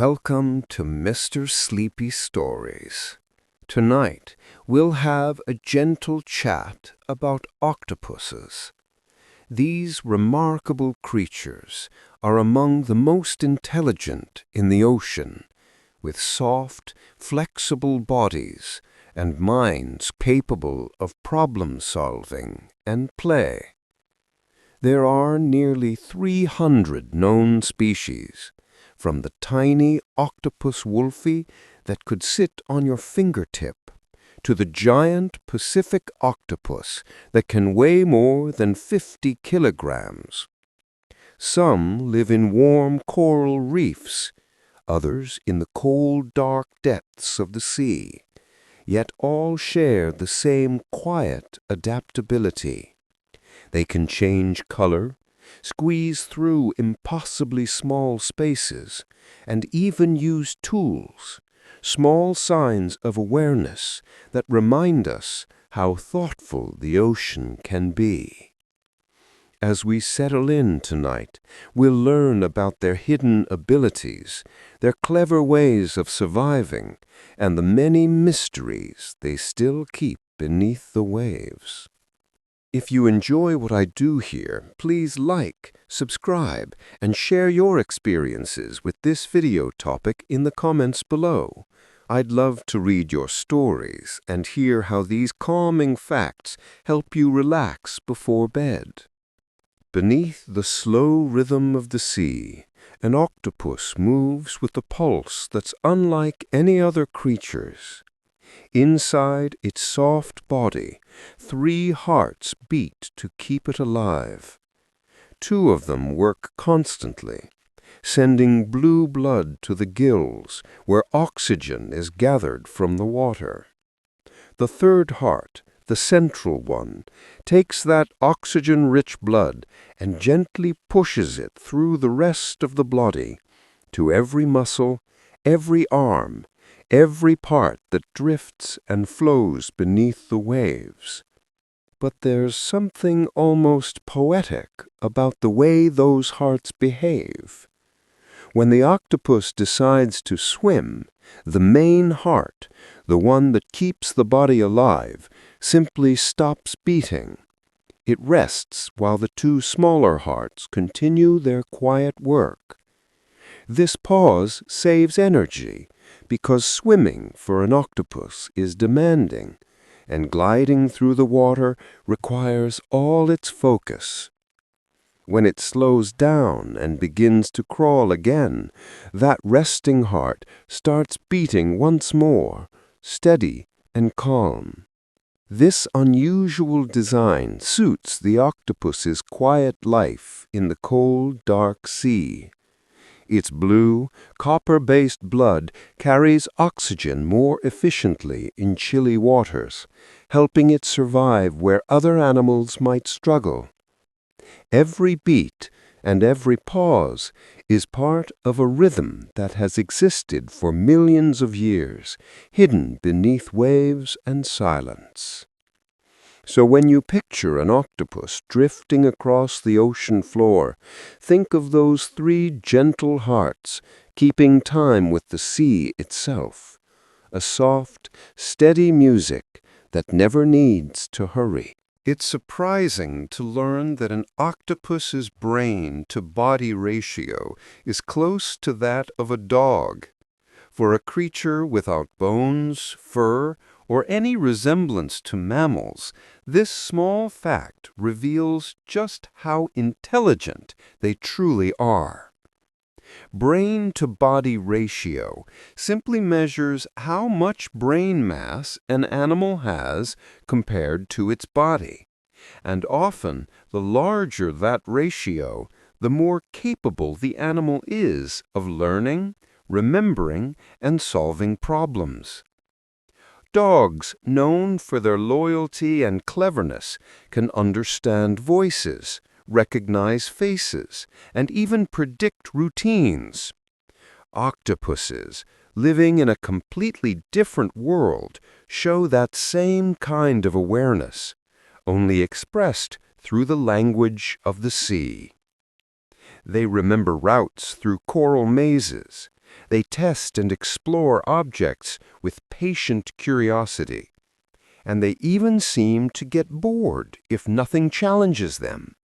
Welcome to Mr. Sleepy Stories. Tonight, we'll have a gentle chat about octopuses. These remarkable creatures are among the most intelligent in the ocean, with soft, flexible bodies and minds capable of problem-solving and play. There are nearly 300 known species, from the tiny octopus wolfie that could sit on your fingertip to the giant Pacific octopus that can weigh more than 50 kilograms. Some live in warm coral reefs, others in the cold, dark depths of the sea, yet all share the same quiet adaptability. They can change color, squeeze through impossibly small spaces, and even use tools, small signs of awareness that remind us how thoughtful the ocean can be. As we settle in tonight, we'll learn about their hidden abilities, their clever ways of surviving, and the many mysteries they still keep beneath the waves. If you enjoy what I do here, please like, subscribe, and share your experiences with this video topic in the comments below. I'd love to read your stories and hear how these calming facts help you relax before bed. Beneath the slow rhythm of the sea, an octopus moves with a pulse that's unlike any other creature's. Inside its soft body, 3 hearts beat to keep it alive. 2 of them work constantly, sending blue blood to the gills where oxygen is gathered from the water. The 3rd heart, the central one, takes that oxygen-rich blood and gently pushes it through the rest of the body, to every muscle, every arm, every part that drifts and flows beneath the waves. But there's something almost poetic about the way those hearts behave. When the octopus decides to swim, the main heart, the one that keeps the body alive, simply stops beating. It rests while the 2 smaller hearts continue their quiet work. This pause saves energy, because swimming for an octopus is demanding, and gliding through the water requires all its focus. When it slows down and begins to crawl again, that resting heart starts beating once more, steady and calm. This unusual design suits the octopus's quiet life in the cold, dark sea. Its blue, copper-based blood carries oxygen more efficiently in chilly waters, helping it survive where other animals might struggle. Every beat and every pause is part of a rhythm that has existed for millions of years, hidden beneath waves and silence. So when you picture an octopus drifting across the ocean floor, think of those 3 gentle hearts keeping time with the sea itself, a soft, steady music that never needs to hurry. It's surprising to learn that an octopus's brain-to-body ratio is close to that of a dog. For a creature without bones, fur, or any resemblance to mammals, this small fact reveals just how intelligent they truly are. Brain-to-body ratio simply measures how much brain mass an animal has compared to its body, and often the larger that ratio, the more capable the animal is of learning, remembering, and solving problems. Dogs, known for their loyalty and cleverness, can understand voices, recognize faces, and even predict routines. Octopuses, living in a completely different world, show that same kind of awareness, only expressed through the language of the sea. They remember routes through coral mazes, They test and explore objects with patient curiosity, and they even seem to get bored if nothing challenges them.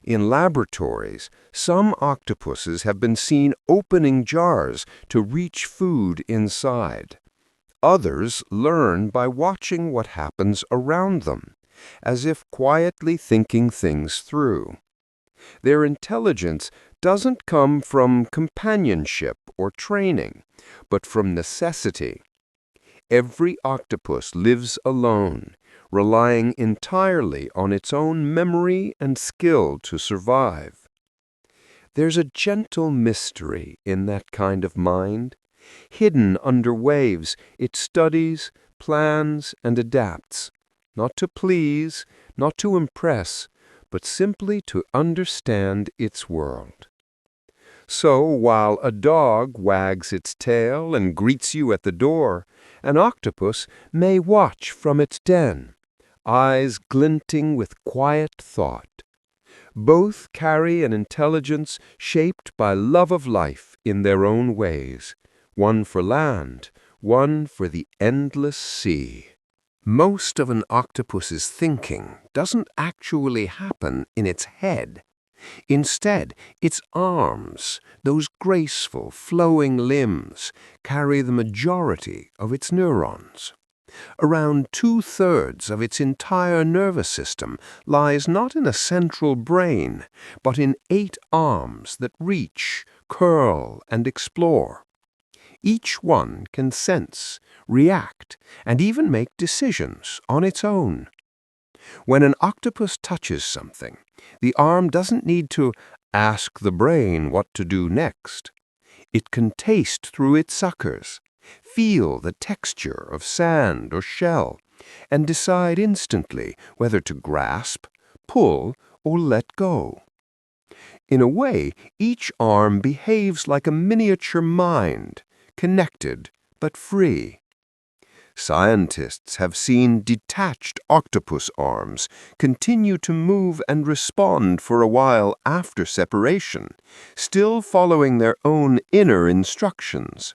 In laboratories, some octopuses have been seen opening jars to reach food inside. Others learn by watching what happens around them, as if quietly thinking things through. Their intelligence doesn't come from companionship or training, but from necessity. Every octopus lives alone, relying entirely on its own memory and skill to survive. There's a gentle mystery in that kind of mind. Hidden under waves, it studies, plans, and adapts, not to please, not to impress, but simply to understand its world. So, while a dog wags its tail and greets you at the door, an octopus may watch from its den, eyes glinting with quiet thought. Both carry an intelligence shaped by love of life in their own ways, one for land, one for the endless sea. Most of an octopus's thinking doesn't actually happen in its head. Instead, its arms, those graceful, flowing limbs, carry the majority of its neurons. Around 2/3 of its entire nervous system lies not in a central brain, but in 8 arms that reach, curl, and explore. Each one can sense, react, and even make decisions on its own. When an octopus touches something, the arm doesn't need to ask the brain what to do next. It can taste through its suckers, feel the texture of sand or shell, and decide instantly whether to grasp, pull, or let go. In a way, each arm behaves like a miniature mind, connected but free. Scientists have seen detached octopus arms continue to move and respond for a while after separation, still following their own inner instructions.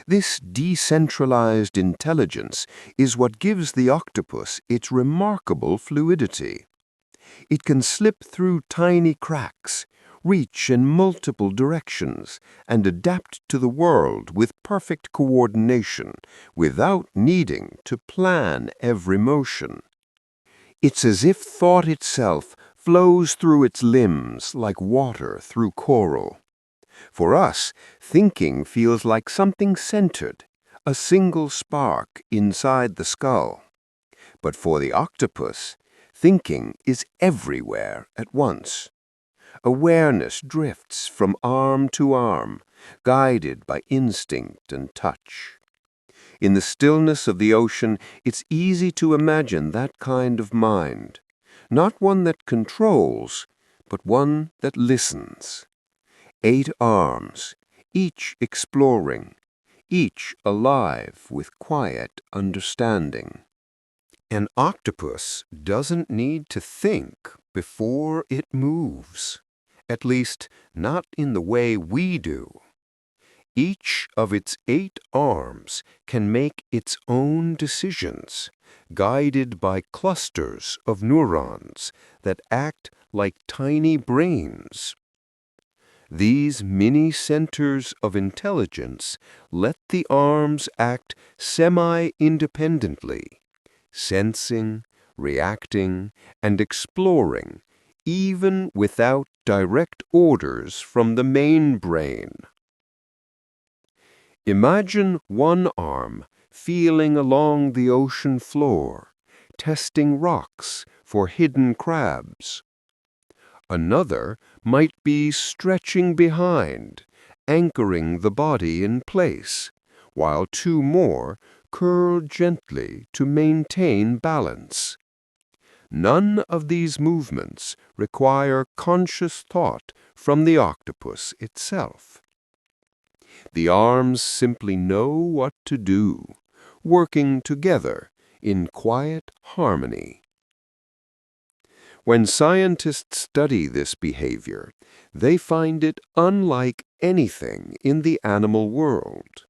This decentralized intelligence is what gives the octopus its remarkable fluidity. It can slip through tiny cracks, reach in multiple directions, and adapt to the world with perfect coordination without needing to plan every motion. It's as if thought itself flows through its limbs like water through coral. For us, thinking feels like something centered, a single spark inside the skull. But for the octopus, thinking is everywhere at once. Awareness drifts from arm to arm, guided by instinct and touch. In the stillness of the ocean, it's easy to imagine that kind of mind, not one that controls, but one that listens. 8 arms, each exploring, each alive with quiet understanding. An octopus doesn't need to think before it moves, at least not in the way we do. Each of its 8 arms can make its own decisions, guided by clusters of neurons that act like tiny brains. These mini centers of intelligence let the arms act semi-independently, sensing, reacting, and exploring, even without direct orders from the main brain. Imagine one arm feeling along the ocean floor, testing rocks for hidden crabs. Another might be stretching behind, anchoring the body in place, while 2 more curl gently to maintain balance. None of these movements require conscious thought from the octopus itself. The arms simply know what to do, working together in quiet harmony. When scientists study this behavior, they find it unlike anything in the animal world.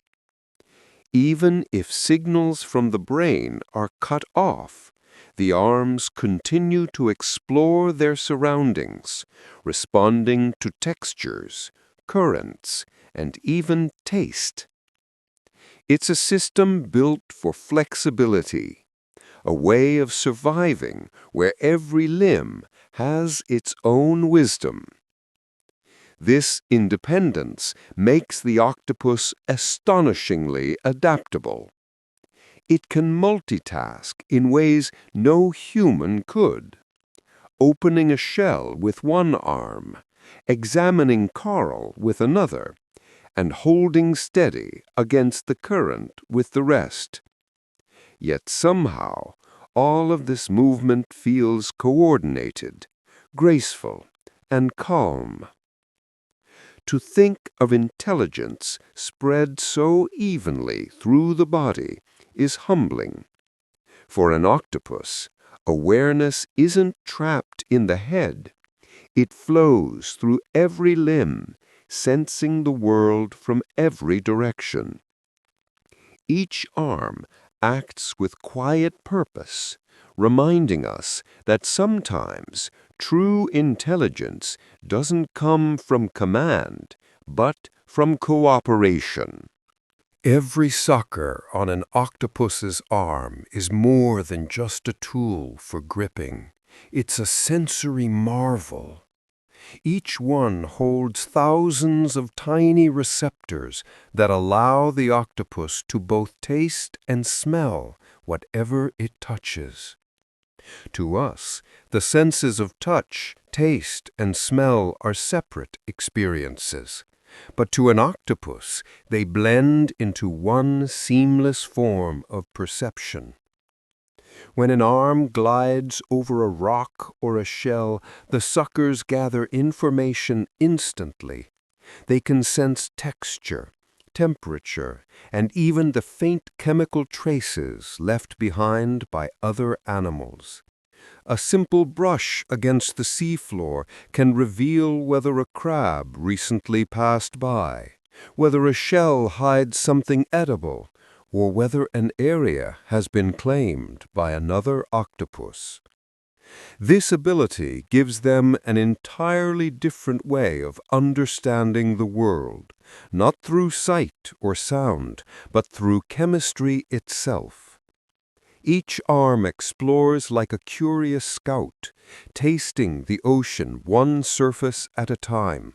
Even if signals from the brain are cut off, the arms continue to explore their surroundings, responding to textures, currents, and even taste. It's a system built for flexibility, a way of surviving where every limb has its own wisdom. This independence makes the octopus astonishingly adaptable. It can multitask in ways no human could, opening a shell with one arm, examining coral with another, and holding steady against the current with the rest. Yet somehow, all of this movement feels coordinated, graceful, and calm. To think of intelligence spread so evenly through the body is humbling. For an octopus, awareness isn't trapped in the head. It flows through every limb, sensing the world from every direction. Each arm acts with quiet purpose, reminding us that sometimes true intelligence doesn't come from command, but from cooperation. Every sucker on an octopus's arm is more than just a tool for gripping. It's a sensory marvel. Each one holds thousands of tiny receptors that allow the octopus to both taste and smell whatever it touches. To us, the senses of touch, taste, and smell are separate experiences. But to an octopus, they blend into one seamless form of perception. When an arm glides over a rock or a shell, the suckers gather information instantly. They can sense texture, temperature, and even the faint chemical traces left behind by other animals. A simple brush against the seafloor can reveal whether a crab recently passed by, whether a shell hides something edible, or whether an area has been claimed by another octopus. This ability gives them an entirely different way of understanding the world, not through sight or sound, but through chemistry itself. Each arm explores like a curious scout, tasting the ocean one surface at a time.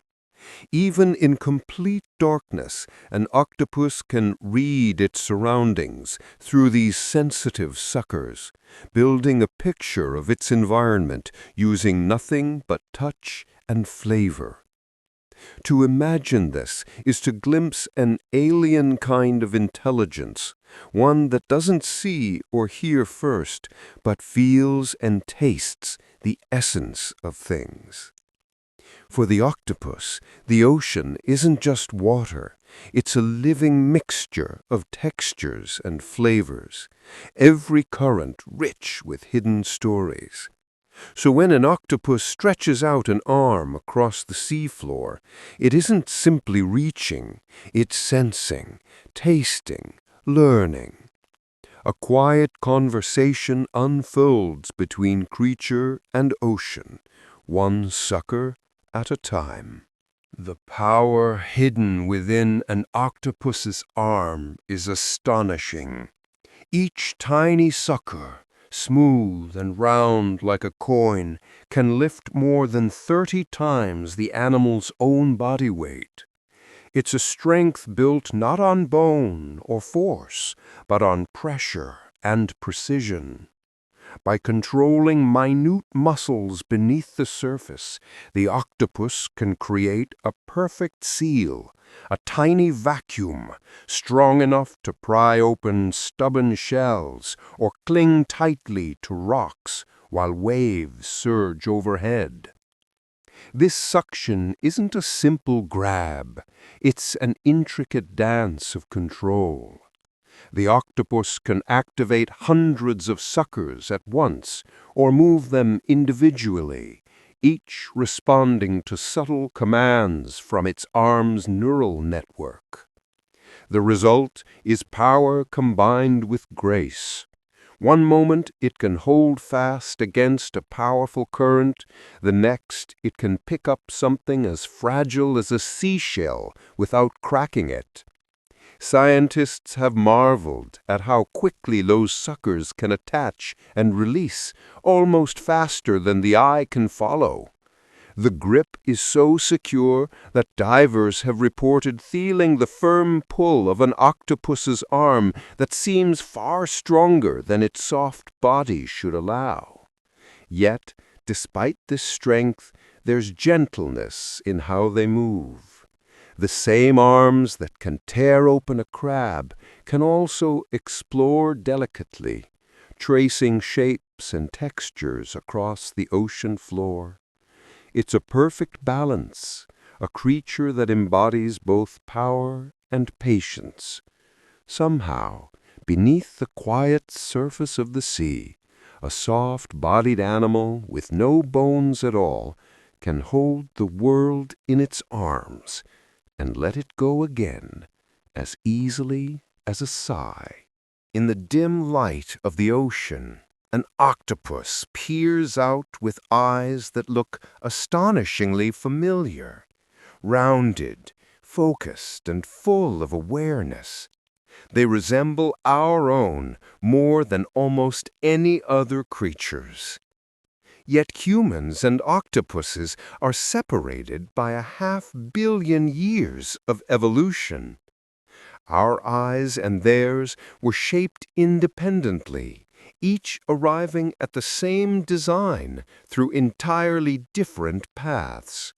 Even in complete darkness, an octopus can read its surroundings through these sensitive suckers, building a picture of its environment using nothing but touch and flavor. To imagine this is to glimpse an alien kind of intelligence, one that doesn't see or hear first, but feels and tastes the essence of things. For the octopus, the ocean isn't just water. It's a living mixture of textures and flavors, every current rich with hidden stories. So when an octopus stretches out an arm across the seafloor, it isn't simply reaching, it's sensing, tasting, learning. A quiet conversation unfolds between creature and ocean, one sucker at a time. The power hidden within an octopus's arm is astonishing. Each tiny sucker, smooth and round like a coin, can lift more than 30 times the animal's own body weight. It's a strength built not on bone or force, but on pressure and precision. By controlling minute muscles beneath the surface, the octopus can create a perfect seal, a tiny vacuum, strong enough to pry open stubborn shells or cling tightly to rocks while waves surge overhead. This suction isn't a simple grab, it's an intricate dance of control. The octopus can activate hundreds of suckers at once or move them individually, each responding to subtle commands from its arm's neural network. The result is power combined with grace. One moment it can hold fast against a powerful current, the next it can pick up something as fragile as a seashell without cracking it. Scientists have marveled at how quickly those suckers can attach and release, almost faster than the eye can follow. The grip is so secure that divers have reported feeling the firm pull of an octopus's arm that seems far stronger than its soft body should allow. Yet, despite this strength, there's gentleness in how they move. The same arms that can tear open a crab can also explore delicately, tracing shapes and textures across the ocean floor. It's a perfect balance, a creature that embodies both power and patience. Somehow, beneath the quiet surface of the sea, a soft-bodied animal with no bones at all can hold the world in its arms and let it go again as easily as a sigh. In the dim light of the ocean, an octopus peers out with eyes that look astonishingly familiar, rounded, focused, and full of awareness. They resemble our own more than almost any other creatures. Yet humans and octopuses are separated by 500 million years of evolution. Our eyes and theirs were shaped independently, each arriving at the same design through entirely different paths.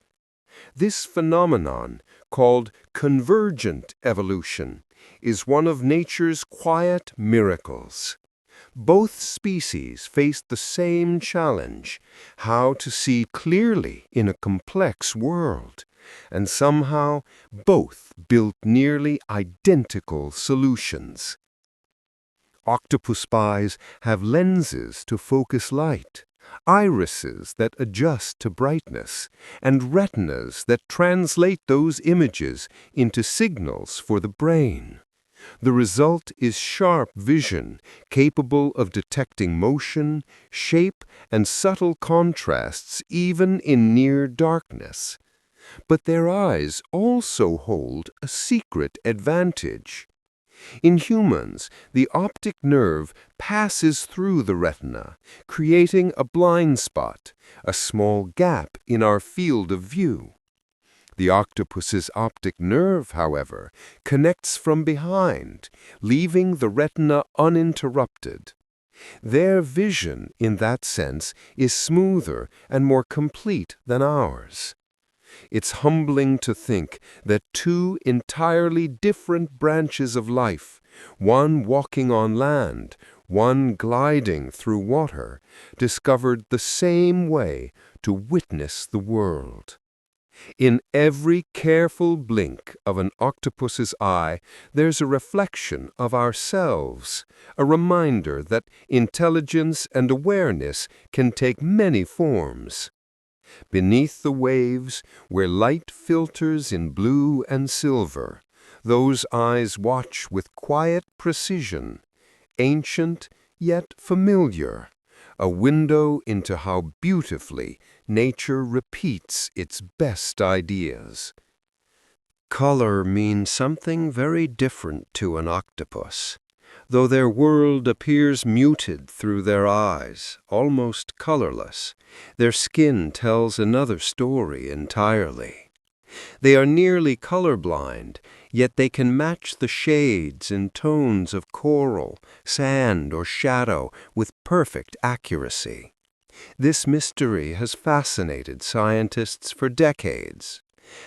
This phenomenon, called convergent evolution, is one of nature's quiet miracles. Both species faced the same challenge, how to see clearly in a complex world, and somehow both built nearly identical solutions. Octopus eyes have lenses to focus light, irises that adjust to brightness, and retinas that translate those images into signals for the brain. The result is sharp vision, capable of detecting motion, shape, and subtle contrasts even in near darkness. But their eyes also hold a secret advantage. In humans, the optic nerve passes through the retina, creating a blind spot, a small gap in our field of view. The octopus's optic nerve, however, connects from behind, leaving the retina uninterrupted. Their vision, in that sense, is smoother and more complete than ours. It's humbling to think that two entirely different branches of life, one walking on land, one gliding through water, discovered the same way to witness the world. In every careful blink of an octopus's eye, there's a reflection of ourselves, a reminder that intelligence and awareness can take many forms. Beneath the waves, where light filters in blue and silver, those eyes watch with quiet precision, ancient yet familiar, a window into how beautifully nature repeats its best ideas. Color means something very different to an octopus. Though their world appears muted through their eyes, almost colorless, their skin tells another story entirely. They are nearly colorblind, yet they can match the shades and tones of coral, sand, or shadow with perfect accuracy. This mystery has fascinated scientists for decades.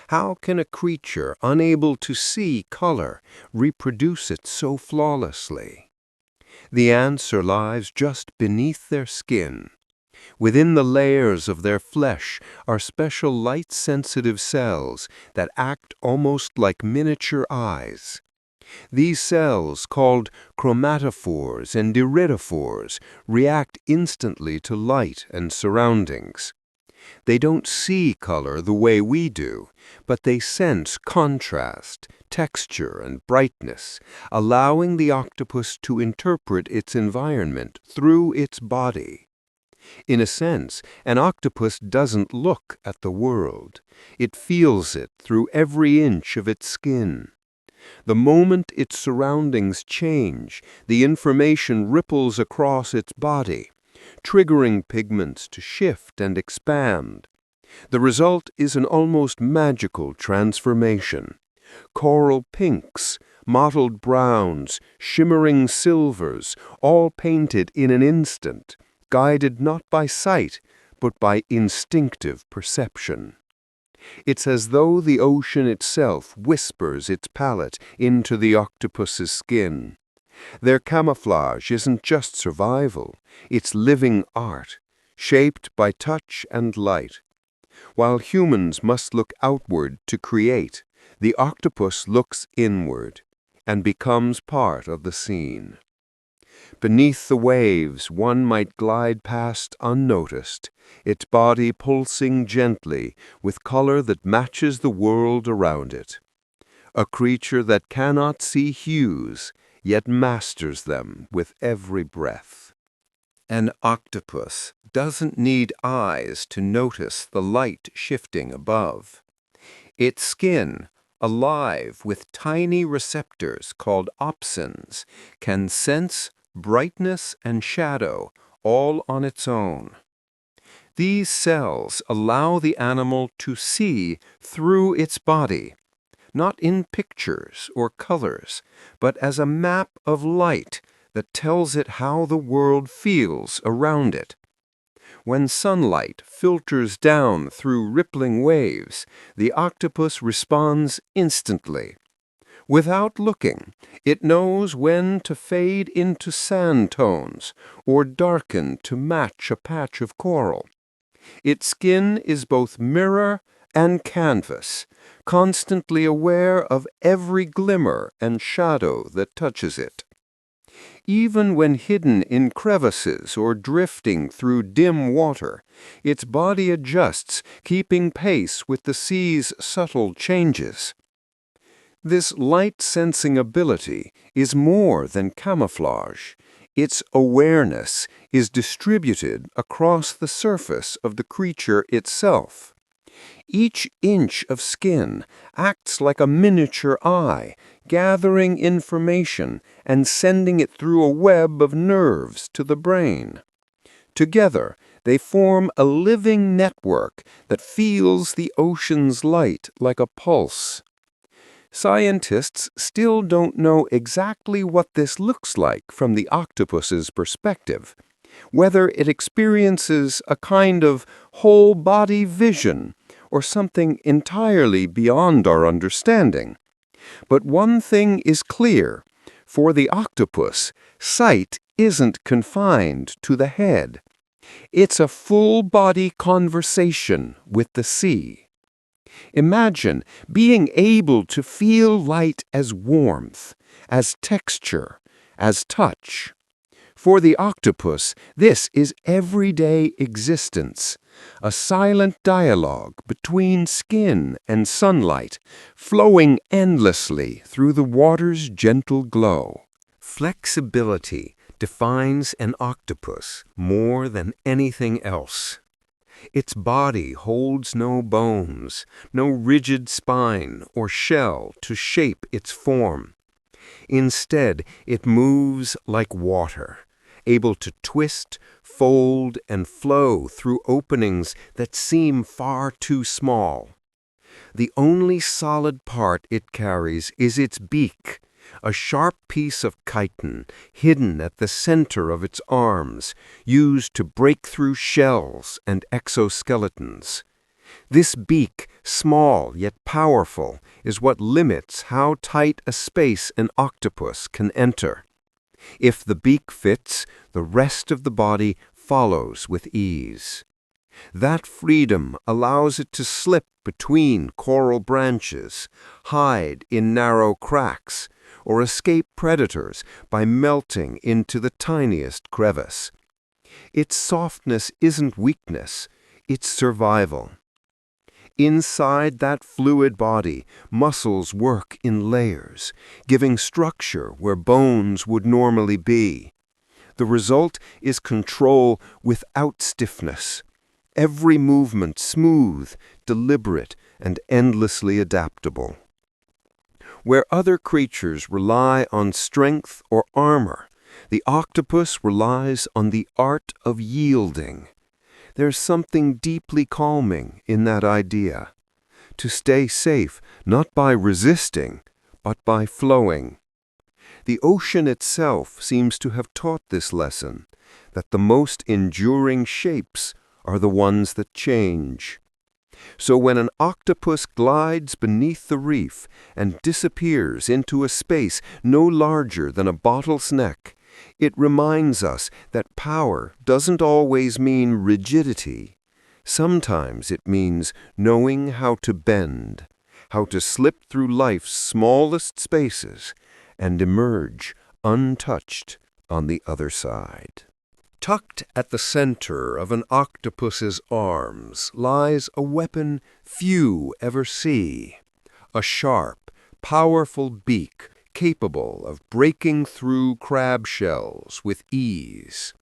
How can a creature unable to see color reproduce it so flawlessly? The answer lies just beneath their skin. Within the layers of their flesh are special light-sensitive cells that act almost like miniature eyes. These cells, called chromatophores and iridophores, react instantly to light and surroundings. They don't see color the way we do, but they sense contrast, texture, and brightness, allowing the octopus to interpret its environment through its body. In a sense, an octopus doesn't look at the world. It feels it through every inch of its skin. The moment its surroundings change, the information ripples across its body, triggering pigments to shift and expand. The result is an almost magical transformation. Coral pinks, mottled browns, shimmering silvers, all painted in an instant, guided not by sight, but by instinctive perception. It's as though the ocean itself whispers its palette into the octopus's skin. Their camouflage isn't just survival, it's living art, shaped by touch and light. While humans must look outward to create, the octopus looks inward and becomes part of the scene. Beneath the waves, one might glide past unnoticed, its body pulsing gently with color that matches the world around it. A creature that cannot see hues, yet masters them with every breath. An octopus doesn't need eyes to notice the light shifting above. Its skin, alive with tiny receptors called opsins, can sense brightness and shadow all on its own. These cells allow the animal to see through its body, not in pictures or colors, but as a map of light that tells it how the world feels around it. When sunlight filters down through rippling waves, the octopus responds instantly. Without looking, it knows when to fade into sand tones or darken to match a patch of coral. Its skin is both mirror and canvas, constantly aware of every glimmer and shadow that touches it. Even when hidden in crevices or drifting through dim water, its body adjusts, keeping pace with the sea's subtle changes. This light-sensing ability is more than camouflage. Its awareness is distributed across the surface of the creature itself. Each inch of skin acts like a miniature eye, gathering information and sending it through a web of nerves to the brain. Together, they form a living network that feels the ocean's light like a pulse. Scientists still don't know exactly what this looks like from the octopus's perspective, whether it experiences a kind of whole-body vision or something entirely beyond our understanding. But one thing is clear: for the octopus, sight isn't confined to the head. It's a full-body conversation with the sea. Imagine being able to feel light as warmth, as texture, as touch. For the octopus, this is everyday existence, a silent dialogue between skin and sunlight, flowing endlessly through the water's gentle glow. Flexibility defines an octopus more than anything else. Its body holds no bones, no rigid spine or shell to shape its form. Instead, it moves like water, able to twist, fold, and flow through openings that seem far too small. The only solid part it carries is its beak, a sharp piece of chitin hidden at the center of its arms, used to break through shells and exoskeletons. This beak, small yet powerful, is what limits how tight a space an octopus can enter. If the beak fits, the rest of the body follows with ease. That freedom allows it to slip between coral branches, hide in narrow cracks, or escape predators by melting into the tiniest crevice. Its softness isn't weakness, It's survival. Inside that fluid body, muscles work in layers, giving structure where bones would normally be. The result is control without stiffness. Every movement smooth, deliberate, and endlessly adaptable. Where other creatures rely on strength or armor, the octopus relies on the art of yielding. There's something deeply calming in that idea. To stay safe not by resisting, but by flowing. The ocean itself seems to have taught this lesson, that the most enduring shapes are the ones that change. So when an octopus glides beneath the reef and disappears into a space no larger than a bottle's neck, it reminds us that power doesn't always mean rigidity. Sometimes it means knowing how to bend, how to slip through life's smallest spaces and emerge untouched on the other side. Tucked at the center of an octopus's arms lies a weapon few ever see, a sharp, powerful beak capable of breaking through crab shells with ease.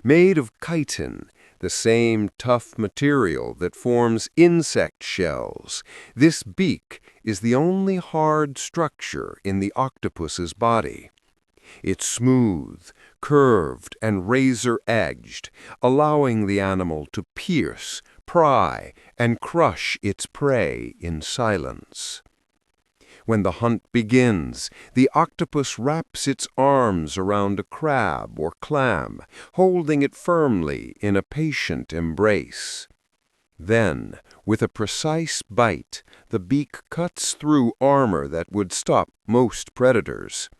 Made of chitin, the same tough material that forms insect shells, this beak is the only hard structure in the octopus's body. It's smooth, curved, and razor-edged, allowing the animal to pierce, pry, and crush its prey in silence. When the hunt begins, the octopus wraps its arms around a crab or clam, holding it firmly in a patient embrace. Then, with a precise bite, the beak cuts through armor that would stop most predators.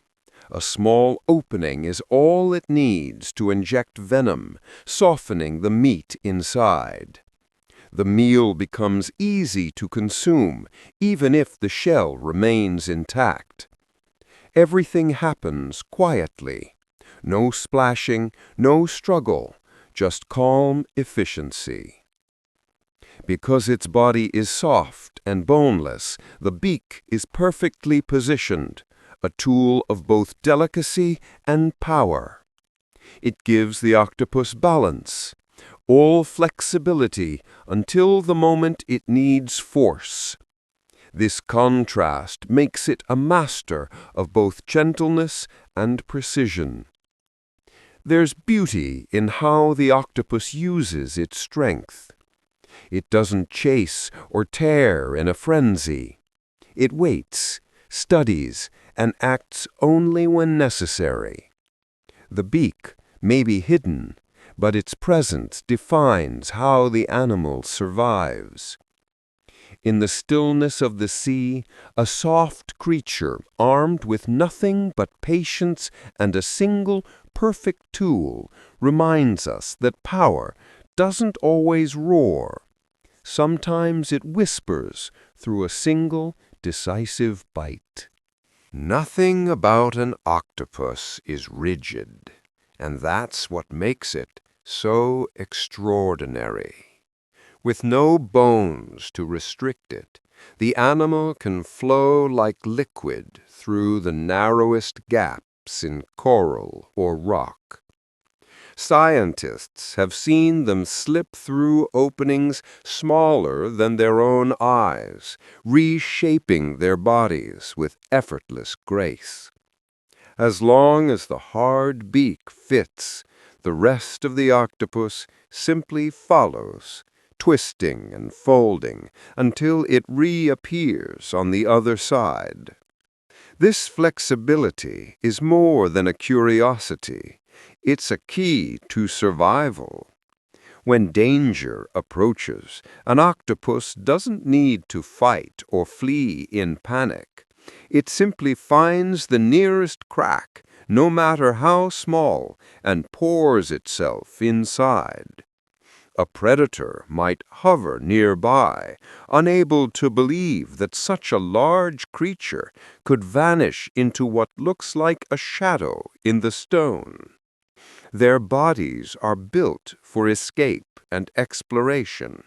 A small opening is all it needs to inject venom, softening the meat inside. The meal becomes easy to consume, even if the shell remains intact. Everything happens quietly. No splashing, no struggle, just calm efficiency. Because its body is soft and boneless, the beak is perfectly positioned, a tool of both delicacy and power. It gives the octopus balance, all flexibility until the moment it needs force. This contrast makes it a master of both gentleness and precision. There's beauty in how the octopus uses its strength. It doesn't chase or tear in a frenzy. It waits, studies, and acts only when necessary. The beak may be hidden, but its presence defines how the animal survives. In the stillness of the sea, a soft creature armed with nothing but patience and a single perfect tool reminds us that power doesn't always roar. Sometimes it whispers through a single, decisive bite. Nothing about an octopus is rigid, and that's what makes it so extraordinary. With no bones to restrict it, the animal can flow like liquid through the narrowest gaps in coral or rock. Scientists have seen them slip through openings smaller than their own eyes, reshaping their bodies with effortless grace. As long as the hard beak fits, the rest of the octopus simply follows, twisting and folding until it reappears on the other side. This flexibility is more than a curiosity. It's a key to survival. When danger approaches, an octopus doesn't need to fight or flee in panic. It simply finds the nearest crack, no matter how small, and pours itself inside. A predator might hover nearby, unable to believe that such a large creature could vanish into what looks like a shadow in the stone. Their bodies are built for escape and exploration.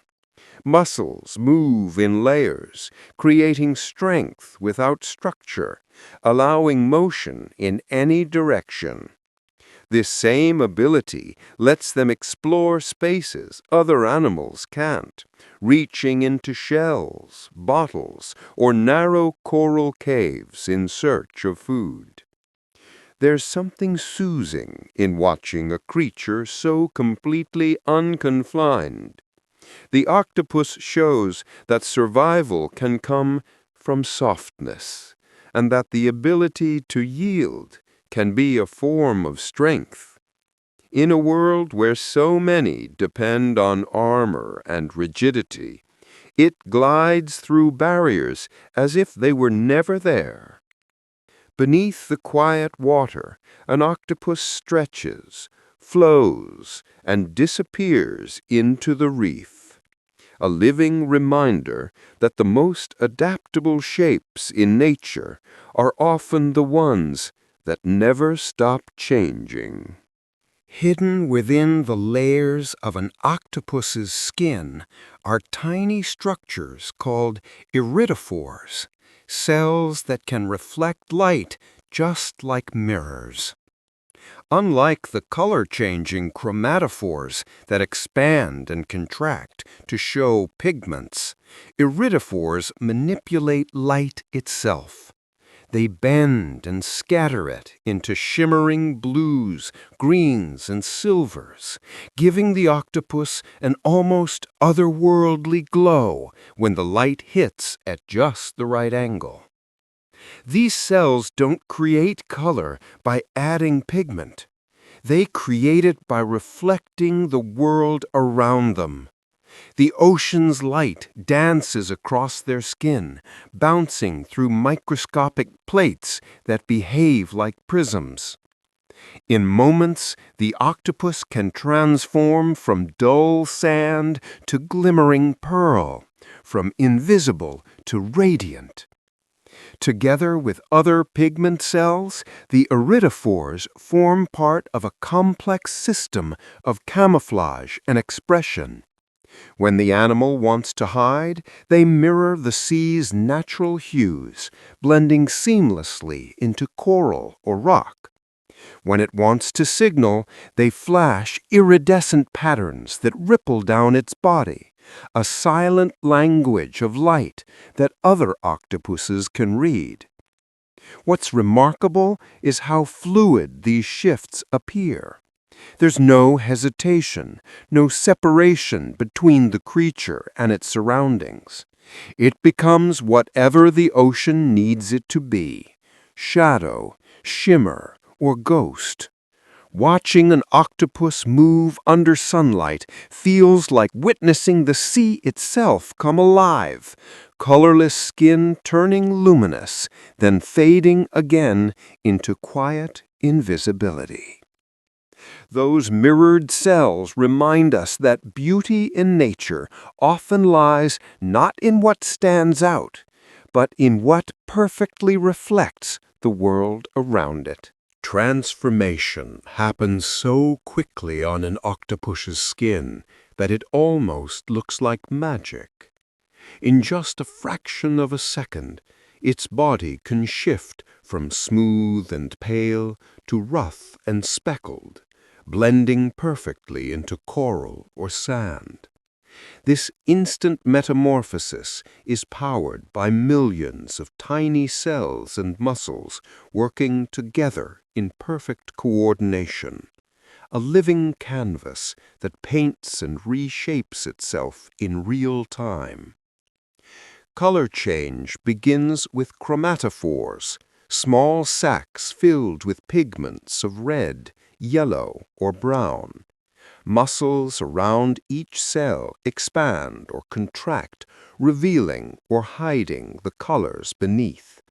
Muscles move in layers, creating strength without structure, allowing motion in any direction. This same ability lets them explore spaces other animals can't, reaching into shells, bottles, or narrow coral caves in search of food. There's something soothing in watching a creature so completely unconfined. The octopus shows that survival can come from softness, and that the ability to yield can be a form of strength. In a world where so many depend on armor and rigidity, it glides through barriers as if they were never there. Beneath the quiet water, an octopus stretches, flows, and disappears into the reef, a living reminder that the most adaptable shapes in nature are often the ones that never stop changing. Hidden within the layers of an octopus's skin are tiny structures called iridophores, cells that can reflect light just like mirrors. Unlike the color-changing chromatophores that expand and contract to show pigments, iridophores manipulate light itself. They bend and scatter it into shimmering blues, greens, and silvers, giving the octopus an almost otherworldly glow when the light hits at just the right angle. These cells don't create color by adding pigment. They create it by reflecting the world around them. The ocean's light dances across their skin, bouncing through microscopic plates that behave like prisms. In moments, the octopus can transform from dull sand to glimmering pearl, from invisible to radiant. Together with other pigment cells, the iridophores form part of a complex system of camouflage and expression. When the animal wants to hide, they mirror the sea's natural hues, blending seamlessly into coral or rock. When it wants to signal, they flash iridescent patterns that ripple down its body, a silent language of light that other octopuses can read. What's remarkable is how fluid these shifts appear. There's no hesitation, no separation between the creature and its surroundings. It becomes whatever the ocean needs it to be: shadow, shimmer, or ghost. Watching an octopus move under sunlight feels like witnessing the sea itself come alive, colorless skin turning luminous, then fading again into quiet invisibility. Those mirrored cells remind us that beauty in nature often lies not in what stands out, but in what perfectly reflects the world around it. Transformation happens so quickly on an octopus's skin that it almost looks like magic. In just a fraction of a second, its body can shift from smooth and pale to rough and speckled, blending perfectly into coral or sand. This instant metamorphosis is powered by millions of tiny cells and muscles working together in perfect coordination, a living canvas that paints and reshapes itself in real time. Color change begins with chromatophores, small sacs filled with pigments of red, yellow, or brown. Muscles around each cell expand or contract, revealing or hiding the colors beneath.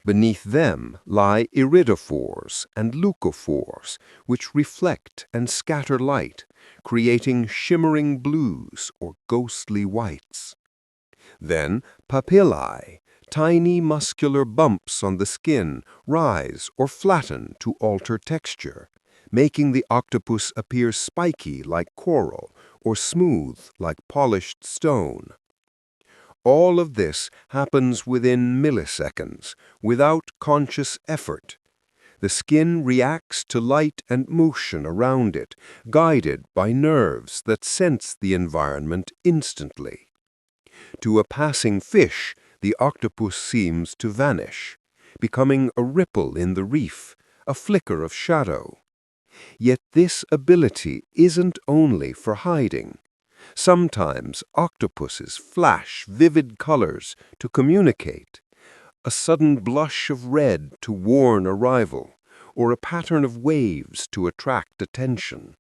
Beneath them lie iridophores and leucophores, which reflect and scatter light, creating shimmering blues or ghostly whites. Then papillae, tiny muscular bumps on the skin, rise or flatten to alter texture. making the octopus appear spiky like coral or smooth like polished stone. All of this happens within milliseconds, without conscious effort. The skin reacts to light and motion around it, guided by nerves that sense the environment instantly. To a passing fish, the octopus seems to vanish, becoming a ripple in the reef, a flicker of shadow. Yet this ability isn't only for hiding. Sometimes octopuses flash vivid colors to communicate, a sudden blush of red to warn arrival, or a pattern of waves to attract attention.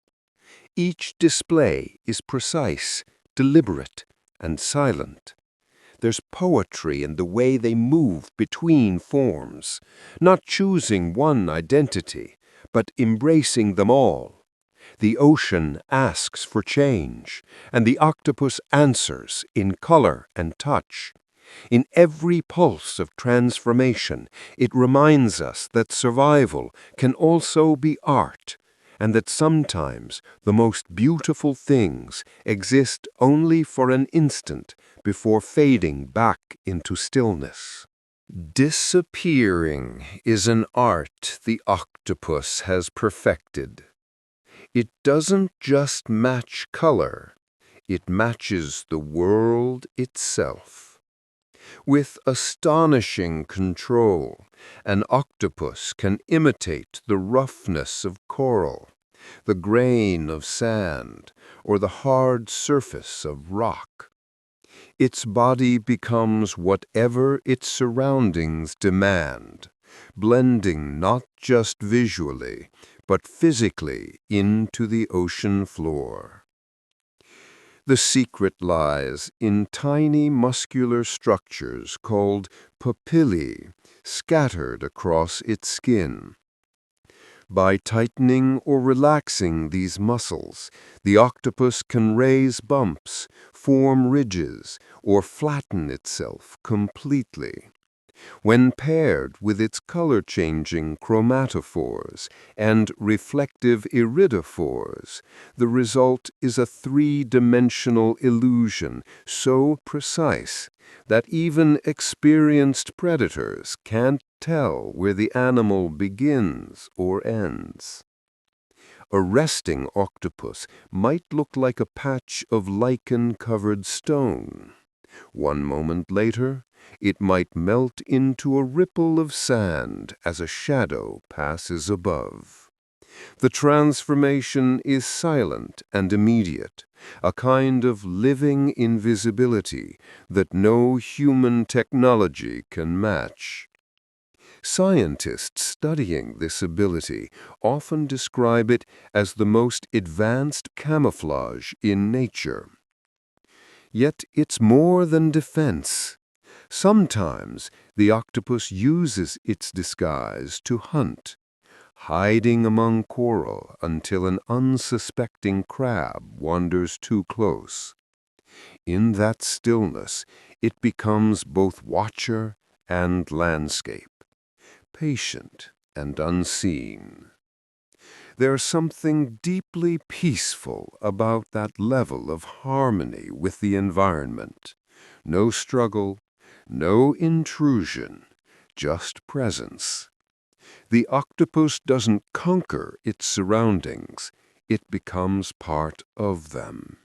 Each display is precise, deliberate, and silent. There's poetry in the way they move between forms, not choosing one identity, but embracing them all. The ocean asks for change, and the octopus answers in color and touch. In every pulse of transformation, it reminds us that survival can also be art, and that sometimes the most beautiful things exist only for an instant before fading back into stillness. Disappearing is an art the octopus has perfected. It doesn't just match color, it matches the world itself. With astonishing control, an octopus can imitate the roughness of coral, the grain of sand, or the hard surface of rock. Its body becomes whatever its surroundings demand, blending not just visually, but physically into the ocean floor. The secret lies in tiny muscular structures called papillae scattered across its skin. By tightening or relaxing these muscles, the octopus can raise bumps, form ridges, or flatten itself completely. When paired with its color-changing chromatophores and reflective iridophores, the result is a three-dimensional illusion so precise that even experienced predators can't tell where the animal begins or ends. A resting octopus might look like a patch of lichen-covered stone. One moment later, it might melt into a ripple of sand as a shadow passes above. The transformation is silent and immediate, a kind of living invisibility that no human technology can match. Scientists studying this ability often describe it as the most advanced camouflage in nature. Yet it's more than defense. Sometimes the octopus uses its disguise to hunt, hiding among coral until an unsuspecting crab wanders too close. In that stillness, it becomes both watcher and landscape, patient and unseen. There's something deeply peaceful about that level of harmony with the environment. No struggle, no intrusion, just presence. The octopus doesn't conquer its surroundings, it becomes part of them.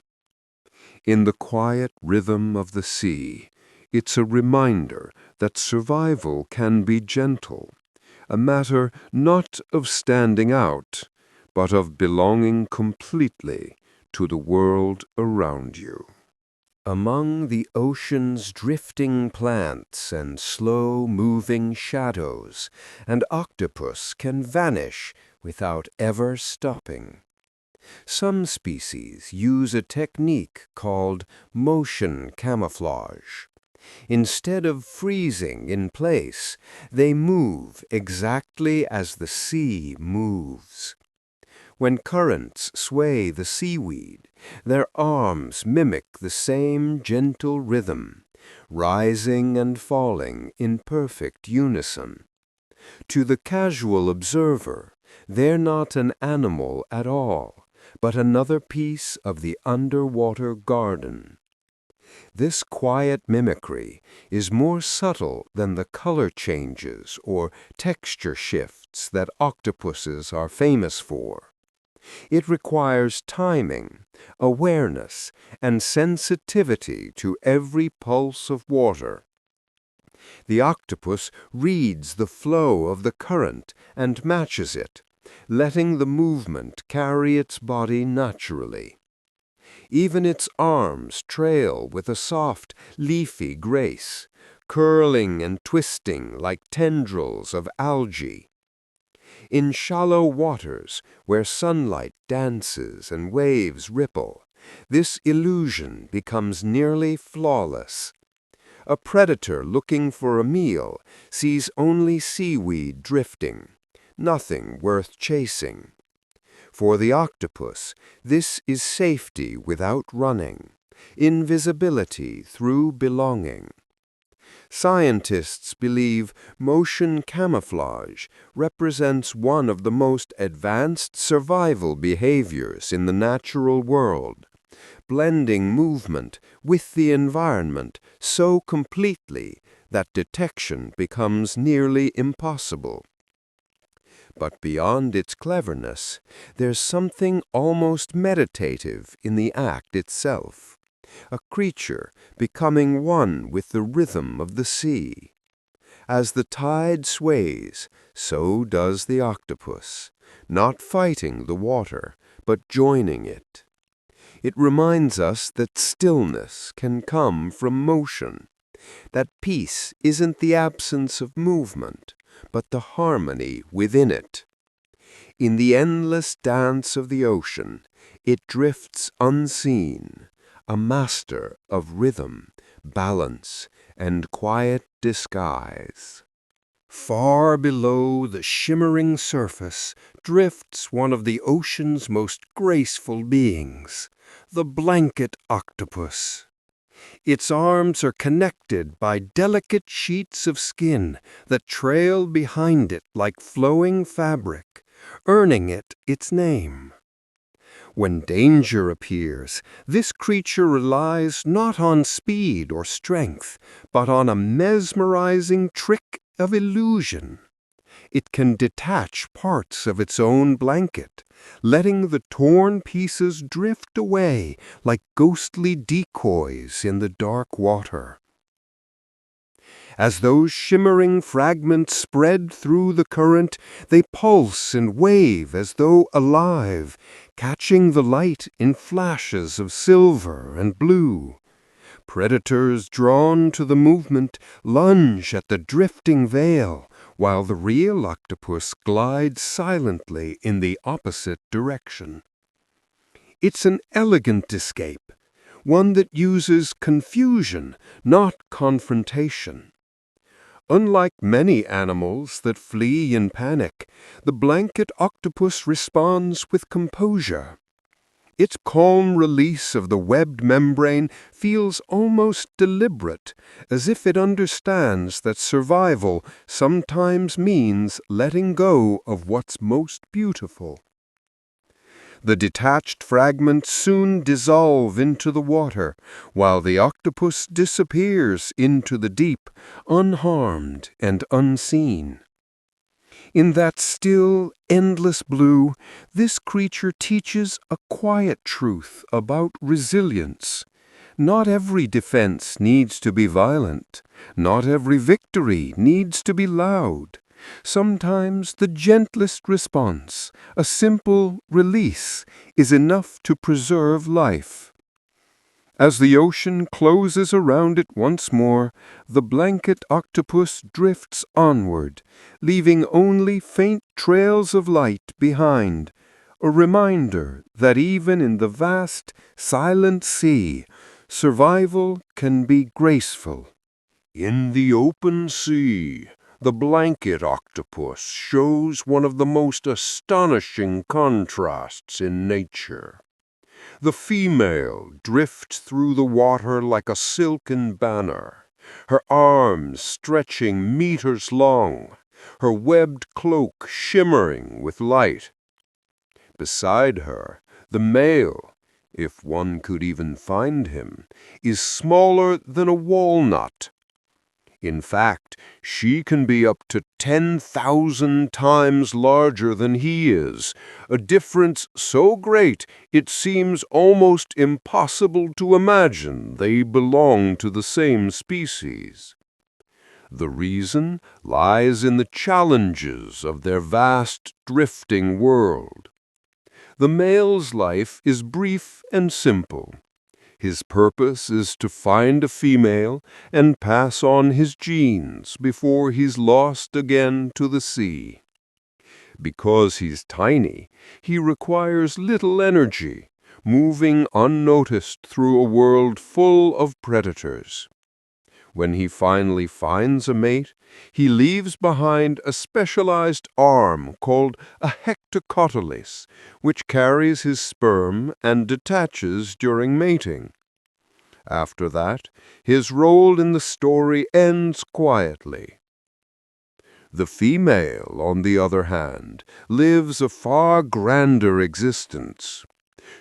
In the quiet rhythm of the sea, it's a reminder that survival can be gentle, a matter not of standing out, but of belonging completely to the world around you. Among the ocean's drifting plants and slow-moving shadows, an octopus can vanish without ever stopping. Some species use a technique called motion camouflage. Instead of freezing in place, they move exactly as the sea moves. When currents sway the seaweed, their arms mimic the same gentle rhythm, rising and falling in perfect unison. To the casual observer, They're not an animal at all, but another piece of the underwater garden. This quiet mimicry is more subtle than the color changes or texture shifts that octopuses are famous for. It requires timing, awareness, and sensitivity to every pulse of water. The octopus reads the flow of the current and matches it, letting the movement carry its body naturally. Even its arms trail with a soft, leafy grace, curling and twisting like tendrils of algae. In shallow waters, where sunlight dances and waves ripple, this illusion becomes nearly flawless. A predator looking for a meal sees only seaweed drifting, nothing worth chasing. For the octopus, this is safety without running, invisibility through belonging. Scientists believe motion camouflage represents one of the most advanced survival behaviors in the natural world, blending movement with the environment so completely that detection becomes nearly impossible. But beyond its cleverness, there's something almost meditative in the act itself, a creature becoming one with the rhythm of the sea. As the tide sways, so does the octopus, not fighting the water, but joining it. It reminds us that stillness can come from motion, that peace isn't the absence of movement, but the harmony within it. In the endless dance of the ocean, it drifts unseen, a master of rhythm, balance, and quiet disguise. Far below the shimmering surface drifts one of the ocean's most graceful beings, the blanket octopus. Its arms are connected by delicate sheets of skin that trail behind it like flowing fabric, earning it its name. When danger appears, this creature relies not on speed or strength, but on a mesmerizing trick of illusion. It can detach parts of its own blanket, letting the torn pieces drift away like ghostly decoys in the dark water. As those shimmering fragments spread through the current, they pulse and wave as though alive, catching the light in flashes of silver and blue. Predators drawn to the movement lunge at the drifting veil, while the real octopus glides silently in the opposite direction. It's an elegant escape, one that uses confusion, not confrontation. Unlike many animals that flee in panic, the blanket octopus responds with composure. Its calm release of the webbed membrane feels almost deliberate, as if it understands that survival sometimes means letting go of what's most beautiful. The detached fragments soon dissolve into the water, while the octopus disappears into the deep, unharmed and unseen. In that still, endless blue, this creature teaches a quiet truth about resilience. Not every defense needs to be violent. Not every victory needs to be loud. Sometimes the gentlest response, a simple release, is enough to preserve life. As the ocean closes around it once more, the blanket octopus drifts onward, leaving only faint trails of light behind, a reminder that even in the vast, silent sea, survival can be graceful. In the open sea, the blanket octopus shows one of the most astonishing contrasts in nature. The female drifts through the water like a silken banner, her arms stretching meters long, her webbed cloak shimmering with light. Beside her, the male, if one could even find him, is smaller than a walnut. In fact, she can be up to 10,000 times larger than he is, a difference so great it seems almost impossible to imagine they belong to the same species. The reason lies in the challenges of their vast drifting world. The male's life is brief and simple. His purpose is to find a female and pass on his genes before he's lost again to the sea. Because he's tiny, he requires little energy, moving unnoticed through a world full of predators. When he finally finds a mate, he leaves behind a specialized arm called a hectocotylus, which carries his sperm and detaches during mating. After that, his role in the story ends quietly. The female, on the other hand, lives a far grander existence.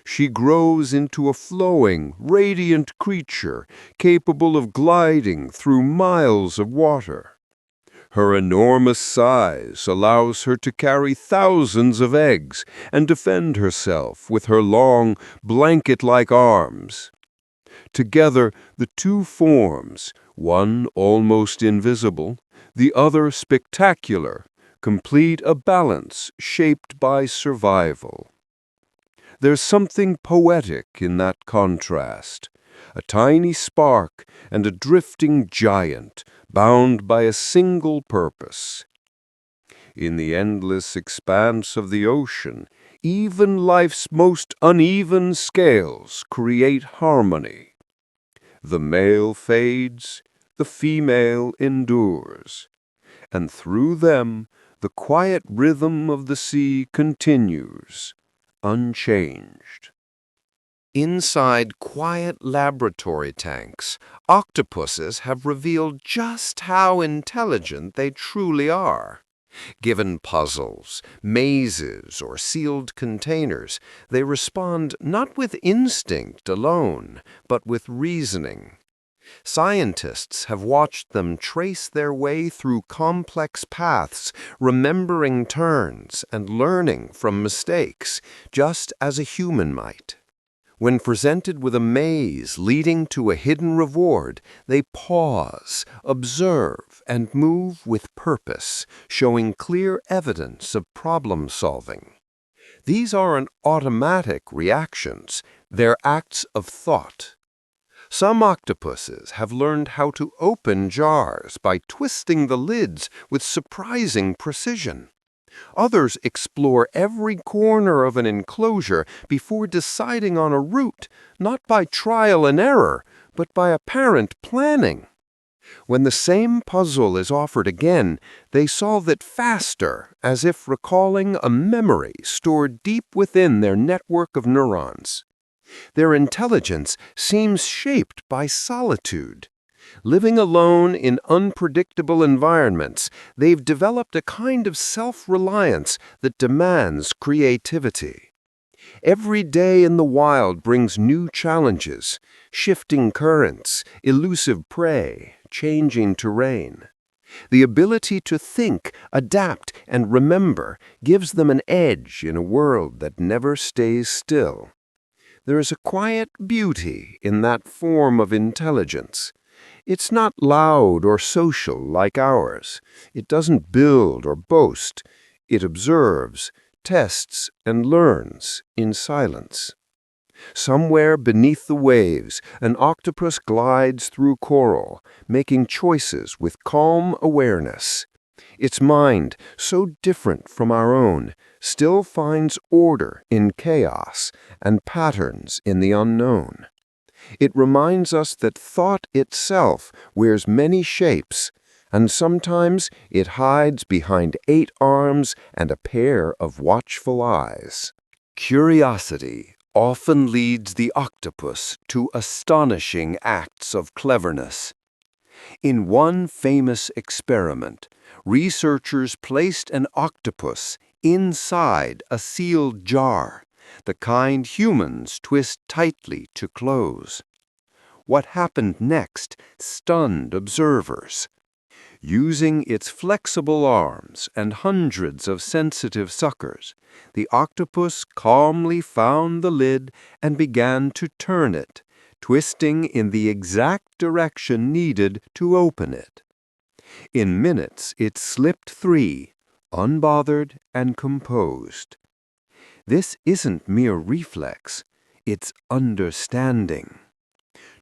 She grows into a flowing, radiant creature capable of gliding through miles of water. Her enormous size allows her to carry thousands of eggs and defend herself with her long, blanket-like arms. Together, the two forms, one almost invisible, the other spectacular, complete a balance shaped by survival. There's something poetic in that contrast, a tiny spark and a drifting giant bound by a single purpose. In the endless expanse of the ocean, even life's most uneven scales create harmony. The male fades, the female endures, and through them the quiet rhythm of the sea continues, unchanged. Inside quiet laboratory tanks, octopuses have revealed just how intelligent they truly are. Given puzzles, mazes, or sealed containers, they respond not with instinct alone, but with reasoning. Scientists have watched them trace their way through complex paths, remembering turns and learning from mistakes, just as a human might. When presented with a maze leading to a hidden reward, they pause, observe, and move with purpose, showing clear evidence of problem solving. These aren't automatic reactions, they're acts of thought. Some octopuses have learned how to open jars by twisting the lids with surprising precision. Others explore every corner of an enclosure before deciding on a route, not by trial and error, but by apparent planning. When the same puzzle is offered again, they solve it faster, as if recalling a memory stored deep within their network of neurons. Their intelligence seems shaped by solitude. Living alone in unpredictable environments, they've developed a kind of self-reliance that demands creativity. Every day in the wild brings new challenges, shifting currents, elusive prey, changing terrain. The ability to think, adapt, and remember gives them an edge in a world that never stays still. There is a quiet beauty in that form of intelligence. It's not loud or social like ours. It doesn't build or boast. It observes, tests, and learns in silence. Somewhere beneath the waves, an octopus glides through coral, making choices with calm awareness. Its mind, so different from our own, still finds order in chaos and patterns in the unknown. It reminds us that thought itself wears many shapes, and sometimes it hides behind 8 arms and a pair of watchful eyes. Curiosity often leads the octopus to astonishing acts of cleverness. In one famous experiment, researchers placed an octopus inside a sealed jar, the kind humans twist tightly to close. What happened next stunned observers. Using its flexible arms and hundreds of sensitive suckers, the octopus calmly found the lid and began to turn it, twisting in the exact direction needed to open it. In minutes, it slipped free, unbothered and composed. This isn't mere reflex, it's understanding.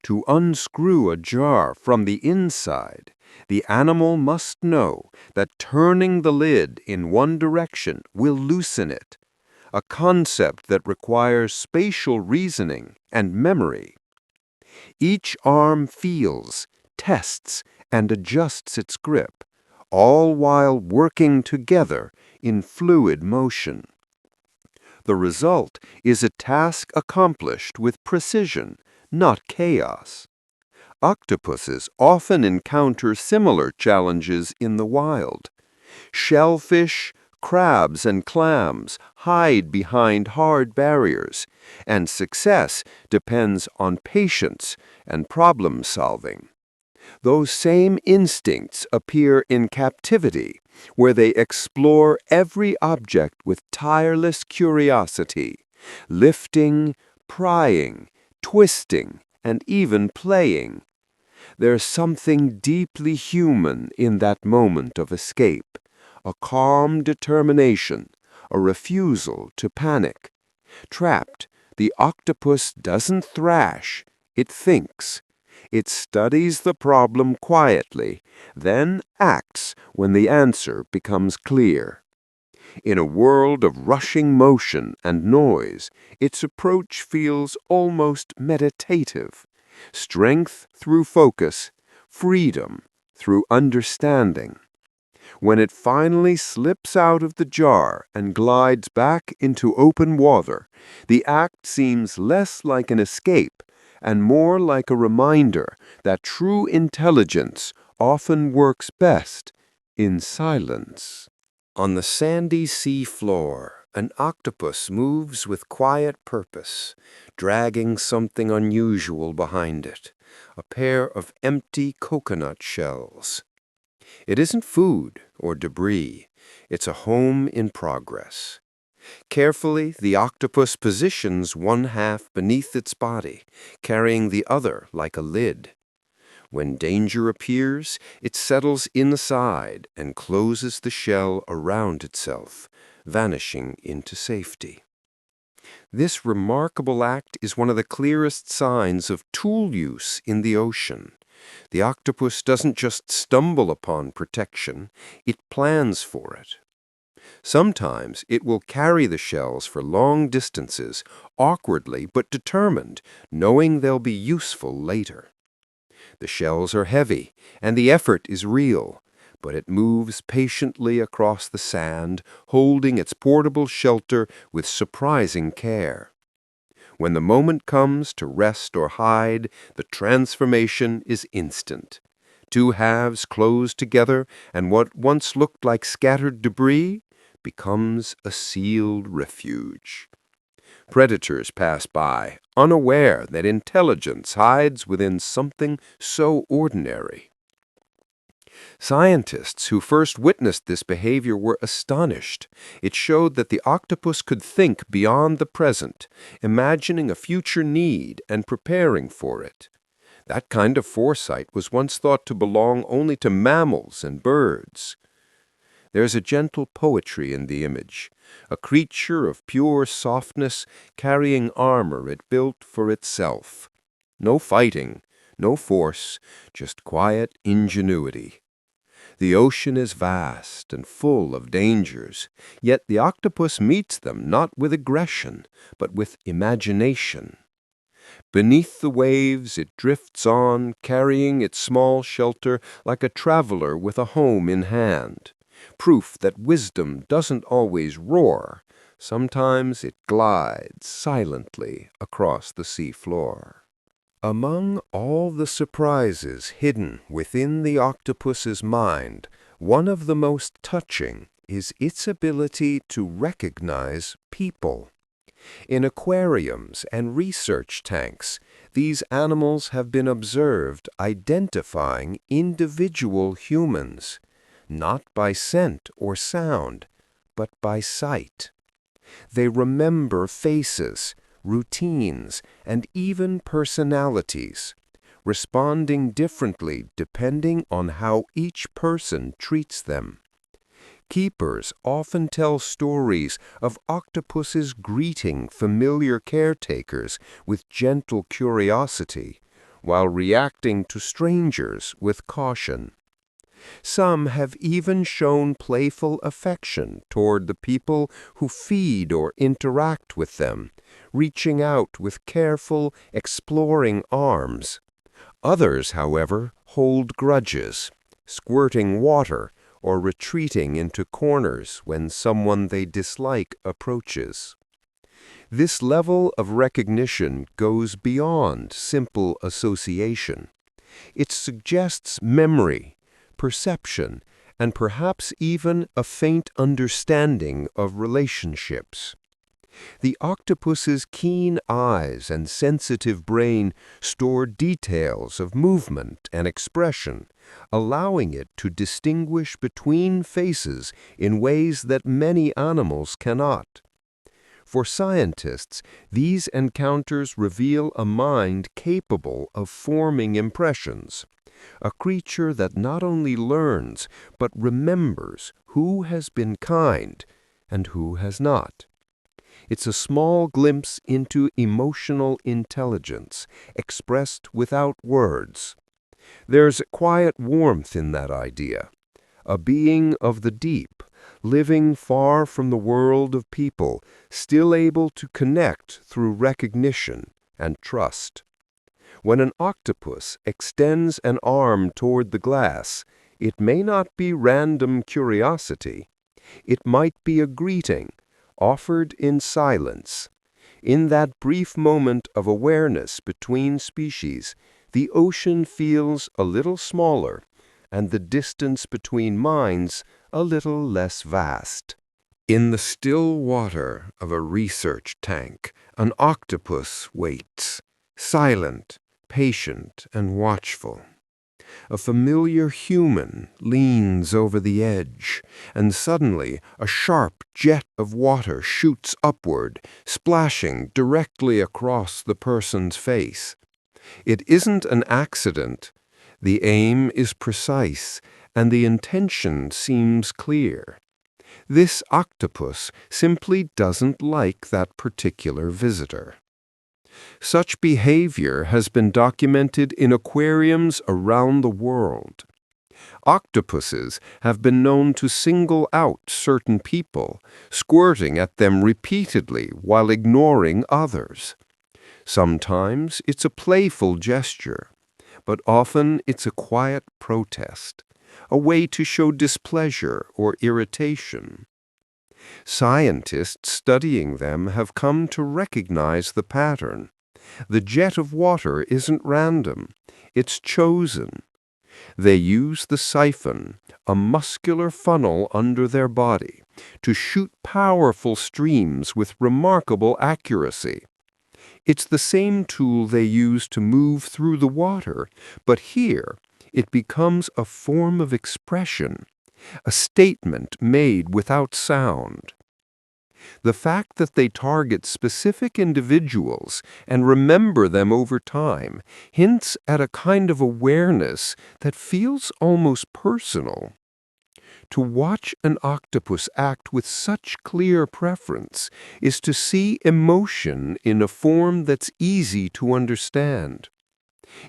To unscrew a jar from the inside, the animal must know that turning the lid in one direction will loosen it, a concept that requires spatial reasoning and memory. Each arm feels, tests, and adjusts its grip, all while working together in fluid motion. The result is a task accomplished with precision, not chaos. Octopuses often encounter similar challenges in the wild. Shellfish, crabs, and clams hide behind hard barriers, and success depends on patience and problem solving. Those same instincts appear in captivity, where they explore every object with tireless curiosity, lifting, prying, twisting, and even playing. There's something deeply human in that moment of escape, a calm determination, a refusal to panic. Trapped, the octopus doesn't thrash, it thinks. It studies the problem quietly, then acts when the answer becomes clear. In a world of rushing motion and noise, its approach feels almost meditative. Strength through focus, freedom through understanding. When it finally slips out of the jar and glides back into open water, the act seems less like an escape and more like a reminder that true intelligence often works best in silence. On the sandy sea floor, an octopus moves with quiet purpose, dragging something unusual behind it, a pair of empty coconut shells. It isn't food or debris, it's a home in progress. Carefully, the octopus positions one half beneath its body, carrying the other like a lid. When danger appears, it settles inside and closes the shell around itself, vanishing into safety. This remarkable act is one of the clearest signs of tool use in the ocean. The octopus doesn't just stumble upon protection, it plans for it. Sometimes it will carry the shells for long distances, awkwardly but determined, knowing they'll be useful later. The shells are heavy, and the effort is real, but it moves patiently across the sand, holding its portable shelter with surprising care. When the moment comes to rest or hide, the transformation is instant. Two halves close together, and what once looked like scattered debris becomes a sealed refuge. Predators pass by, unaware that intelligence hides within something so ordinary. Scientists who first witnessed this behavior were astonished. It showed that the octopus could think beyond the present, imagining a future need and preparing for it. That kind of foresight was once thought to belong only to mammals and birds. There's a gentle poetry in the image, a creature of pure softness carrying armor it built for itself. No fighting, no force, just quiet ingenuity. The ocean is vast and full of dangers, yet the octopus meets them not with aggression, but with imagination. Beneath the waves it drifts on, carrying its small shelter like a traveler with a home in hand. Proof that wisdom doesn't always roar. Sometimes it glides silently across the sea floor. Among all the surprises hidden within the octopus's mind, one of the most touching is its ability to recognize people. In aquariums and research tanks, these animals have been observed identifying individual humans, not by scent or sound, but by sight. They remember faces, routines, and even personalities, responding differently depending on how each person treats them. Keepers often tell stories of octopuses greeting familiar caretakers with gentle curiosity, while reacting to strangers with caution. Some have even shown playful affection toward the people who feed or interact with them, reaching out with careful, exploring arms. Others, however, hold grudges, squirting water or retreating into corners when someone they dislike approaches. This level of recognition goes beyond simple association. It suggests memory, perception, and perhaps even a faint understanding of relationships. The octopus's keen eyes and sensitive brain store details of movement and expression, allowing it to distinguish between faces in ways that many animals cannot. For scientists, these encounters reveal a mind capable of forming impressions, a creature that not only learns but remembers who has been kind and who has not. It's a small glimpse into emotional intelligence, expressed without words. There's a quiet warmth in that idea, a being of the deep, living far from the world of people, still able to connect through recognition and trust. When an octopus extends an arm toward the glass, it may not be random curiosity. It might be a greeting, offered in silence. In that brief moment of awareness between species, the ocean feels a little smaller, and the distance between minds a little less vast. In the still water of a research tank, an octopus waits, silent, patient, and watchful. A familiar human leans over the edge, and suddenly a sharp jet of water shoots upward, splashing directly across the person's face. It isn't an accident. The aim is precise, and the intention seems clear. This octopus simply doesn't like that particular visitor. Such behavior has been documented in aquariums around the world. Octopuses have been known to single out certain people, squirting at them repeatedly while ignoring others. Sometimes it's a playful gesture, but often it's a quiet protest, a way to show displeasure or irritation. Scientists studying them have come to recognize the pattern. The jet of water isn't random, it's chosen. They use the siphon, a muscular funnel under their body, to shoot powerful streams with remarkable accuracy. It's the same tool they use to move through the water, but here it becomes a form of expression, a statement made without sound. The fact that they target specific individuals and remember them over time hints at a kind of awareness that feels almost personal. To watch an octopus act with such clear preference is to see emotion in a form that's easy to understand.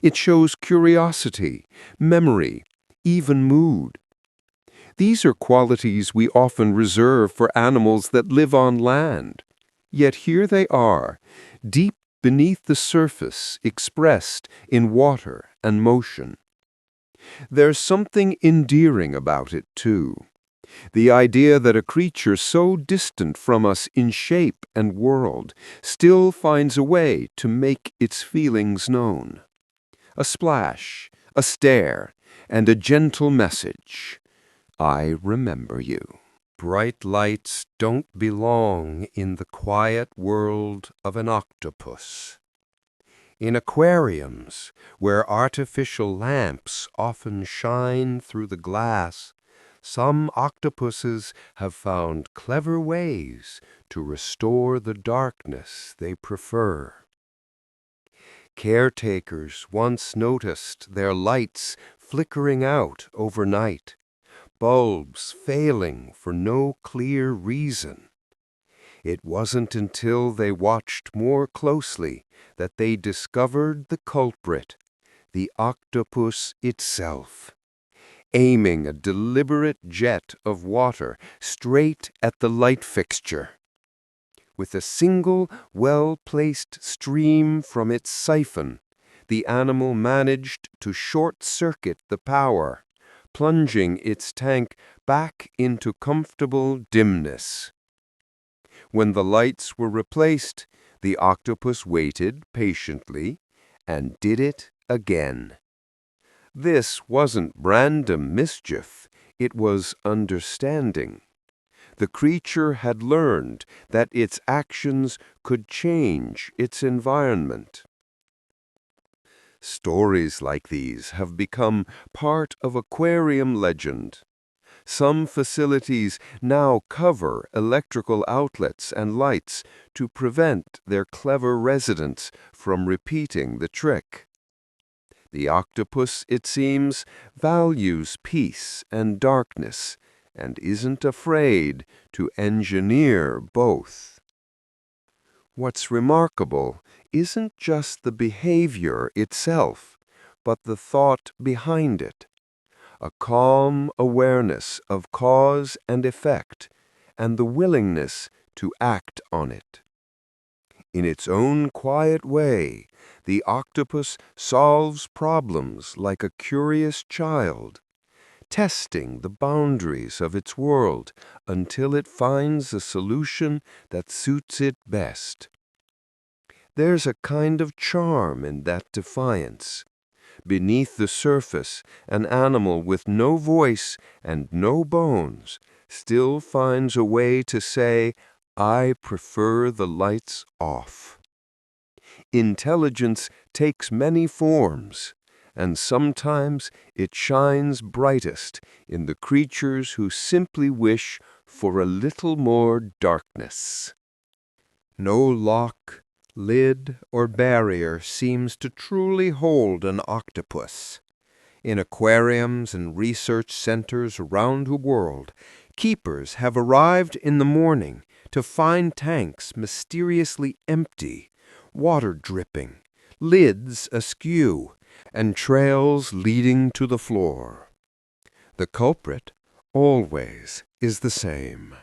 It shows curiosity, memory, even mood. These are qualities we often reserve for animals that live on land. Yet here they are, deep beneath the surface, expressed in water and motion. There's something endearing about it, too. The idea that a creature so distant from us in shape and world still finds a way to make its feelings known. A splash, a stare, and a gentle message. I remember you. Bright lights don't belong in the quiet world of an octopus. In aquariums, where artificial lamps often shine through the glass, some octopuses have found clever ways to restore the darkness they prefer. Caretakers once noticed their lights flickering out overnight, bulbs failing for no clear reason. It wasn't until they watched more closely that they discovered the culprit, the octopus itself, aiming a deliberate jet of water straight at the light fixture. With a single, well-placed stream from its siphon, the animal managed to short-circuit the power, plunging its tank back into comfortable dimness. When the lights were replaced, the octopus waited patiently and did it again. This wasn't random mischief, it was understanding. The creature had learned that its actions could change its environment. Stories like these have become part of aquarium legend. Some facilities now cover electrical outlets and lights to prevent their clever residents from repeating the trick. The octopus, it seems, values peace and darkness and isn't afraid to engineer both. What's remarkable isn't just the behavior itself, but the thought behind it. A calm awareness of cause and effect, and the willingness to act on it. In its own quiet way, the octopus solves problems like a curious child, testing the boundaries of its world until it finds a solution that suits it best. There's a kind of charm in that defiance. Beneath the surface, an animal with no voice and no bones still finds a way to say, "I prefer the lights off." Intelligence takes many forms, and sometimes it shines brightest in the creatures who simply wish for a little more darkness. No lock, lid, or barrier seems to truly hold an octopus. In aquariums and research centers around the world, keepers have arrived in the morning to find tanks mysteriously empty, water dripping, lids askew, and trails leading to the floor. The culprit, always, is the same: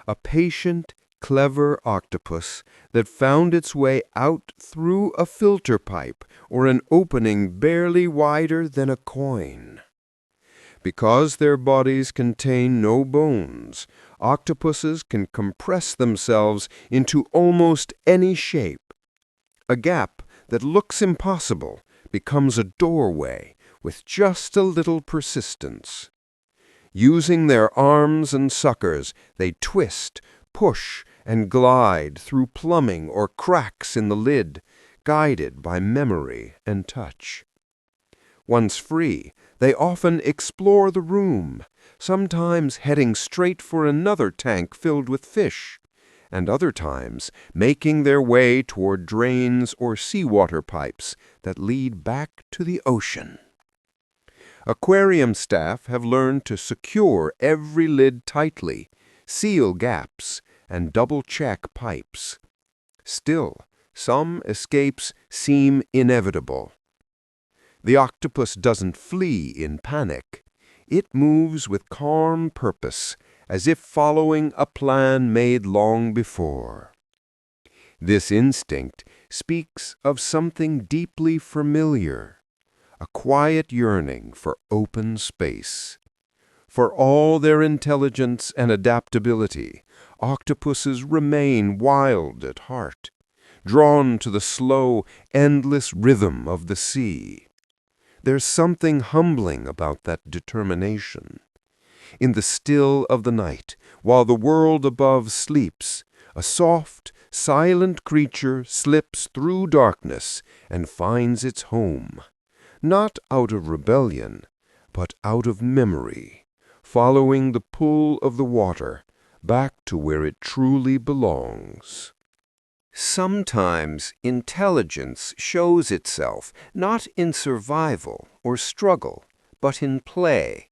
a patient, clever octopus that found its way out through a filter pipe or an opening barely wider than a coin. Because their bodies contain no bones, octopuses can compress themselves into almost any shape. A gap that looks impossible becomes a doorway with just a little persistence. Using their arms and suckers, they twist, push, and glide through plumbing or cracks in the lid, guided by memory and touch. Once free, they often explore the room, sometimes heading straight for another tank filled with fish, and other times making their way toward drains or seawater pipes that lead back to the ocean. Aquarium staff have learned to secure every lid tightly, seal gaps, and double-check pipes. Still, some escapes seem inevitable. The octopus doesn't flee in panic. It moves with calm purpose, as if following a plan made long before. This instinct speaks of something deeply familiar, a quiet yearning for open space. For all their intelligence and adaptability, octopuses remain wild at heart, drawn to the slow, endless rhythm of the sea. There's something humbling about that determination. In the still of the night, while the world above sleeps, a soft, silent creature slips through darkness and finds its home, not out of rebellion, but out of memory, following the pull of the water back to where it truly belongs. Sometimes intelligence shows itself not in survival or struggle, but in play.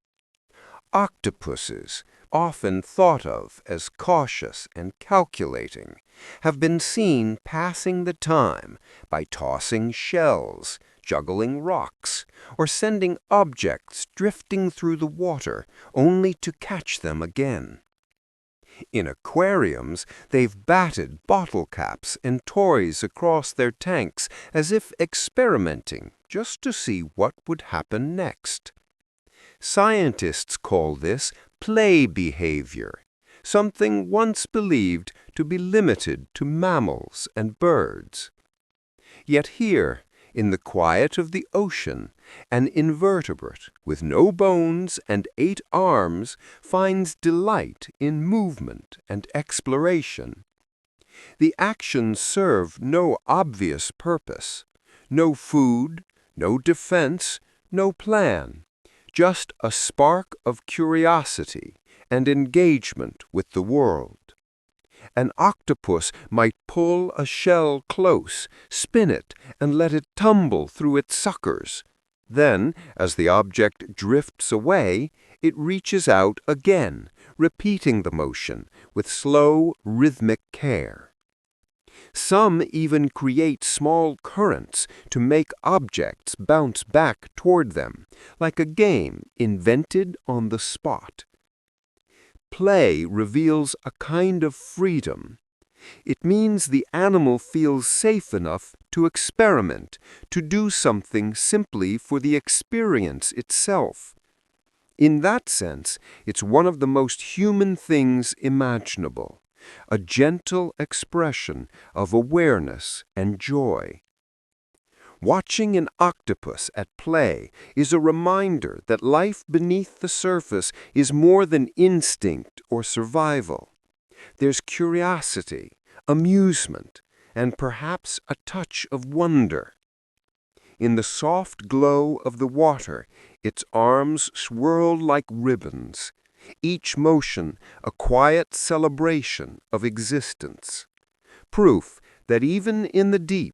Octopuses, often thought of as cautious and calculating, have been seen passing the time by tossing shells, juggling rocks, or sending objects drifting through the water only to catch them again. In aquariums, they've batted bottle caps and toys across their tanks as if experimenting just to see what would happen next. Scientists call this play behavior, something once believed to be limited to mammals and birds. Yet here, in the quiet of the ocean, an invertebrate with no bones and 8 arms finds delight in movement and exploration. The actions serve no obvious purpose, no food, no defense, no plan, just a spark of curiosity and engagement with the world. An octopus might pull a shell close, spin it, and let it tumble through its suckers. Then, as the object drifts away, it reaches out again, repeating the motion with slow, rhythmic care. Some even create small currents to make objects bounce back toward them, like a game invented on the spot. Play reveals a kind of freedom. It means the animal feels safe enough to experiment, to do something simply for the experience itself. In that sense, it's one of the most human things imaginable, a gentle expression of awareness and joy. Watching an octopus at play is a reminder that life beneath the surface is more than instinct or survival. There's curiosity, amusement, and perhaps a touch of wonder. In the soft glow of the water, its arms swirl like ribbons, each motion a quiet celebration of existence, proof that even in the deep,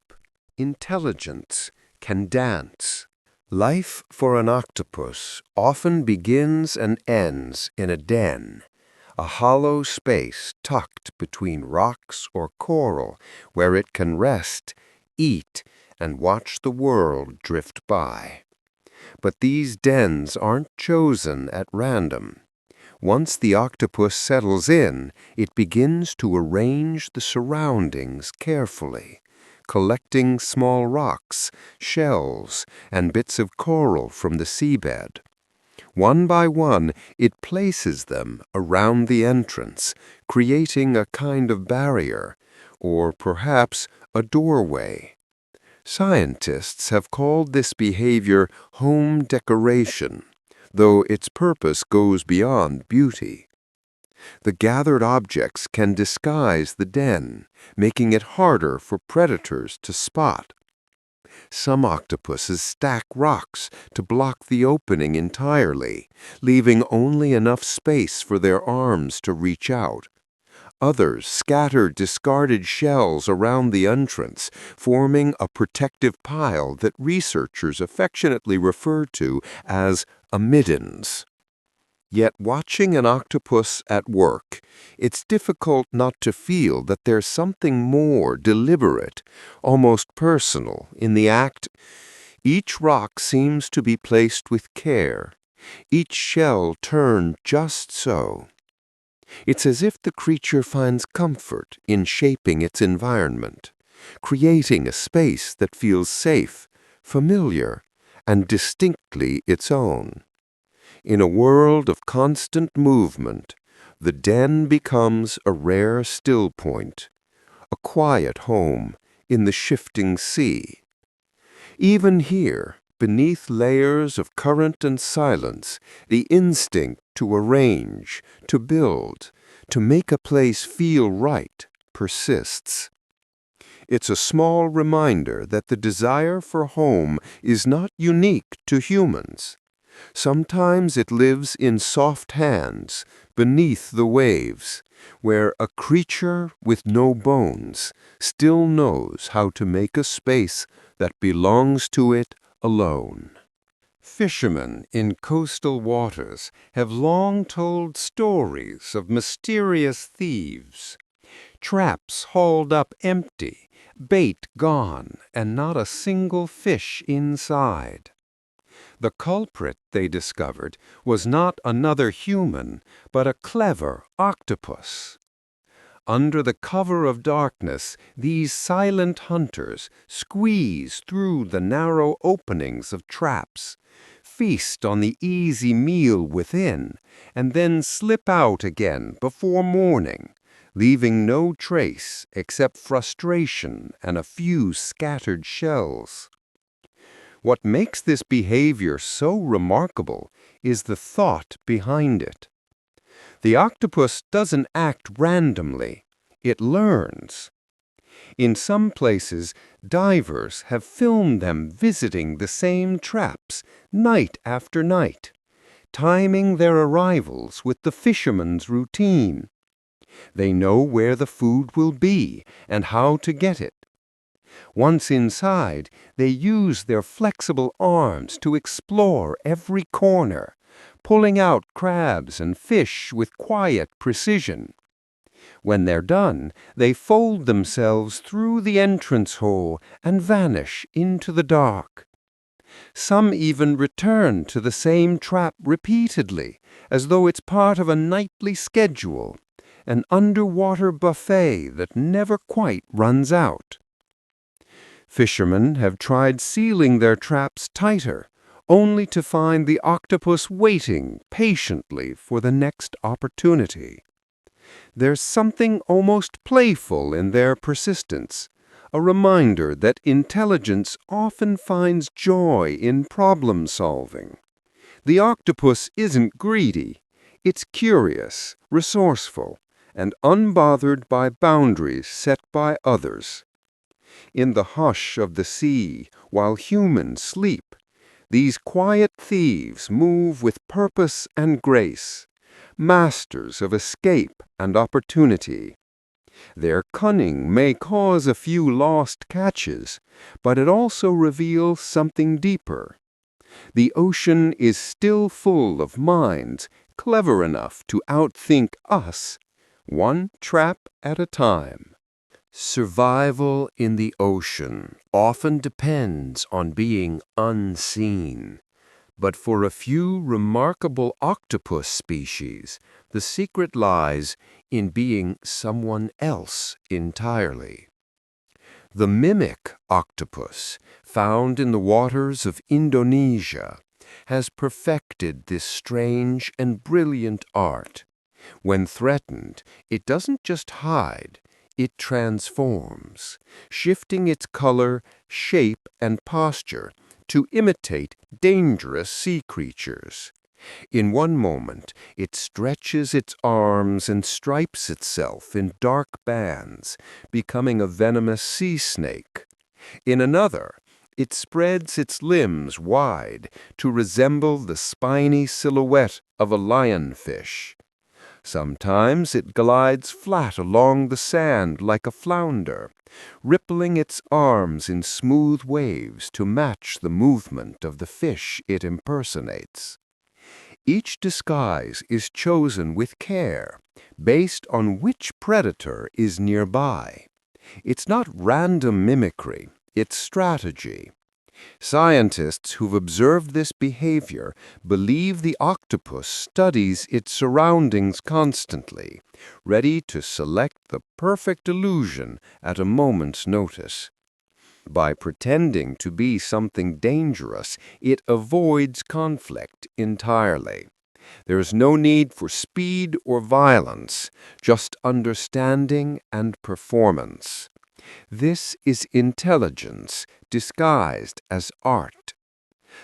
intelligence can dance. Life for an octopus often begins and ends in a den, a hollow space tucked between rocks or coral where it can rest, eat, and watch the world drift by. But these dens aren't chosen at random. Once the octopus settles in, it begins to arrange the surroundings carefully, collecting small rocks, shells, and bits of coral from the seabed. One by one, it places them around the entrance, creating a kind of barrier, or perhaps a doorway. Scientists have called this behavior home decoration, though its purpose goes beyond beauty. The gathered objects can disguise the den, making it harder for predators to spot. Some octopuses stack rocks to block the opening entirely, leaving only enough space for their arms to reach out. Others scatter discarded shells around the entrance, forming a protective pile that researchers affectionately refer to as amiddens. Yet watching an octopus at work, it's difficult not to feel that there's something more deliberate, almost personal, in the act. Each rock seems to be placed with care, each shell turned just so. It's as if the creature finds comfort in shaping its environment, creating a space that feels safe, familiar, and distinctly its own. In a world of constant movement, the den becomes a rare still point, a quiet home in the shifting sea. Even here, beneath layers of current and silence, the instinct to arrange, to build, to make a place feel right persists. It's a small reminder that the desire for home is not unique to humans. Sometimes it lives in soft hands, beneath the waves, where a creature with no bones still knows how to make a space that belongs to it alone. Fishermen in coastal waters have long told stories of mysterious thieves. Traps hauled up empty, bait gone, and not a single fish inside. The culprit, they discovered, was not another human, but a clever octopus. Under the cover of darkness, these silent hunters squeeze through the narrow openings of traps, feast on the easy meal within, and then slip out again before morning, leaving no trace except frustration and a few scattered shells. What makes this behavior so remarkable is the thought behind it. The octopus doesn't act randomly, it learns. In some places, divers have filmed them visiting the same traps night after night, timing their arrivals with the fisherman's routine. They know where the food will be and how to get it. Once inside, they use their flexible arms to explore every corner, pulling out crabs and fish with quiet precision. When they're done, they fold themselves through the entrance hole and vanish into the dark. Some even return to the same trap repeatedly, as though it's part of a nightly schedule, an underwater buffet that never quite runs out. Fishermen have tried sealing their traps tighter, only to find the octopus waiting patiently for the next opportunity. There's something almost playful in their persistence, a reminder that intelligence often finds joy in problem solving. The octopus isn't greedy, it's curious, resourceful, and unbothered by boundaries set by others. In the hush of the sea, while humans sleep, these quiet thieves move with purpose and grace, masters of escape and opportunity. Their cunning may cause a few lost catches, but it also reveals something deeper. The ocean is still full of minds clever enough to outthink us, one trap at a time. Survival in the ocean often depends on being unseen. But for a few remarkable octopus species, the secret lies in being someone else entirely. The mimic octopus, found in the waters of Indonesia, has perfected this strange and brilliant art. When threatened, it doesn't just hide, it transforms, shifting its color, shape, and posture to imitate dangerous sea creatures. In one moment, it stretches its arms and stripes itself in dark bands, becoming a venomous sea snake. In another, it spreads its limbs wide to resemble the spiny silhouette of a lionfish. Sometimes it glides flat along the sand like a flounder, rippling its arms in smooth waves to match the movement of the fish it impersonates. Each disguise is chosen with care, based on which predator is nearby. It's not random mimicry, it's strategy. Scientists who've observed this behavior believe the octopus studies its surroundings constantly, ready to select the perfect illusion at a moment's notice. By pretending to be something dangerous, it avoids conflict entirely. There is no need for speed or violence, just understanding and performance. This is intelligence disguised as art.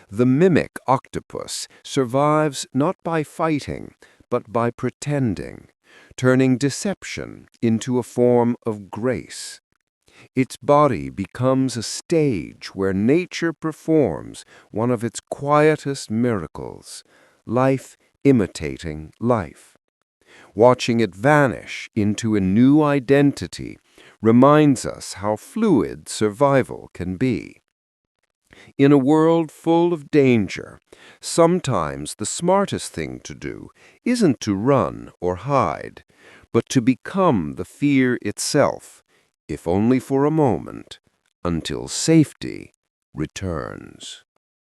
The mimic octopus survives not by fighting, but by pretending, turning deception into a form of grace. Its body becomes a stage where nature performs one of its quietest miracles, life imitating life. Watching it vanish into a new identity reminds us how fluid survival can be. In a world full of danger, sometimes the smartest thing to do isn't to run or hide, but to become the fear itself, if only for a moment, until safety returns.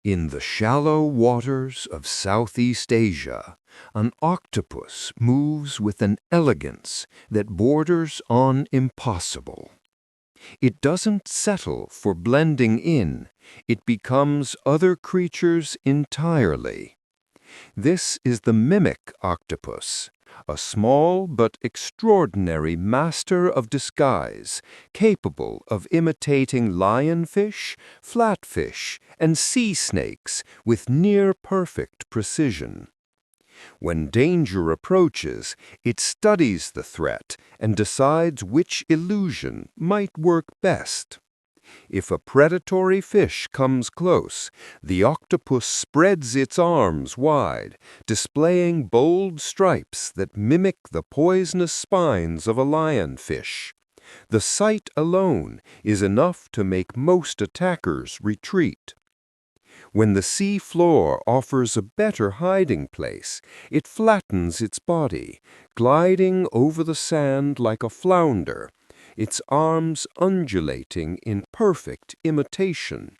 In the shallow waters of Southeast Asia, an octopus moves with an elegance that borders on impossible. It doesn't settle for blending in, it becomes other creatures entirely. This is the mimic octopus, a small but extraordinary master of disguise, capable of imitating lionfish, flatfish, and sea snakes with near-perfect precision. When danger approaches, it studies the threat and decides which illusion might work best. If a predatory fish comes close, the octopus spreads its arms wide, displaying bold stripes that mimic the poisonous spines of a lionfish. The sight alone is enough to make most attackers retreat. When the sea floor offers a better hiding place, it flattens its body, gliding over the sand like a flounder, its arms undulating in perfect imitation.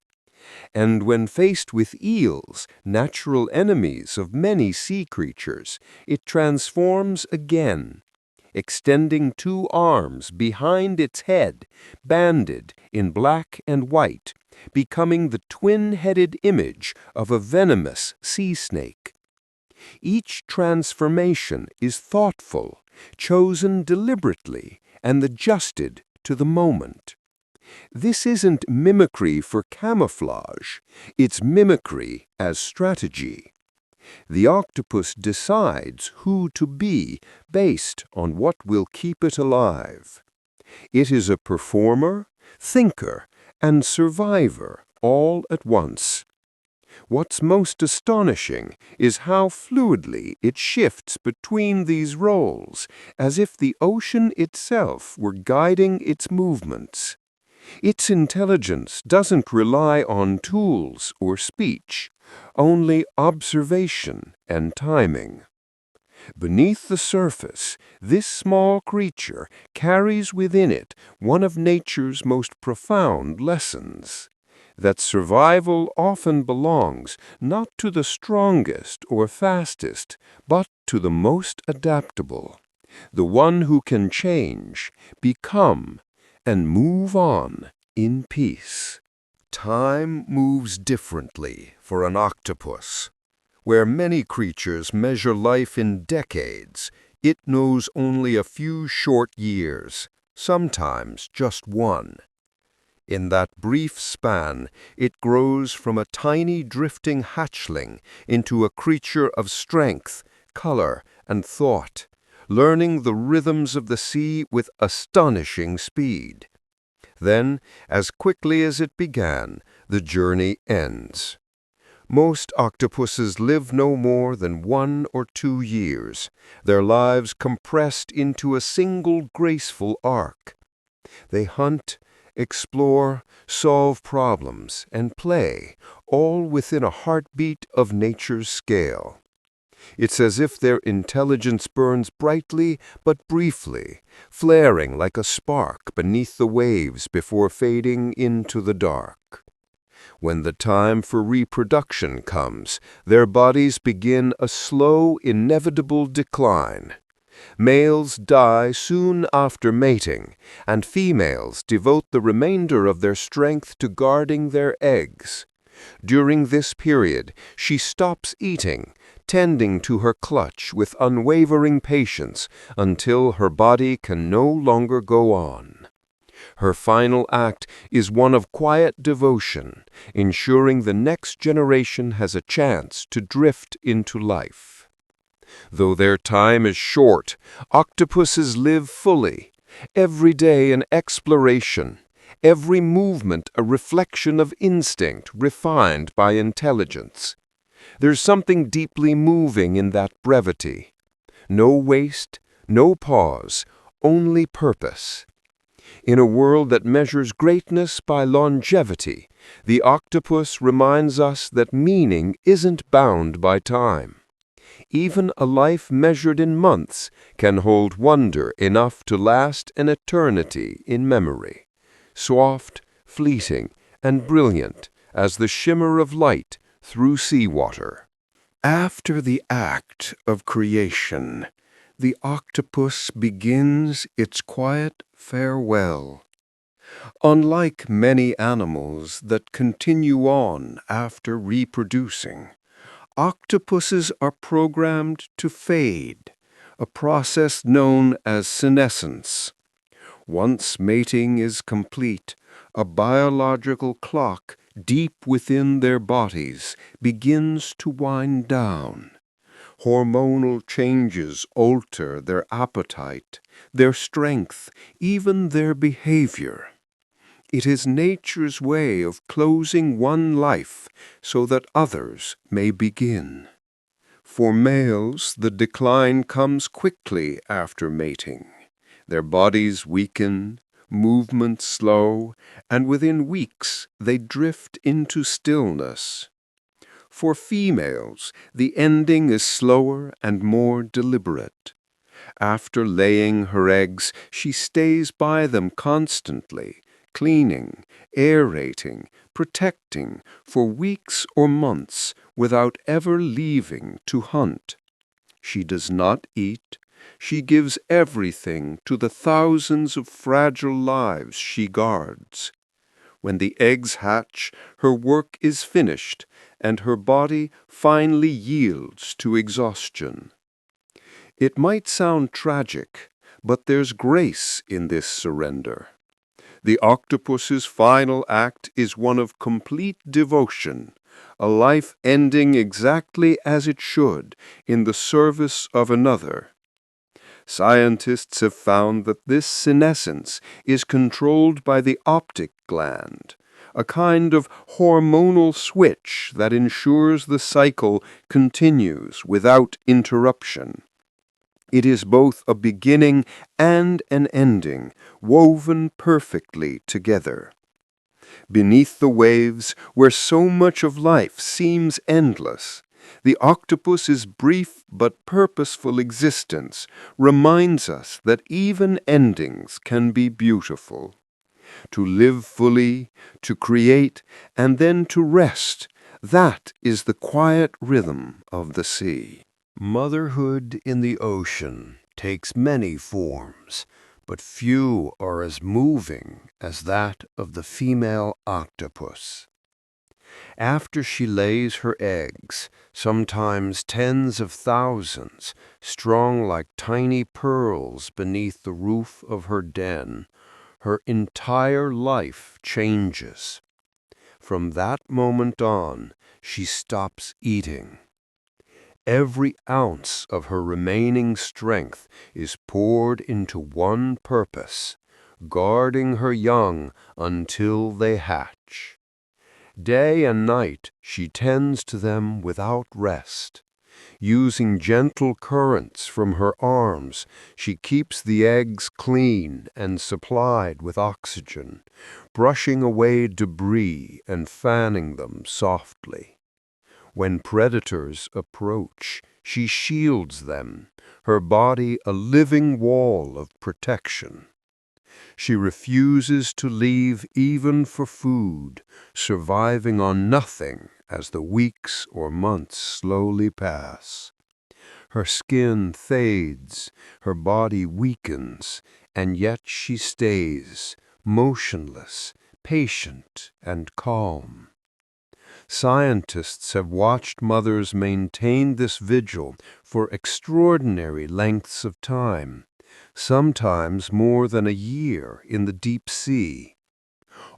And when faced with eels, natural enemies of many sea creatures, it transforms again, extending two arms behind its head, banded in black and white, becoming the twin-headed image of a venomous sea snake. Each transformation is thoughtful, chosen deliberately, and adjusted to the moment. This isn't mimicry for camouflage, it's mimicry as strategy. The octopus decides who to be based on what will keep it alive. It is a performer, thinker, and survivor all at once. What's most astonishing is how fluidly it shifts between these roles, as if the ocean itself were guiding its movements. Its intelligence doesn't rely on tools or speech, only observation and timing. Beneath the surface, this small creature carries within it one of nature's most profound lessons, that survival often belongs not to the strongest or fastest, but to the most adaptable, the one who can change, become, and move on in peace. Time moves differently for an octopus. Where many creatures measure life in decades, it knows only a few short years, sometimes just one. In that brief span, it grows from a tiny drifting hatchling into a creature of strength, color, and thought, learning the rhythms of the sea with astonishing speed. Then, as quickly as it began, the journey ends. Most octopuses live no more than 1 or 2 years, their lives compressed into a single graceful arc. They hunt, explore, solve problems, and play, all within a heartbeat of nature's scale. It's as if their intelligence burns brightly but briefly, flaring like a spark beneath the waves before fading into the dark. When the time for reproduction comes, their bodies begin a slow, inevitable decline. Males die soon after mating, and females devote the remainder of their strength to guarding their eggs. During this period, she stops eating, tending to her clutch with unwavering patience until her body can no longer go on. Her final act is one of quiet devotion, ensuring the next generation has a chance to drift into life. Though their time is short, octopuses live fully, every day an exploration, every movement a reflection of instinct refined by intelligence. There's something deeply moving in that brevity. No waste, no pause, only purpose. In a world that measures greatness by longevity, the octopus reminds us that meaning isn't bound by time. Even a life measured in months can hold wonder enough to last an eternity in memory, soft, fleeting, and brilliant as the shimmer of light through seawater. After the act of creation, the octopus begins its quiet farewell. Unlike many animals that continue on after reproducing, octopuses are programmed to fade, a process known as senescence. Once mating is complete, a biological clock deep within their bodies begins to wind down. Hormonal changes alter their appetite, their strength, even their behavior. It is nature's way of closing one life so that others may begin. For males, the decline comes quickly after mating. Their bodies weaken, movements slow, and within weeks they drift into stillness. For females, the ending is slower and more deliberate. After laying her eggs, she stays by them constantly, cleaning, aerating, protecting for weeks or months without ever leaving to hunt. She does not eat. She gives everything to the thousands of fragile lives she guards. When the eggs hatch, her work is finished, and her body finally yields to exhaustion. It might sound tragic, but there's grace in this surrender. The octopus's final act is one of complete devotion, a life ending exactly as it should, in the service of another. Scientists have found that this senescence is controlled by the optic gland, a kind of hormonal switch that ensures the cycle continues without interruption. It is both a beginning and an ending, woven perfectly together. Beneath the waves, where so much of life seems endless, the octopus's brief but purposeful existence reminds us that even endings can be beautiful. To live fully, to create, and then to rest, that is the quiet rhythm of the sea. Motherhood in the ocean takes many forms, but few are as moving as that of the female octopus. After she lays her eggs, sometimes tens of thousands, strung like tiny pearls beneath the roof of her den, her entire life changes. From that moment on, she stops eating. Every ounce of her remaining strength is poured into one purpose, guarding her young until they hatch. Day and night she tends to them without rest. Using gentle currents from her arms, she keeps the eggs clean and supplied with oxygen, brushing away debris and fanning them softly. When predators approach, she shields them, her body a living wall of protection. She refuses to leave even for food, surviving on nothing as the weeks or months slowly pass. Her skin fades, her body weakens, and yet she stays, motionless, patient, and calm. Scientists have watched mothers maintain this vigil for extraordinary lengths of time, sometimes more than a year in the deep sea.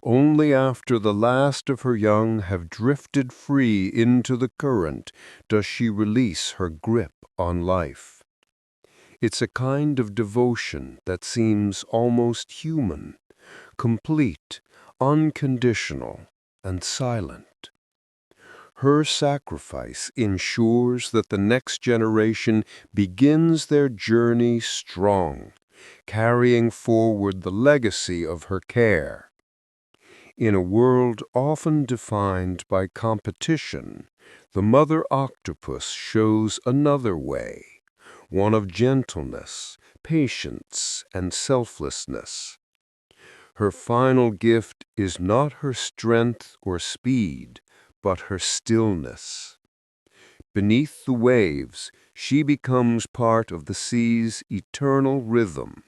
Only after the last of her young have drifted free into the current does she release her grip on life. It's a kind of devotion that seems almost human, complete, unconditional, and silent. Her sacrifice ensures that the next generation begins their journey strong, carrying forward the legacy of her care. In a world often defined by competition, the mother octopus shows another way, one of gentleness, patience, and selflessness. Her final gift is not her strength or speed, but her stillness. Beneath the waves, she becomes part of the sea's eternal rhythm,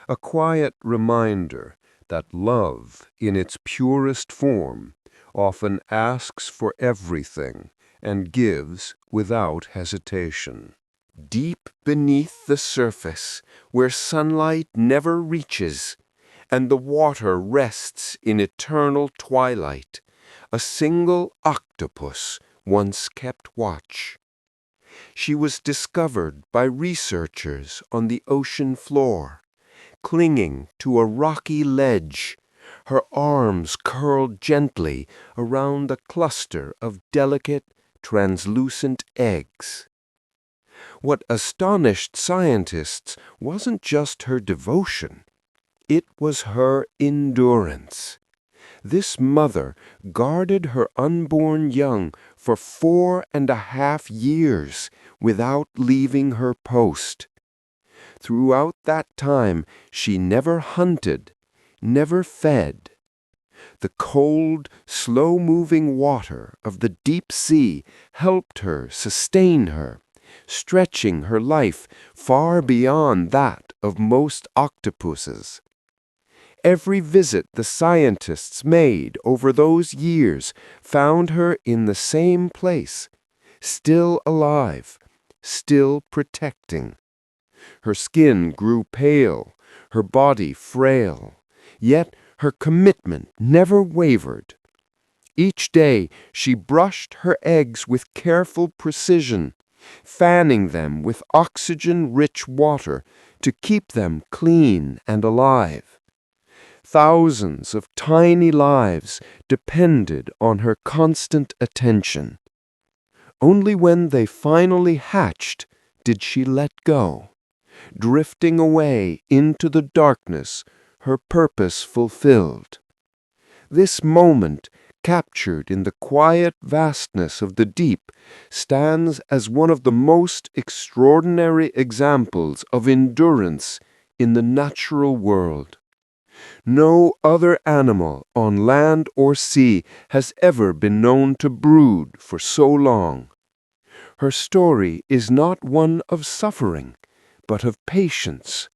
a quiet reminder that love, in its purest form, often asks for everything and gives without hesitation. Deep beneath the surface, where sunlight never reaches, and the water rests in eternal twilight, a single octopus once kept watch. She was discovered by researchers on the ocean floor, clinging to a rocky ledge, her arms curled gently around a cluster of delicate, translucent eggs. What astonished scientists wasn't just her devotion, it was her endurance. This mother guarded her unborn young for 4.5 years without leaving her post. Throughout that time, she never hunted, never fed. The cold, slow-moving water of the deep sea helped her sustain her, stretching her life far beyond that of most octopuses. Every visit the scientists made over those years found her in the same place, still alive, still protecting. Her skin grew pale, her body frail, yet her commitment never wavered. Each day she brushed her eggs with careful precision, fanning them with oxygen-rich water to keep them clean and alive. Thousands of tiny lives depended on her constant attention. Only when they finally hatched did she let go, drifting away into the darkness, her purpose fulfilled. This moment, captured in the quiet vastness of the deep, stands as one of the most extraordinary examples of endurance in the natural world. No other animal on land or sea has ever been known to brood for so long. Her story is not one of suffering, but of patience,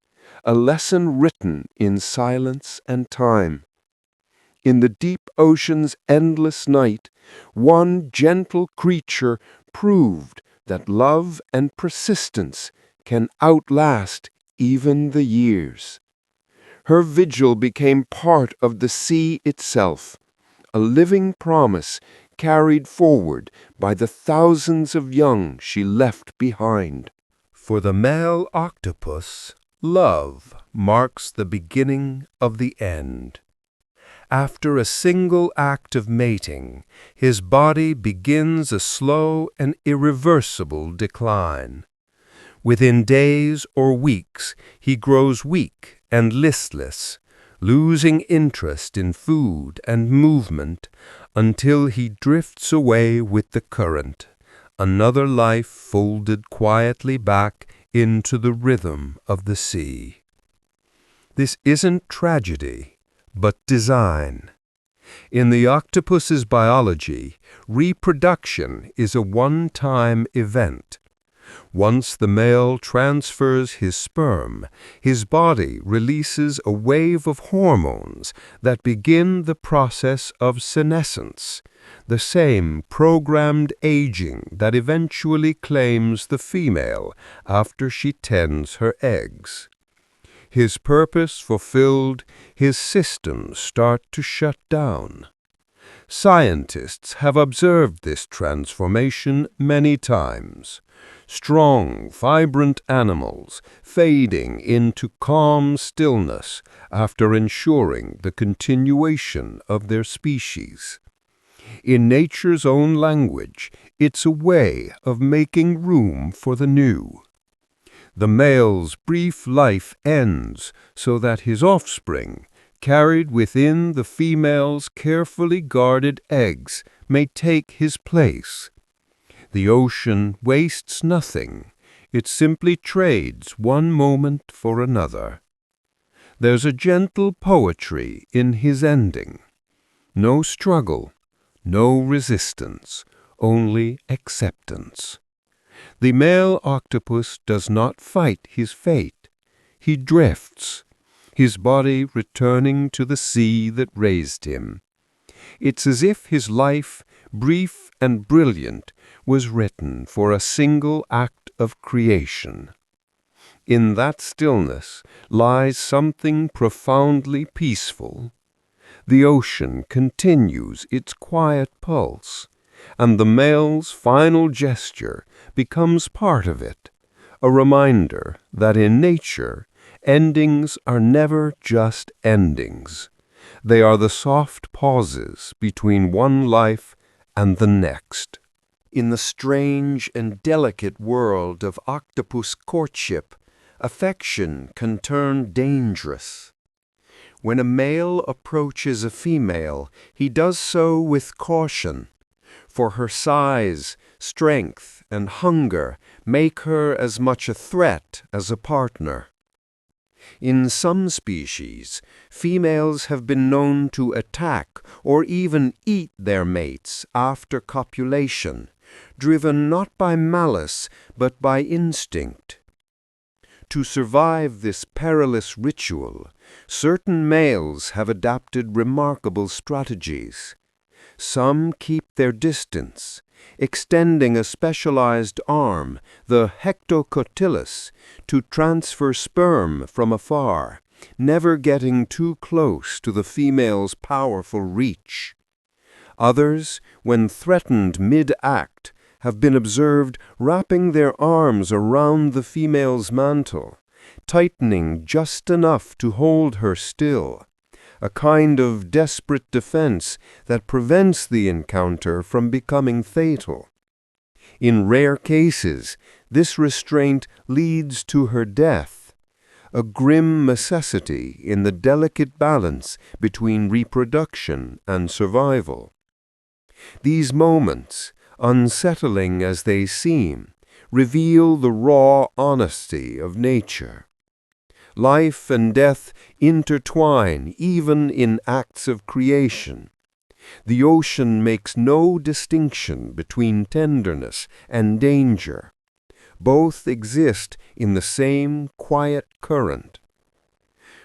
a lesson written in silence and time. In the deep ocean's endless night, one gentle creature proved that love and persistence can outlast even the years. Her vigil became part of the sea itself, a living promise carried forward by the thousands of young she left behind. For the male octopus, love marks the beginning of the end. After a single act of mating, his body begins a slow and irreversible decline. Within days or weeks, he grows weak and listless, losing interest in food and movement until he drifts away with the current, another life folded quietly back into the rhythm of the sea. This isn't tragedy, but design. In the octopus's biology, reproduction is a one-time event. Once the male transfers his sperm, his body releases a wave of hormones that begin the process of senescence, the same programmed aging that eventually claims the female after she tends her eggs. His purpose fulfilled, his systems start to shut down. Scientists have observed this transformation many times. Strong, vibrant animals fading into calm stillness after ensuring the continuation of their species. In nature's own language, it's a way of making room for the new. The male's brief life ends so that his offspring, carried within the female's carefully guarded eggs, may take his place. The ocean wastes nothing. It simply trades one moment for another. There's a gentle poetry in his ending. No struggle, no resistance, only acceptance. The male octopus does not fight his fate. He drifts, his body returning to the sea that raised him. It's as if his life, brief and brilliant, was written for a single act of creation. In that stillness lies something profoundly peaceful. The ocean continues its quiet pulse, and the male's final gesture becomes part of it, a reminder that in nature, endings are never just endings. They are the soft pauses between one life and the next. In the strange and delicate world of octopus courtship, affection can turn dangerous. When a male approaches a female, he does so with caution, for her size, strength, and hunger make her as much a threat as a partner. In some species, females have been known to attack or even eat their mates after copulation, driven not by malice but by instinct. To survive this perilous ritual, certain males have adapted remarkable strategies. Some keep their distance, extending a specialized arm, the hectocotylus, to transfer sperm from afar, never getting too close to the female's powerful reach. Others, when threatened mid-act, have been observed wrapping their arms around the female's mantle, tightening just enough to hold her still, a kind of desperate defense that prevents the encounter from becoming fatal. In rare cases, this restraint leads to her death, a grim necessity in the delicate balance between reproduction and survival. These moments, unsettling as they seem, reveal the raw honesty of nature. Life and death intertwine even in acts of creation. The ocean makes no distinction between tenderness and danger. Both exist in the same quiet current.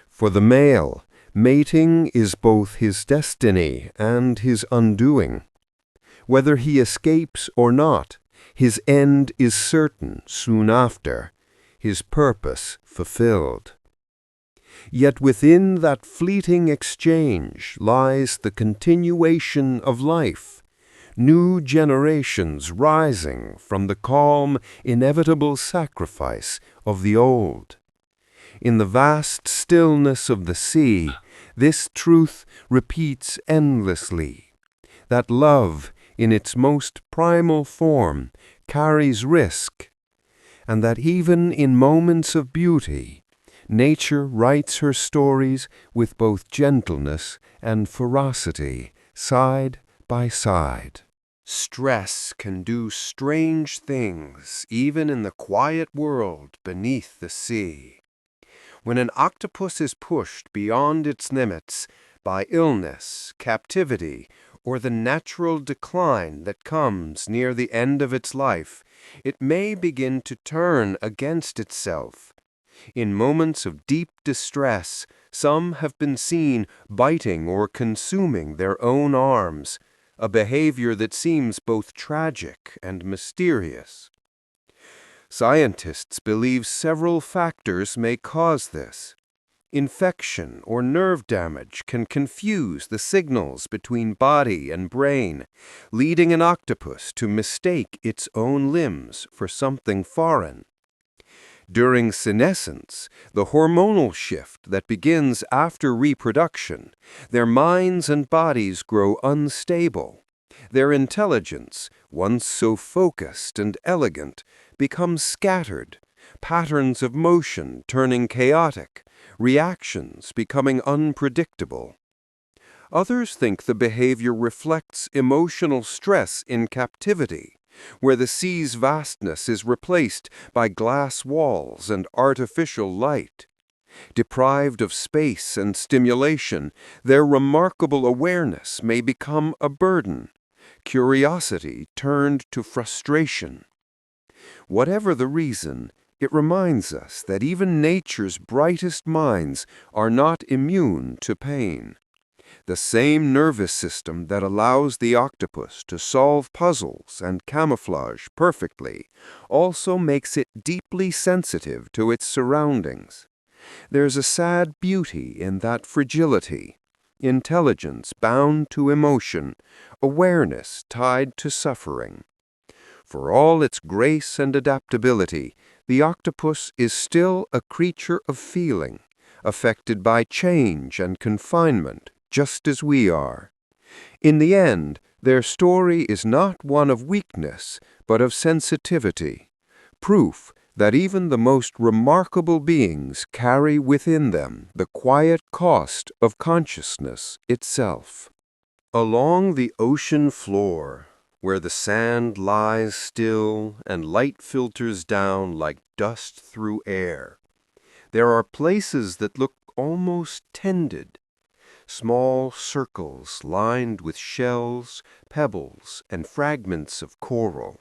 For the male, mating is both his destiny and his undoing. Whether he escapes or not, his end is certain soon after, his purpose fulfilled. Yet within that fleeting exchange lies the continuation of life, new generations rising from the calm, inevitable sacrifice of the old. In the vast stillness of the sea, this truth repeats endlessly, that love, in its most primal form, carries risk, and that even in moments of beauty, nature writes her stories with both gentleness and ferocity, side by side. Stress can do strange things even in the quiet world beneath the sea. When an octopus is pushed beyond its limits by illness, captivity, or the natural decline that comes near the end of its life, it may begin to turn against itself. In moments of deep distress, some have been seen biting or consuming their own arms, a behavior that seems both tragic and mysterious. Scientists believe several factors may cause this. Infection or nerve damage can confuse the signals between body and brain, leading an octopus to mistake its own limbs for something foreign. During senescence, the hormonal shift that begins after reproduction, their minds and bodies grow unstable. Their intelligence, once so focused and elegant, becomes scattered, patterns of motion turning chaotic, reactions becoming unpredictable. Others think the behavior reflects emotional stress in captivity, where the sea's vastness is replaced by glass walls and artificial light. Deprived of space and stimulation, their remarkable awareness may become a burden, curiosity turned to frustration. Whatever the reason, it reminds us that even nature's brightest minds are not immune to pain. The same nervous system that allows the octopus to solve puzzles and camouflage perfectly also makes it deeply sensitive to its surroundings. There's a sad beauty in that fragility, intelligence bound to emotion, awareness tied to suffering. For all its grace and adaptability, the octopus is still a creature of feeling, affected by change and confinement, just as we are. In the end, their story is not one of weakness, but of sensitivity, proof that even the most remarkable beings carry within them the quiet cost of consciousness itself. Along the ocean floor, where the sand lies still and light filters down like dust through air, there are places that look almost tended, small circles lined with shells, pebbles, and fragments of coral.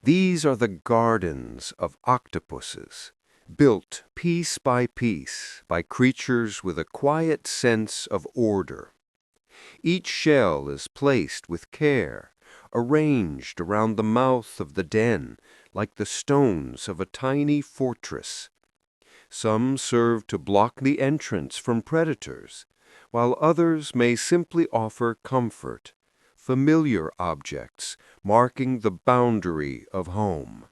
These are the gardens of octopuses, built piece by creatures with a quiet sense of order. Each shell is placed with care, arranged around the mouth of the den like the stones of a tiny fortress. Some serve to block the entrance from predators, while others may simply offer comfort, familiar objects marking the boundary of home.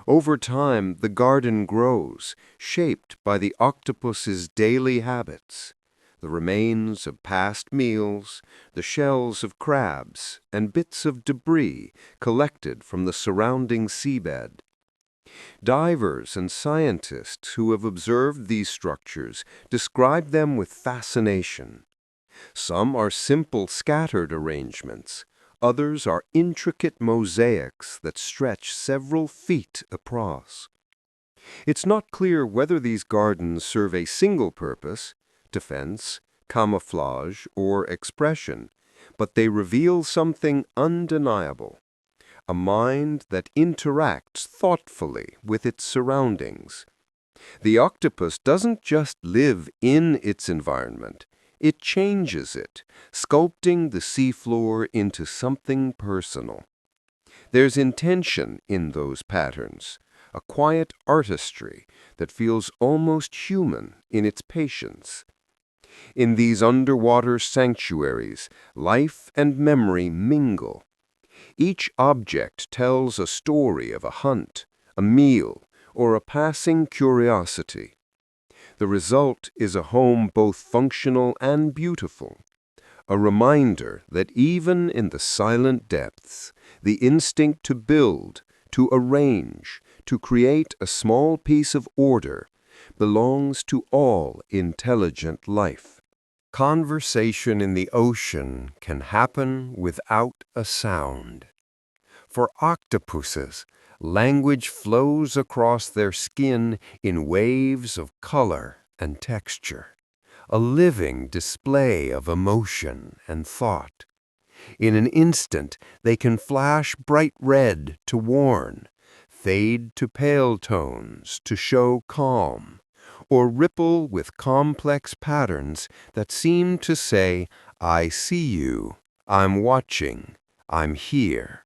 Over time, the garden grows, shaped by the octopus's daily habits, the remains of past meals, the shells of crabs, and bits of debris collected from the surrounding seabed. Divers and scientists who have observed these structures describe them with fascination. Some are simple scattered arrangements, others are intricate mosaics that stretch several feet across. It's not clear whether these gardens serve a single purpose, defense, camouflage, or expression, but they reveal something undeniable. A mind that interacts thoughtfully with its surroundings. The octopus doesn't just live in its environment, it changes it, sculpting the seafloor into something personal. There's intention in those patterns, a quiet artistry that feels almost human in its patience. In these underwater sanctuaries, life and memory mingle. Each object tells a story of a hunt, a meal, or a passing curiosity. The result is a home both functional and beautiful, a reminder that even in the silent depths, the instinct to build, to arrange, to create a small piece of order belongs to all intelligent life. Conversation in the ocean can happen without a sound. For octopuses, language flows across their skin in waves of color and texture, a living display of emotion and thought. In an instant, they can flash bright red to warn, fade to pale tones to show calm, or ripple with complex patterns that seem to say, "I see you, I'm watching, I'm here."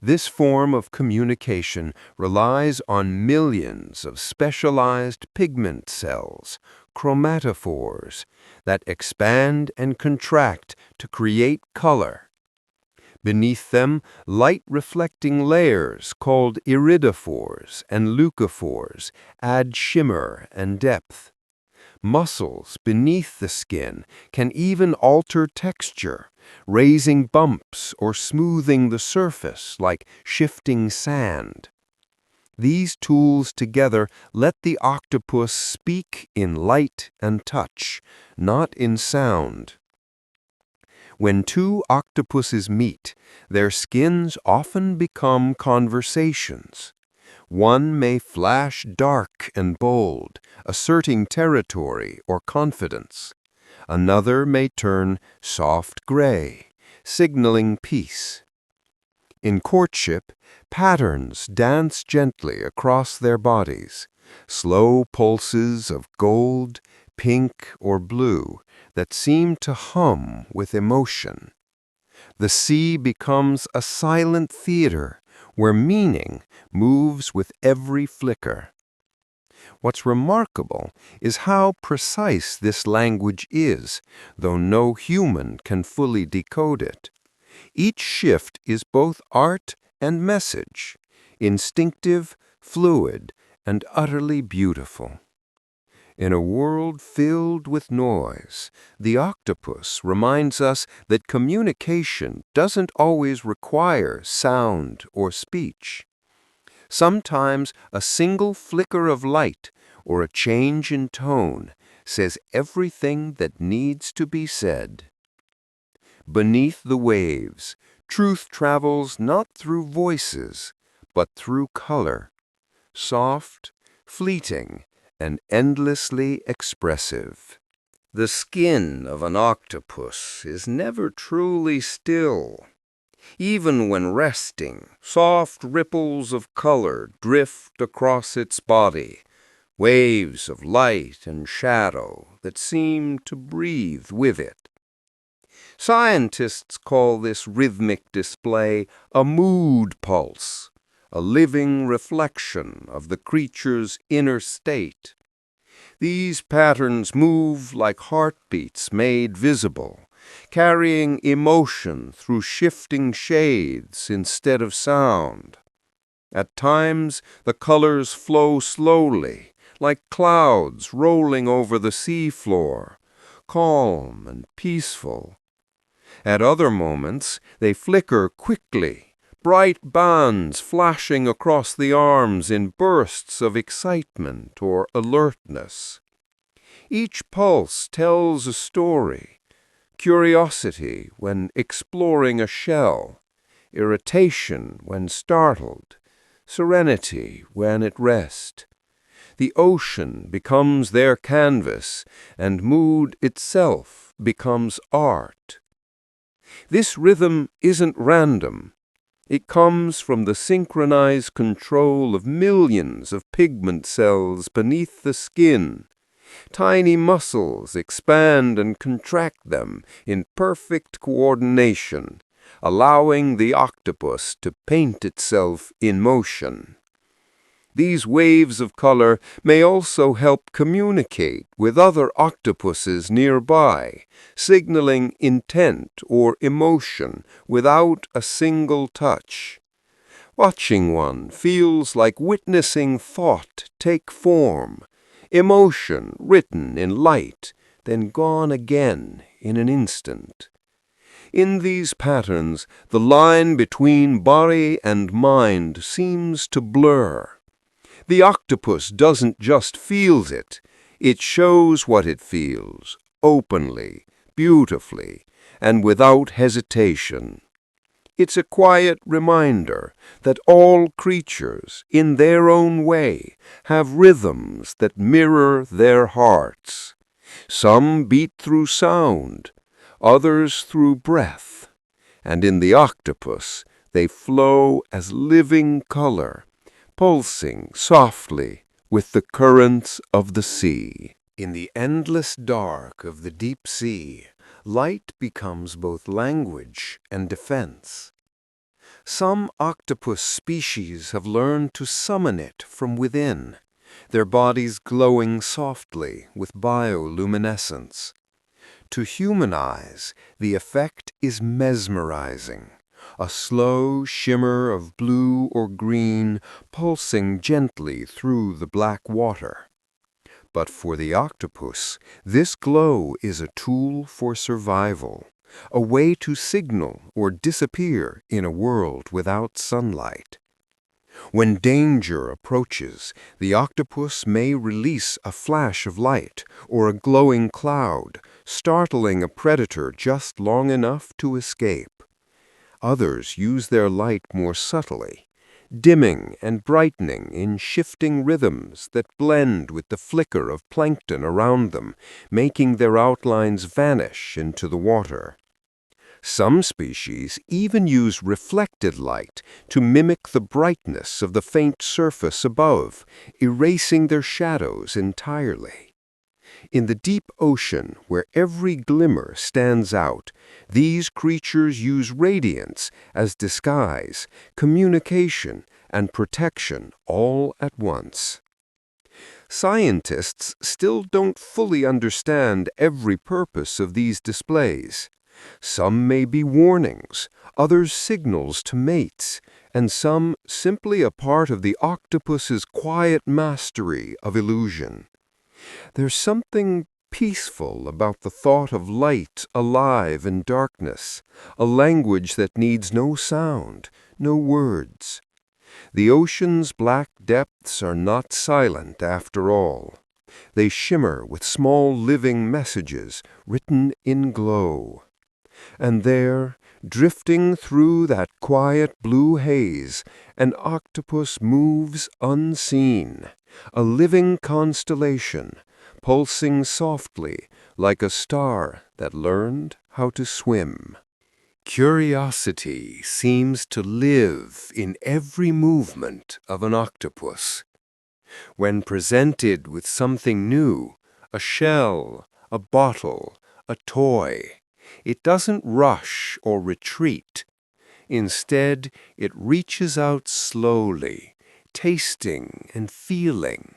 This form of communication relies on millions of specialized pigment cells, chromatophores, that expand and contract to create color. Beneath them, light-reflecting layers called iridophores and leucophores add shimmer and depth. Muscles beneath the skin can even alter texture, raising bumps or smoothing the surface like shifting sand. These tools together let the octopus speak in light and touch, not in sound. When two octopuses meet, their skins often become conversations. One may flash dark and bold, asserting territory or confidence. Another may turn soft gray, signaling peace. In courtship, patterns dance gently across their bodies, slow pulses of gold, pink, or blue that seem to hum with emotion. The sea becomes a silent theater where meaning moves with every flicker. What's remarkable is how precise this language is, though no human can fully decode it. Each shift is both art and message, instinctive, fluid, and utterly beautiful. In a world filled with noise, the octopus reminds us that communication doesn't always require sound or speech. Sometimes a single flicker of light or a change in tone says everything that needs to be said. Beneath the waves, truth travels not through voices, but through color, soft, fleeting, and endlessly expressive. The skin of an octopus is never truly still. Even when resting, soft ripples of color drift across its body, waves of light and shadow that seem to breathe with it. Scientists call this rhythmic display a mood pulse, a living reflection of the creature's inner state. These patterns move like heartbeats made visible, carrying emotion through shifting shades instead of sound. At times, the colors flow slowly, like clouds rolling over the seafloor, calm and peaceful. At other moments, they flicker quickly, bright bands flashing across the arms in bursts of excitement or alertness. Each pulse tells a story: curiosity when exploring a shell, irritation when startled, serenity when at rest. The ocean becomes their canvas, and mood itself becomes art. This rhythm isn't random. It comes from the synchronized control of millions of pigment cells beneath the skin. Tiny muscles expand and contract them in perfect coordination, allowing the octopus to paint itself in motion. These waves of color may also help communicate with other octopuses nearby, signaling intent or emotion without a single touch. Watching one feels like witnessing thought take form, emotion written in light, then gone again in an instant. In these patterns, the line between body and mind seems to blur. The octopus doesn't just feel it, it shows what it feels, openly, beautifully, and without hesitation. It's a quiet reminder that all creatures, in their own way, have rhythms that mirror their hearts. Some beat through sound, others through breath, and in the octopus they flow as living color, pulsing softly with the currents of the sea. In the endless dark of the deep sea, light becomes both language and defense. Some octopus species have learned to summon it from within, their bodies glowing softly with bioluminescence. To human eyes, the effect is mesmerizing, a slow shimmer of blue or green pulsing gently through the black water. But for the octopus, this glow is a tool for survival, a way to signal or disappear in a world without sunlight. When danger approaches, the octopus may release a flash of light or a glowing cloud, startling a predator just long enough to escape. Others use their light more subtly, dimming and brightening in shifting rhythms that blend with the flicker of plankton around them, making their outlines vanish into the water. Some species even use reflected light to mimic the brightness of the faint surface above, erasing their shadows entirely. In the deep ocean, where every glimmer stands out, these creatures use radiance as disguise, communication, and protection all at once. Scientists still don't fully understand every purpose of these displays. Some may be warnings, others signals to mates, and some simply a part of the octopus's quiet mastery of illusion. There's something peaceful about the thought of light alive in darkness, a language that needs no sound, no words. The ocean's black depths are not silent after all. They shimmer with small living messages written in glow. And there, drifting through that quiet blue haze, an octopus moves unseen, a living constellation, pulsing softly like a star that learned how to swim. Curiosity seems to live in every movement of an octopus. When presented with something new, a shell, a bottle, a toy, it doesn't rush or retreat. Instead, it reaches out slowly, tasting and feeling,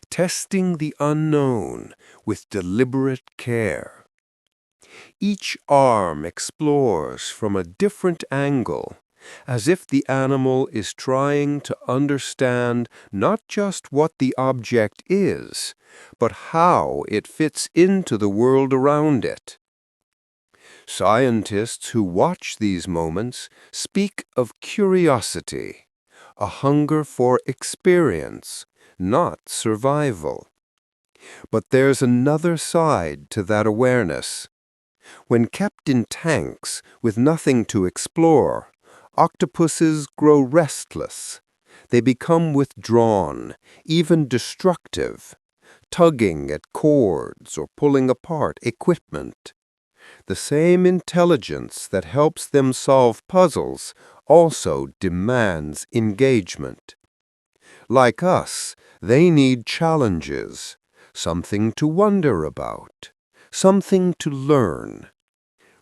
testing the unknown with deliberate care. Each arm explores from a different angle, as if the animal is trying to understand not just what the object is, but how it fits into the world around it. Scientists who watch these moments speak of curiosity, a hunger for experience, not survival. But there's another side to that awareness. When kept in tanks with nothing to explore, octopuses grow restless. They become withdrawn, even destructive, tugging at cords or pulling apart equipment. The same intelligence that helps them solve puzzles also demands engagement. Like us, they need challenges, something to wonder about, something to learn.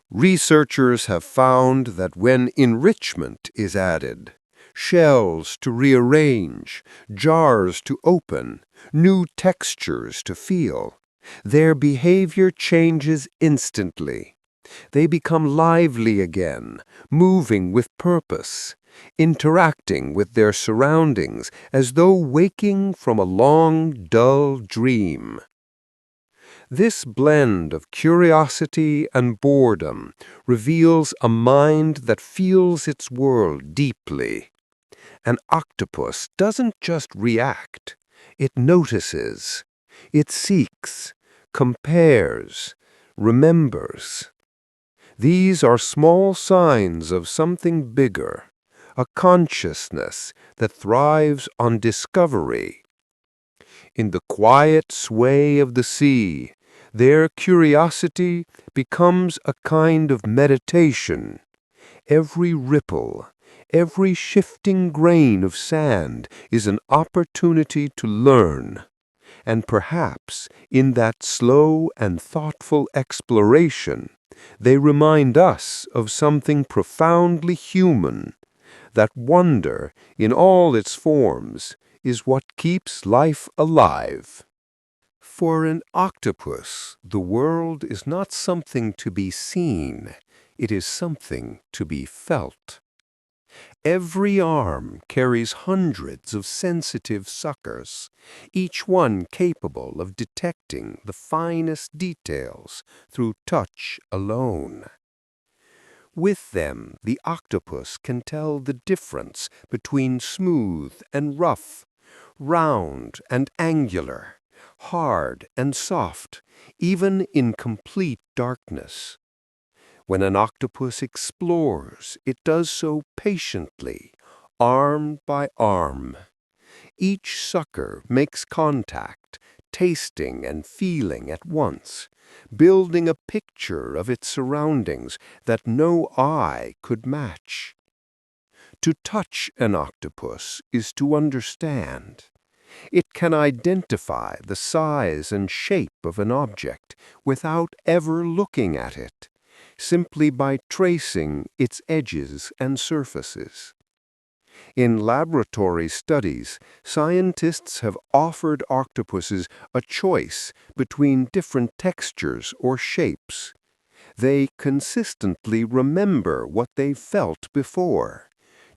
Researchers have found that when enrichment is added, shells to rearrange, jars to open, new textures to feel, their behavior changes instantly. They become lively again, moving with purpose, interacting with their surroundings as though waking from a long, dull dream. This blend of curiosity and boredom reveals a mind that feels its world deeply. An octopus doesn't just react, it notices, it seeks, compares, remembers. These are small signs of something bigger, a consciousness that thrives on discovery. In the quiet sway of the sea, their curiosity becomes a kind of meditation, Every ripple, every shifting grain of sand is an opportunity to learn. And perhaps in that slow and thoughtful exploration, they remind us of something profoundly human, that wonder in all its forms is what keeps life alive. For an octopus, the world is not something to be seen, it is something to be felt. Every arm carries hundreds of sensitive suckers, each one capable of detecting the finest details through touch alone. With them, the octopus can tell the difference between smooth and rough, round and angular, hard and soft, even in complete darkness. When an octopus explores, it does so patiently, arm by arm. Each sucker makes contact, tasting and feeling at once, building a picture of its surroundings that no eye could match. To touch an octopus is to understand. It can identify the size and shape of an object without ever looking at it, simply by tracing its edges and surfaces. In laboratory studies, scientists have offered octopuses a choice between different textures or shapes. They consistently remember what they felt before,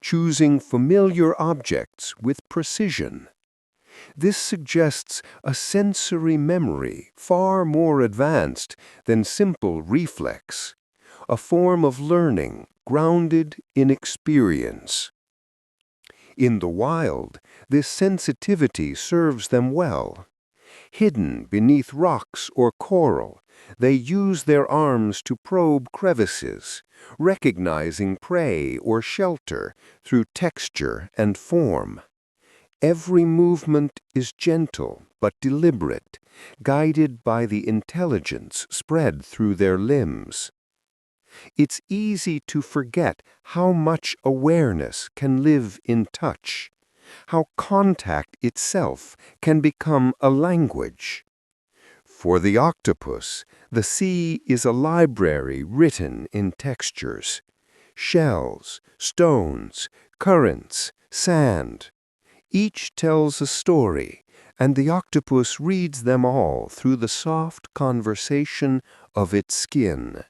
choosing familiar objects with precision. This suggests a sensory memory far more advanced than simple reflex, a form of learning grounded in experience. In the wild, this sensitivity serves them well. Hidden beneath rocks or coral, they use their arms to probe crevices, recognizing prey or shelter through texture and form. Every movement is gentle but deliberate, guided by the intelligence spread through their limbs. It's easy to forget how much awareness can live in touch, how contact itself can become a language. For the octopus, the sea is a library written in textures. Shells, stones, currents, sand. Each tells a story, and the octopus reads them all through the soft conversation of its skin.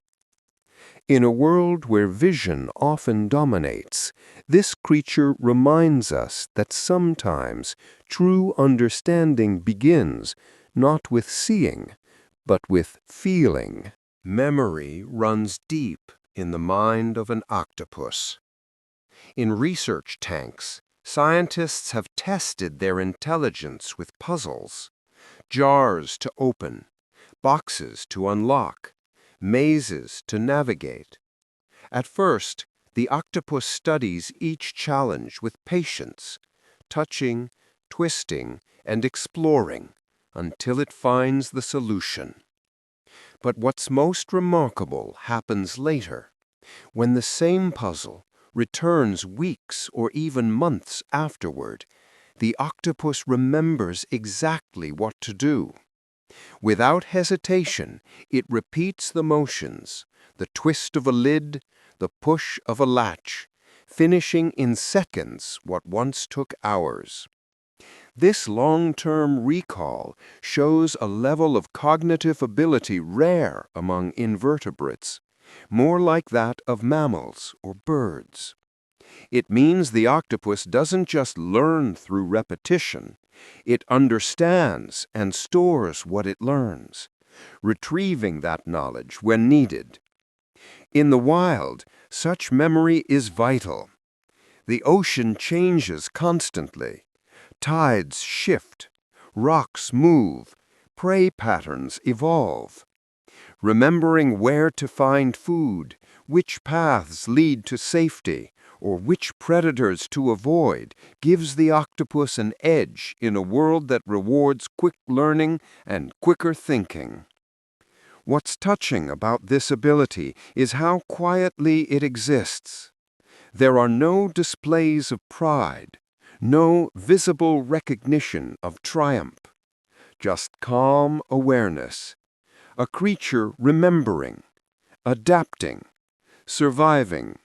In a world where vision often dominates, this creature reminds us that sometimes true understanding begins not with seeing, but with feeling. Memory runs deep in the mind of an octopus. In research tanks, scientists have tested their intelligence with puzzles, jars to open, boxes to unlock, mazes to navigate. At first, the octopus studies each challenge with patience, touching, twisting, and exploring until it finds the solution. But what's most remarkable happens later, when the same puzzle returns weeks or even months afterward. The octopus remembers exactly what to do. Without hesitation, it repeats the motions, the twist of a lid, the push of a latch, finishing in seconds what once took hours. This long-term recall shows a level of cognitive ability rare among invertebrates, more like that of mammals or birds. It means the octopus doesn't just learn through repetition, it understands and stores what it learns, retrieving that knowledge when needed. In the wild, such memory is vital. The ocean changes constantly. Tides shift, rocks move, prey patterns evolve. Remembering where to find food, which paths lead to safety, or which predators to avoid, gives the octopus an edge in a world that rewards quick learning and quicker thinking. What's touching about this ability is how quietly it exists. There are no displays of pride, no visible recognition of triumph, just calm awareness, a creature remembering, adapting, surviving.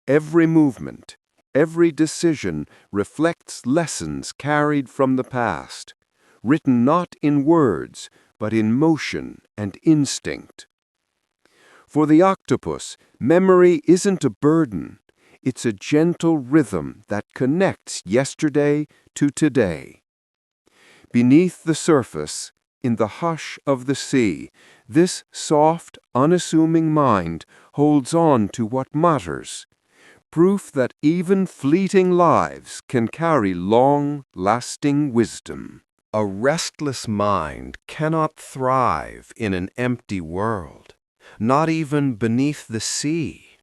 Every movement, every decision reflects lessons carried from the past, written not in words, but in motion and instinct. For the octopus, memory isn't a burden. It's a gentle rhythm that connects yesterday to today. Beneath the surface, in the hush of the sea, this soft, unassuming mind holds on to what matters, proof that even fleeting lives can carry long-lasting wisdom. A restless mind cannot thrive in an empty world, not even beneath the sea.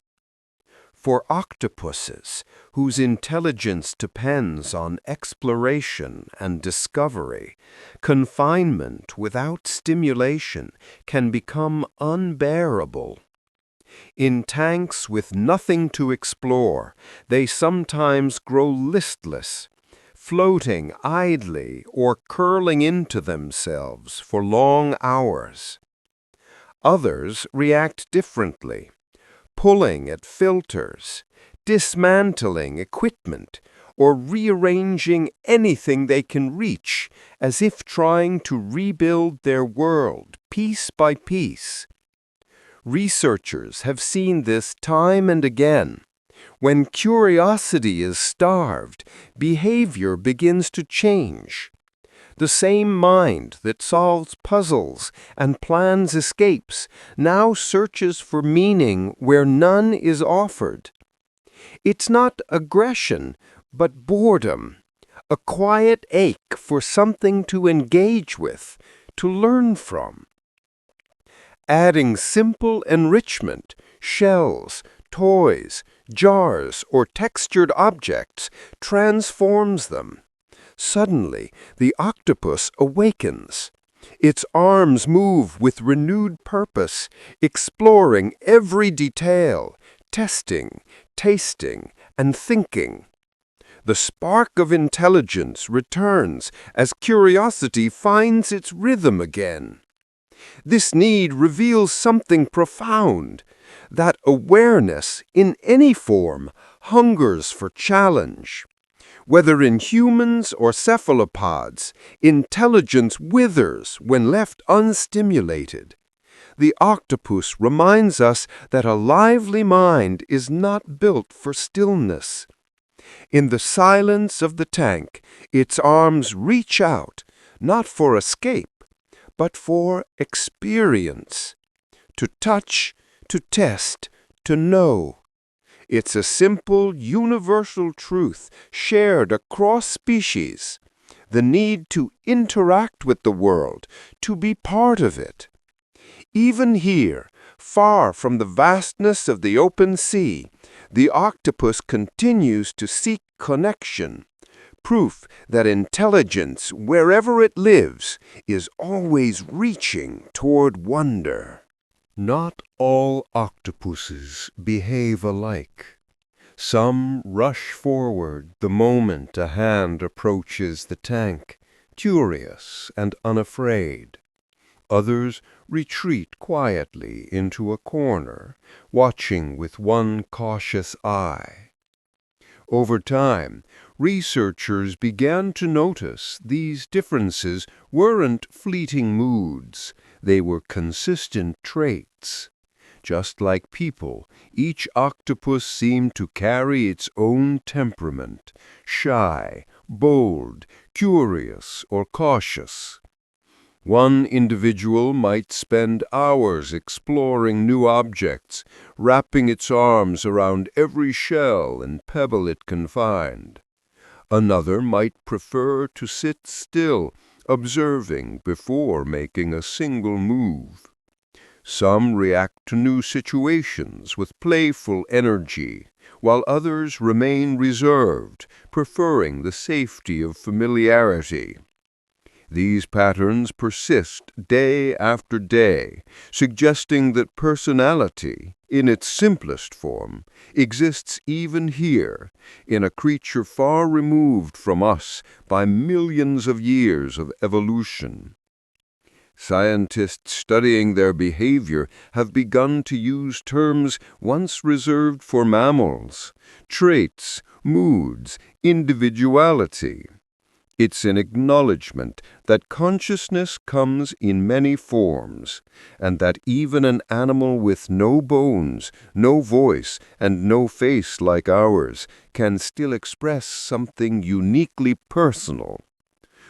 For octopuses, whose intelligence depends on exploration and discovery, confinement without stimulation can become unbearable. In tanks with nothing to explore, they sometimes grow listless, floating idly or curling into themselves for long hours. Others react differently, pulling at filters, dismantling equipment, or rearranging anything they can reach, as if trying to rebuild their world piece by piece. Researchers have seen this time and again. When curiosity is starved, behavior begins to change. The same mind that solves puzzles and plans escapes now searches for meaning where none is offered. It's not aggression, but boredom, a quiet ache for something to engage with, to learn from. Adding simple enrichment, shells, toys, jars, or textured objects transforms them. Suddenly, the octopus awakens. Its arms move with renewed purpose, exploring every detail, testing, tasting, and thinking. The spark of intelligence returns as curiosity finds its rhythm again. This need reveals something profound, that awareness, in any form, hungers for challenge. Whether in humans or cephalopods, intelligence withers when left unstimulated. The octopus reminds us that a lively mind is not built for stillness. In the silence of the tank, its arms reach out, not for escape, but for experience. To touch, to test, to know. It's a simple, universal truth shared across species, the need to interact with the world, to be part of it. Even here, far from the vastness of the open sea, the octopus continues to seek connection, proof that intelligence, wherever it lives, is always reaching toward wonder. Not all octopuses behave alike. Some rush forward the moment a hand approaches the tank, curious and unafraid. Others retreat quietly into a corner, watching with one cautious eye. Over time, researchers began to notice these differences weren't fleeting moods, they were consistent traits. Just like people, each octopus seemed to carry its own temperament, shy, bold, curious, or cautious. One individual might spend hours exploring new objects, wrapping its arms around every shell and pebble it can find. Another might prefer to sit still, observing before making a single move. Some react to new situations with playful energy, while others remain reserved, preferring the safety of familiarity. These patterns persist day after day, suggesting that personality, in its simplest form, exists even here, in a creature far removed from us by millions of years of evolution. Scientists studying their behavior have begun to use terms once reserved for mammals: traits, moods, individuality. It's an acknowledgement that consciousness comes in many forms, and that even an animal with no bones, no voice, and no face like ours can still express something uniquely personal.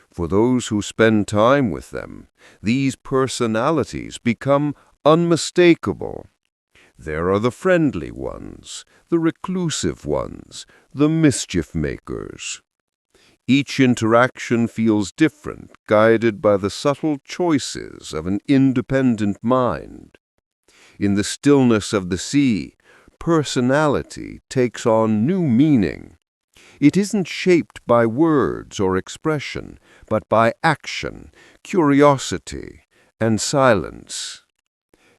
For those who spend time with them, these personalities become unmistakable. There are the friendly ones, the reclusive ones, the mischief makers. Each interaction feels different, guided by the subtle choices of an independent mind. In the stillness of the sea, personality takes on new meaning. It isn't shaped by words or expression, but by action, curiosity, and silence.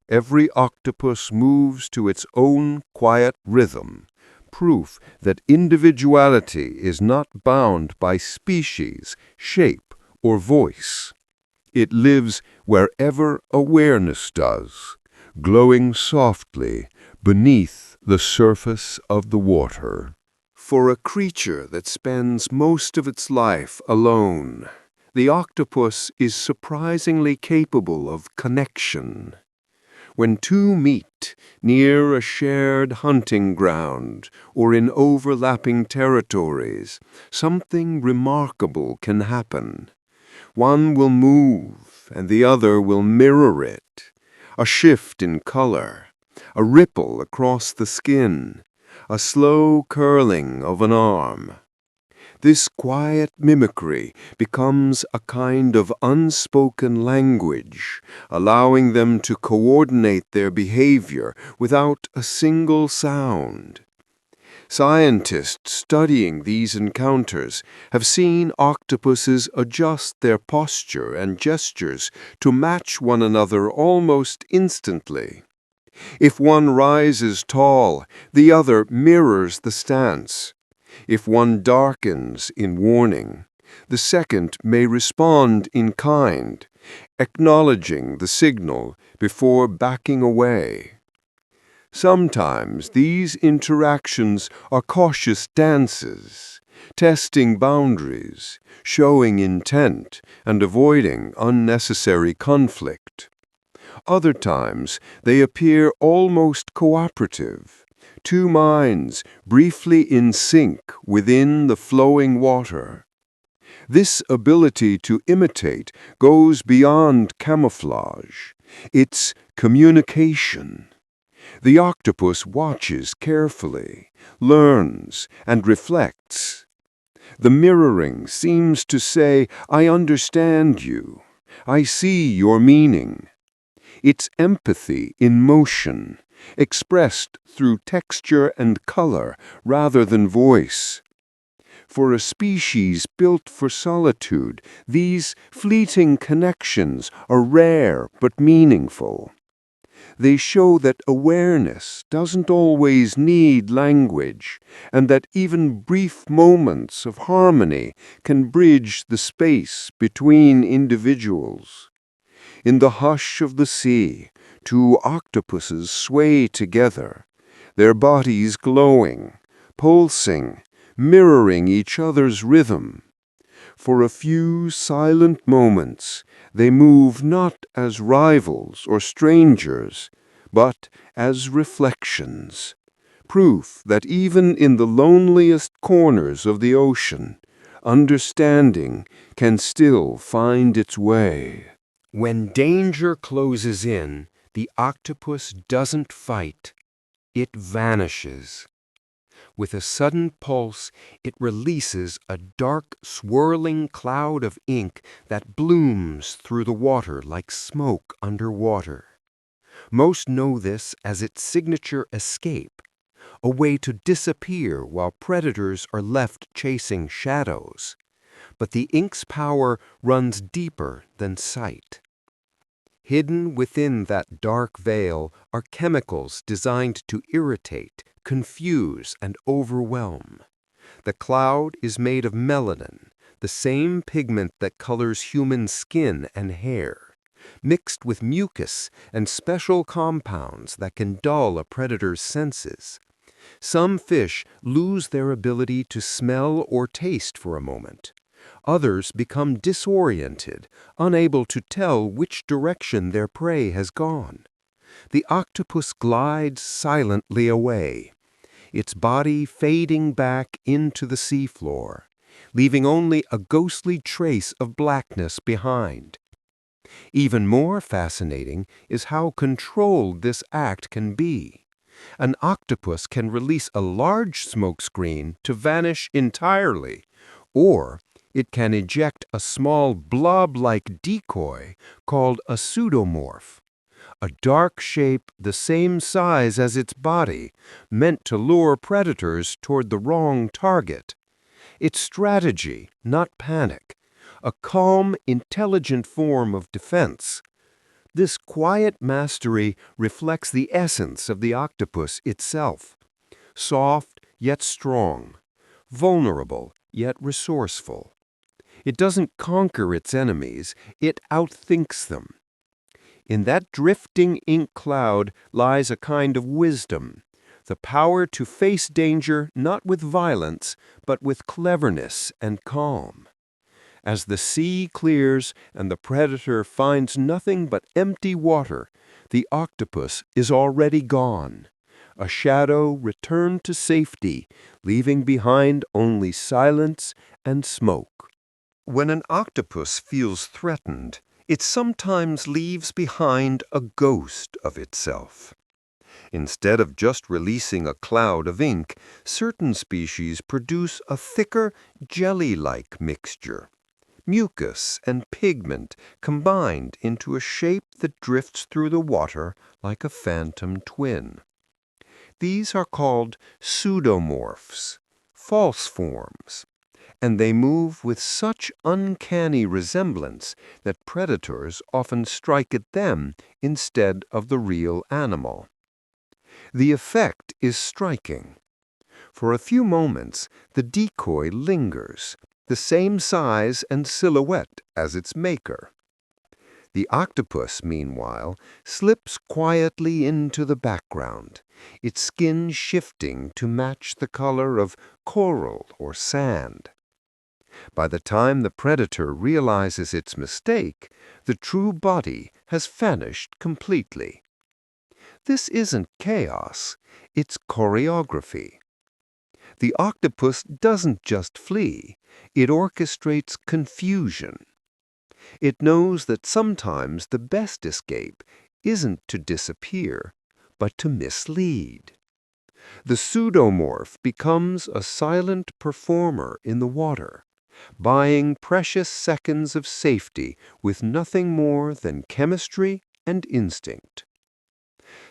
Every octopus moves to its own quiet rhythm, proof that individuality is not bound by species, shape, or voice. It lives wherever awareness does, glowing softly beneath the surface of the water. For a creature that spends most of its life alone, the octopus is surprisingly capable of connection. When two meet near a shared hunting ground or in overlapping territories, something remarkable can happen. One will move and the other will mirror it. A shift in color, a ripple across the skin, a slow curling of an arm. This quiet mimicry becomes a kind of unspoken language, allowing them to coordinate their behavior without a single sound. Scientists studying these encounters have seen octopuses adjust their posture and gestures to match one another almost instantly. If one rises tall, the other mirrors the stance. If one darkens in warning, the second may respond in kind, acknowledging the signal before backing away. Sometimes these interactions are cautious dances, testing boundaries, showing intent, and avoiding unnecessary conflict. Other times they appear almost cooperative, two minds briefly in sync within the flowing water. This ability to imitate goes beyond camouflage. It's communication. The octopus watches carefully, learns, and reflects. The mirroring seems to say, "I understand you. I see your meaning." It's empathy in motion, expressed through texture and color rather than voice. For a species built for solitude, these fleeting connections are rare but meaningful. They show that awareness doesn't always need language, and that even brief moments of harmony can bridge the space between individuals. In the hush of the sea, two octopuses sway together, their bodies glowing, pulsing, mirroring each other's rhythm. For a few silent moments, they move not as rivals or strangers, but as reflections, proof that even in the loneliest corners of the ocean, understanding can still find its way. When danger closes in, the octopus doesn't fight. It vanishes. With a sudden pulse, it releases a dark, swirling cloud of ink that blooms through the water like smoke underwater. Most know this as its signature escape, a way to disappear while predators are left chasing shadows. but the ink's power runs deeper than sight. Hidden within that dark veil are chemicals designed to irritate, confuse, and overwhelm. The cloud is made of melanin, the same pigment that colors human skin and hair, mixed with mucus and special compounds that can dull a predator's senses. Some fish lose their ability to smell or taste for a moment. Others become disoriented, unable to tell which direction their prey has gone. The octopus glides silently away, its body fading back into the seafloor, leaving only a ghostly trace of blackness behind. Even more fascinating is how controlled this act can be. An octopus can release a large smoke screen to vanish entirely, or it can eject a small blob-like decoy called a pseudomorph, a dark shape the same size as its body, meant to lure predators toward the wrong target. It's strategy, not panic, a calm, intelligent form of defense. This quiet mastery reflects the essence of the octopus itself, soft yet strong, vulnerable yet resourceful. It doesn't conquer its enemies, it outthinks them. In that drifting ink cloud lies a kind of wisdom, the power to face danger not with violence, but with cleverness and calm. As the sea clears and the predator finds nothing but empty water, the octopus is already gone. A shadow returned to safety, leaving behind only silence and smoke. When an octopus feels threatened, it sometimes leaves behind a ghost of itself. Instead of just releasing a cloud of ink, certain species produce a thicker, jelly-like mixture. Mucus and pigment combined into a shape that drifts through the water like a phantom twin. These are called pseudomorphs, false forms, and they move with such uncanny resemblance that predators often strike at them instead of the real animal. The effect is striking. For a few moments, the decoy lingers, the same size and silhouette as its maker. The octopus, meanwhile, slips quietly into the background, its skin shifting to match the color of coral or sand. By the time the predator realizes its mistake, the true body has vanished completely. This isn't chaos, it's choreography. The octopus doesn't just flee, it orchestrates confusion. It knows that sometimes the best escape isn't to disappear, but to mislead. The pseudomorph becomes a silent performer in the water, buying precious seconds of safety with nothing more than chemistry and instinct.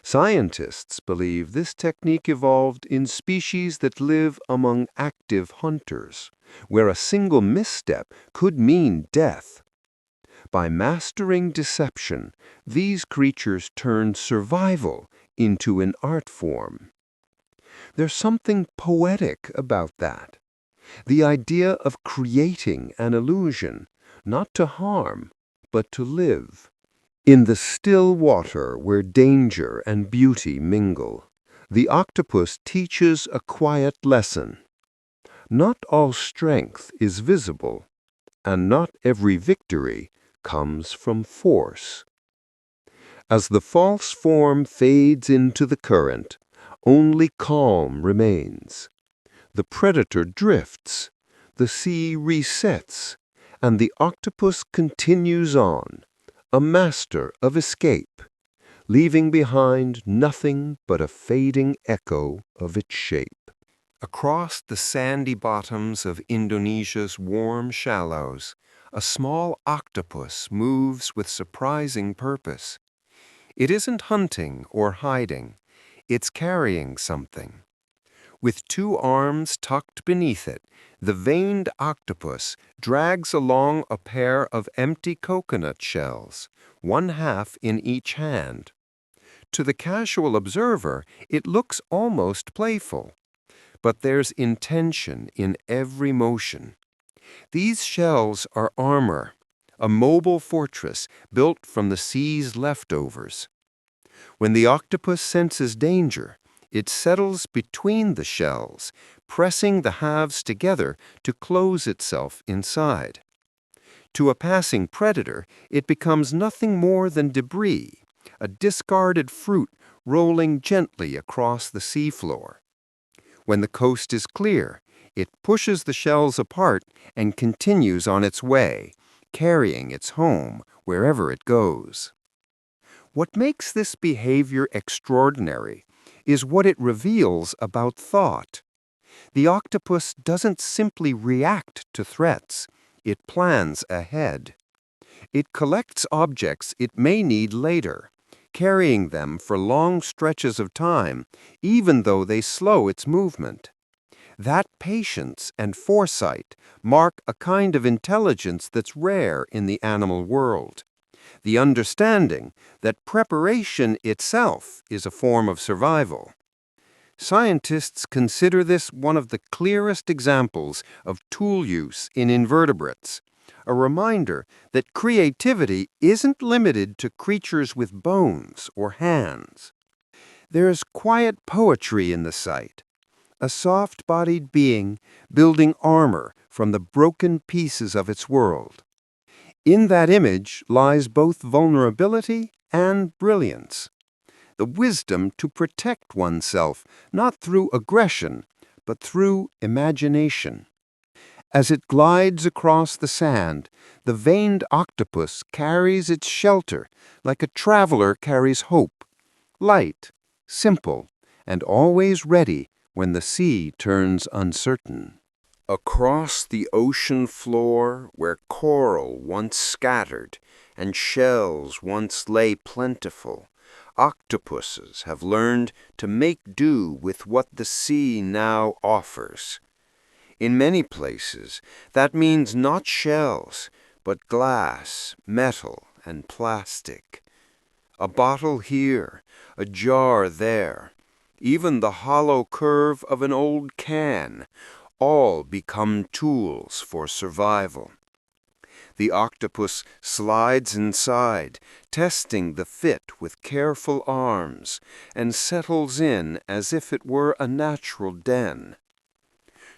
Scientists believe this technique evolved in species that live among active hunters, where a single misstep could mean death. By mastering deception, these creatures turn survival into an art form. There's something poetic about that. The idea of creating an illusion, not to harm, but to live. In the still water where danger and beauty mingle, the octopus teaches a quiet lesson. Not all strength is visible, and not every victory comes from force. As the false form fades into the current, only calm remains. The predator drifts, the sea resets, and the octopus continues on, a master of escape, leaving behind nothing but a fading echo of its shape. Across the sandy bottoms of Indonesia's warm shallows, a small octopus moves with surprising purpose. It isn't hunting or hiding, it's carrying something. With two arms tucked beneath it, the veined octopus drags along a pair of empty coconut shells, one half in each hand. To the casual observer, it looks almost playful. But there's intention in every motion. These shells are armor, a mobile fortress built from the sea's leftovers. When the octopus senses danger, it settles between the shells, pressing the halves together to close itself inside. To a passing predator, it becomes nothing more than debris, a discarded fruit rolling gently across the seafloor. When the coast is clear, it pushes the shells apart and continues on its way, carrying its home wherever it goes. What makes this behavior extraordinary is what it reveals about thought. The octopus doesn't simply react to threats, it plans ahead. It collects objects it may need later, carrying them for long stretches of time, even though they slow its movement. That patience and foresight mark a kind of intelligence that's rare in the animal world. The understanding that preparation itself is a form of survival. Scientists consider this one of the clearest examples of tool use in invertebrates, a reminder that creativity isn't limited to creatures with bones or hands. There's quiet poetry in the sight, a soft-bodied being building armor from the broken pieces of its world. In that image lies both vulnerability and brilliance, the wisdom to protect oneself not through aggression, but through imagination. As it glides across the sand, the veined octopus carries its shelter like a traveler carries hope, light, simple, and always ready when the sea turns uncertain. Across the ocean floor, where coral once scattered and shells once lay plentiful, octopuses have learned to make do with what the sea now offers. In many places, that means not shells, but glass, metal, and plastic. A bottle here, a jar there, even the hollow curve of an old can, all become tools for survival. The octopus slides inside, testing the fit with careful arms, and settles in as if it were a natural den.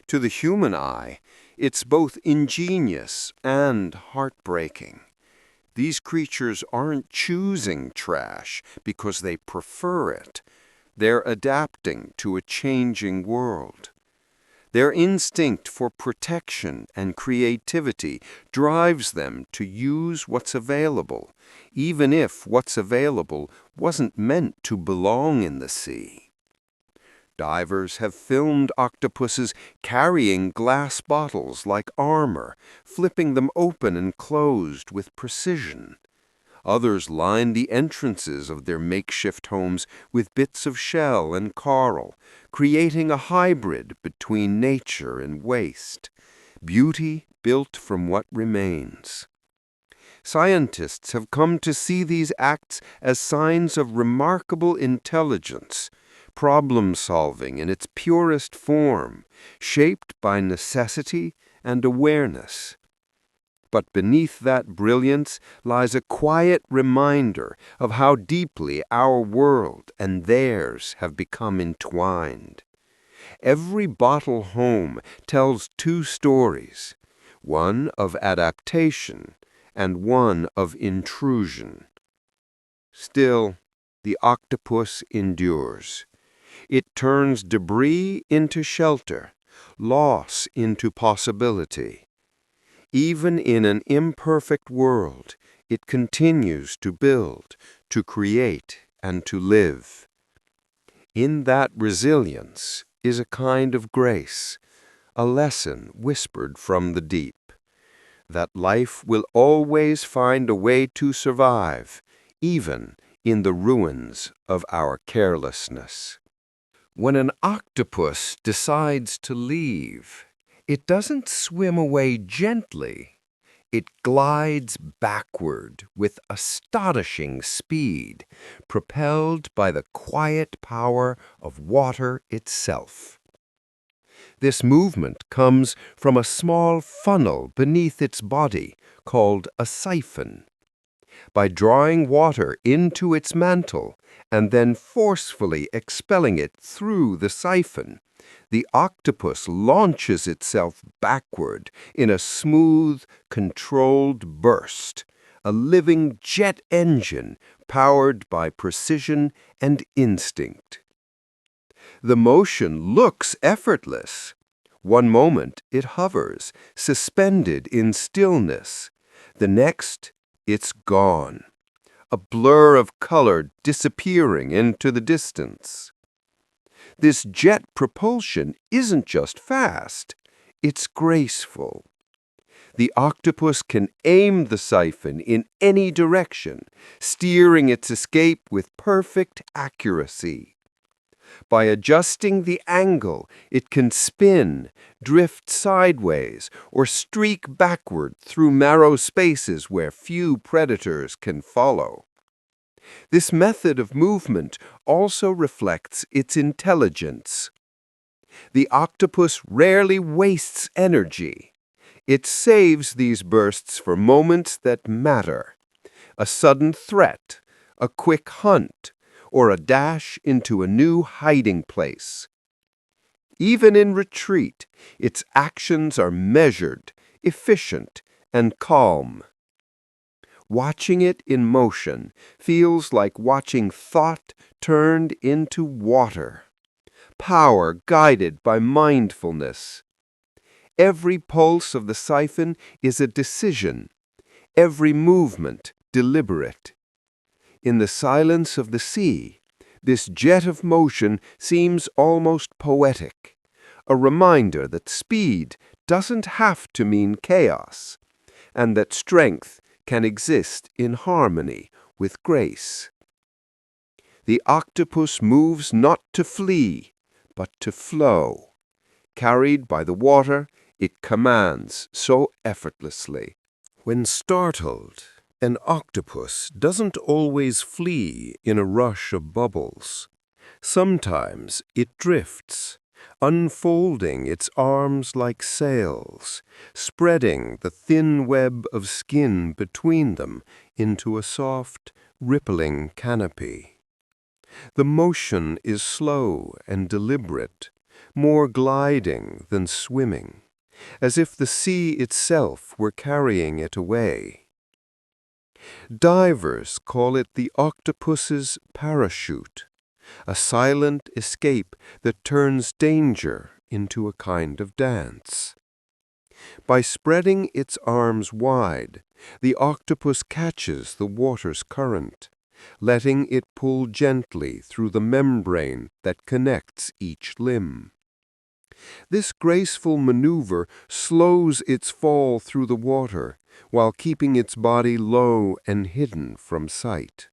To the human eye, it's both ingenious and heartbreaking. These creatures aren't choosing trash because they prefer it. They're adapting to a changing world. Their instinct for protection and creativity drives them to use what's available, even if what's available wasn't meant to belong in the sea. Divers have filmed octopuses carrying glass bottles like armor, flipping them open and closed with precision. Others line the entrances of their makeshift homes with bits of shell and coral, creating a hybrid between nature and waste, beauty built from what remains. Scientists have come to see these acts as signs of remarkable intelligence, problem-solving in its purest form, shaped by necessity and awareness. But beneath that brilliance lies a quiet reminder of how deeply our world and theirs have become entwined. Every bottle home tells two stories, one of adaptation and one of intrusion. Still, the octopus endures. It turns debris into shelter, loss into possibility. Even in an imperfect world, it continues to build, to create, and to live. In that resilience is a kind of grace, a lesson whispered from the deep, that life will always find a way to survive, even in the ruins of our carelessness. When an octopus decides to leave, it doesn't swim away gently. It glides backward with astonishing speed, propelled by the quiet power of water itself. This movement comes from a small funnel beneath its body called a siphon. By drawing water into its mantle and then forcefully expelling it through the siphon, the octopus launches itself backward in a smooth, controlled burst, a living jet engine powered by precision and instinct. The motion looks effortless. One moment it hovers, suspended in stillness. The next, it's gone, a blur of color disappearing into the distance. This jet propulsion isn't just fast, it's graceful. The octopus can aim the siphon in any direction, steering its escape with perfect accuracy. By adjusting the angle, it can spin, drift sideways, or streak backward through narrow spaces where few predators can follow. This method of movement also reflects its intelligence. The octopus rarely wastes energy. It saves these bursts for moments that matter: a sudden threat, a quick hunt, or a dash into a new hiding place. Even in retreat, its actions are measured, efficient, and calm. Watching it in motion feels like watching thought turned into water, power guided by mindfulness. Every pulse of the siphon is a decision, every movement deliberate. In the silence of the sea, this jet of motion seems almost poetic, a reminder that speed doesn't have to mean chaos, and that strength can exist in harmony with grace. The octopus moves not to flee, but to flow. Carried by the water, it commands so effortlessly. When startled, an octopus doesn't always flee in a rush of bubbles. Sometimes it drifts, unfolding its arms like sails, spreading the thin web of skin between them into a soft, rippling canopy. The motion is slow and deliberate, more gliding than swimming, as if the sea itself were carrying it away. Divers call it the octopus's parachute, a silent escape that turns danger into a kind of dance. By spreading its arms wide, the octopus catches the water's current, letting it pull gently through the membrane that connects each limb. This graceful maneuver slows its fall through the water while keeping its body low and hidden from sight.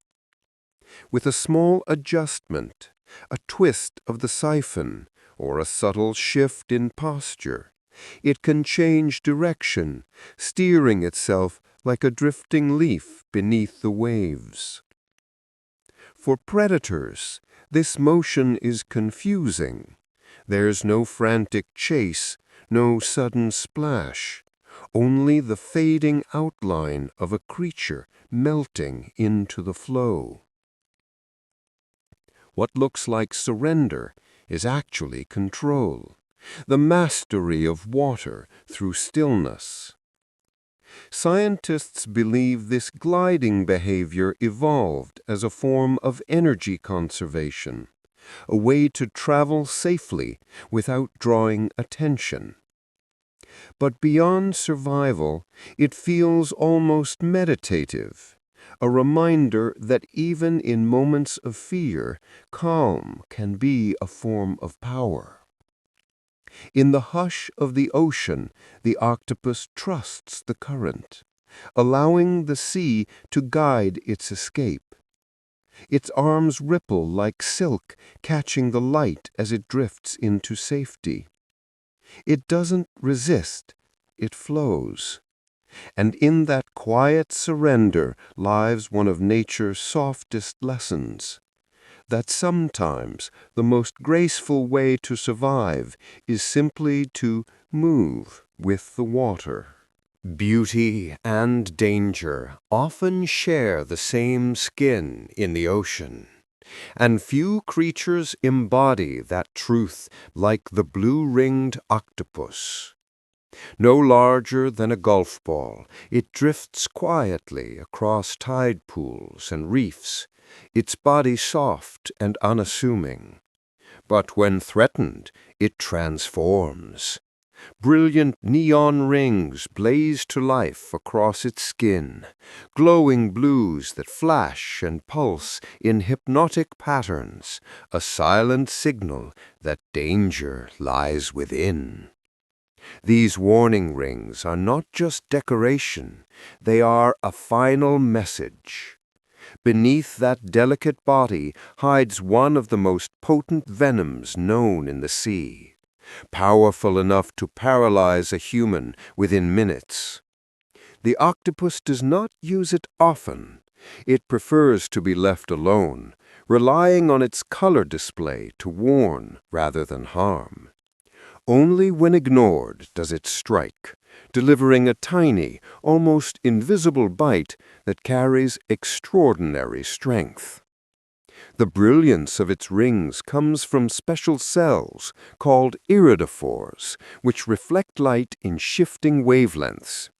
With a small adjustment, a twist of the siphon, or a subtle shift in posture, it can change direction, steering itself like a drifting leaf beneath the waves. For predators, this motion is confusing. There's no frantic chase, no sudden splash, only the fading outline of a creature melting into the flow. What looks like surrender is actually control, the mastery of water through stillness. Scientists believe this gliding behavior evolved as a form of energy conservation, a way to travel safely without drawing attention. But beyond survival, it feels almost meditative, a reminder that even in moments of fear, calm can be a form of power. In the hush of the ocean, the octopus trusts the current, allowing the sea to guide its escape. Its arms ripple like silk, catching the light as it drifts into safety. It doesn't resist, it flows. And in that quiet surrender lies one of nature's softest lessons, that sometimes the most graceful way to survive is simply to move with the water. Beauty and danger often share the same skin in the ocean, and few creatures embody that truth like the blue-ringed octopus. No larger than a golf ball, it drifts quietly across tide pools and reefs, its body soft and unassuming. But when threatened, it transforms. Brilliant neon rings blaze to life across its skin, glowing blues that flash and pulse in hypnotic patterns, a silent signal that danger lies within. These warning rings are not just decoration, they are a final message. Beneath that delicate body hides one of the most potent venoms known in the sea, powerful enough to paralyze a human within minutes. The octopus does not use it often. It prefers to be left alone, relying on its color display to warn rather than harm. Only when ignored does it strike, delivering a tiny, almost invisible bite that carries extraordinary strength. The brilliance of its rings comes from special cells called iridophores, which reflect light in shifting wavelengths.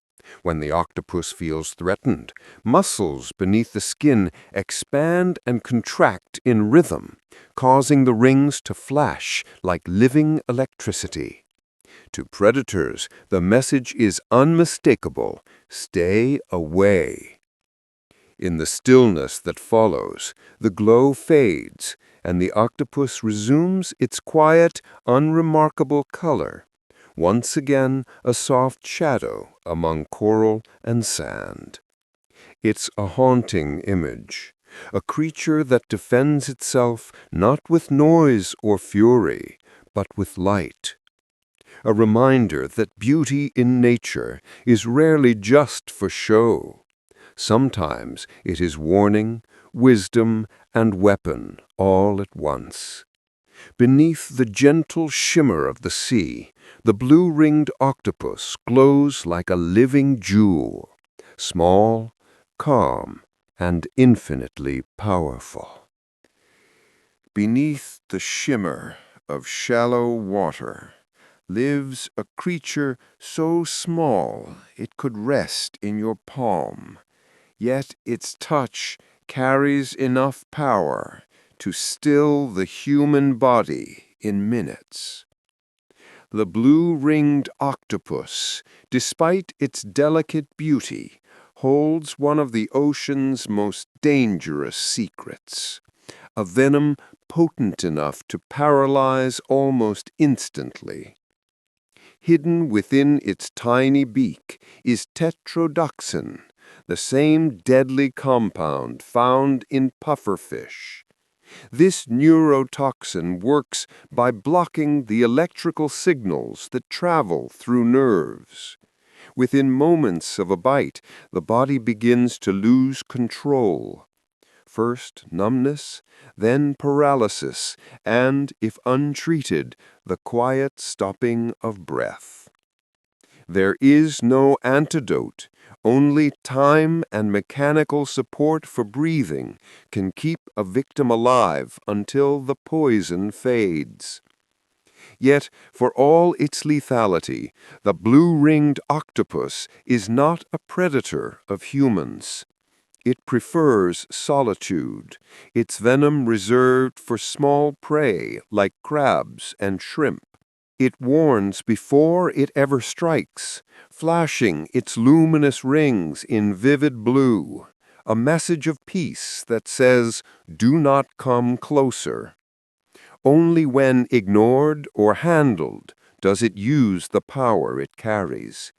When the octopus feels threatened, muscles beneath the skin expand and contract in rhythm, causing the rings to flash like living electricity. To predators, the message is unmistakable: stay away. In the stillness that follows, the glow fades, and the octopus resumes its quiet, unremarkable color, once again a soft shadow among coral and sand. It's a haunting image, a creature that defends itself not with noise or fury, but with light. A reminder that beauty in nature is rarely just for show. Sometimes it is warning, wisdom, and weapon all at once. Beneath the gentle shimmer of the sea, the blue-ringed octopus glows like a living jewel, small, calm, and infinitely powerful. Beneath the shimmer of shallow water lives a creature so small it could rest in your palm, yet its touch carries enough power to still the human body in minutes. The blue-ringed octopus, despite its delicate beauty, holds one of the ocean's most dangerous secrets, a venom potent enough to paralyze almost instantly. Hidden within its tiny beak is tetrodotoxin, the same deadly compound found in pufferfish. This neurotoxin works by blocking the electrical signals that travel through nerves. Within moments of a bite, the body begins to lose control. First numbness, then paralysis, and, if untreated, the quiet stopping of breath. There is no antidote. Only time and mechanical support for breathing can keep a victim alive until the poison fades. Yet, for all its lethality, the blue-ringed octopus is not a predator of humans. It prefers solitude, its venom reserved for small prey like crabs and shrimp. It warns before it ever strikes, flashing its luminous rings in vivid blue, a message of peace that says, "Do not come closer." Only when ignored or handled does it use the power it carries.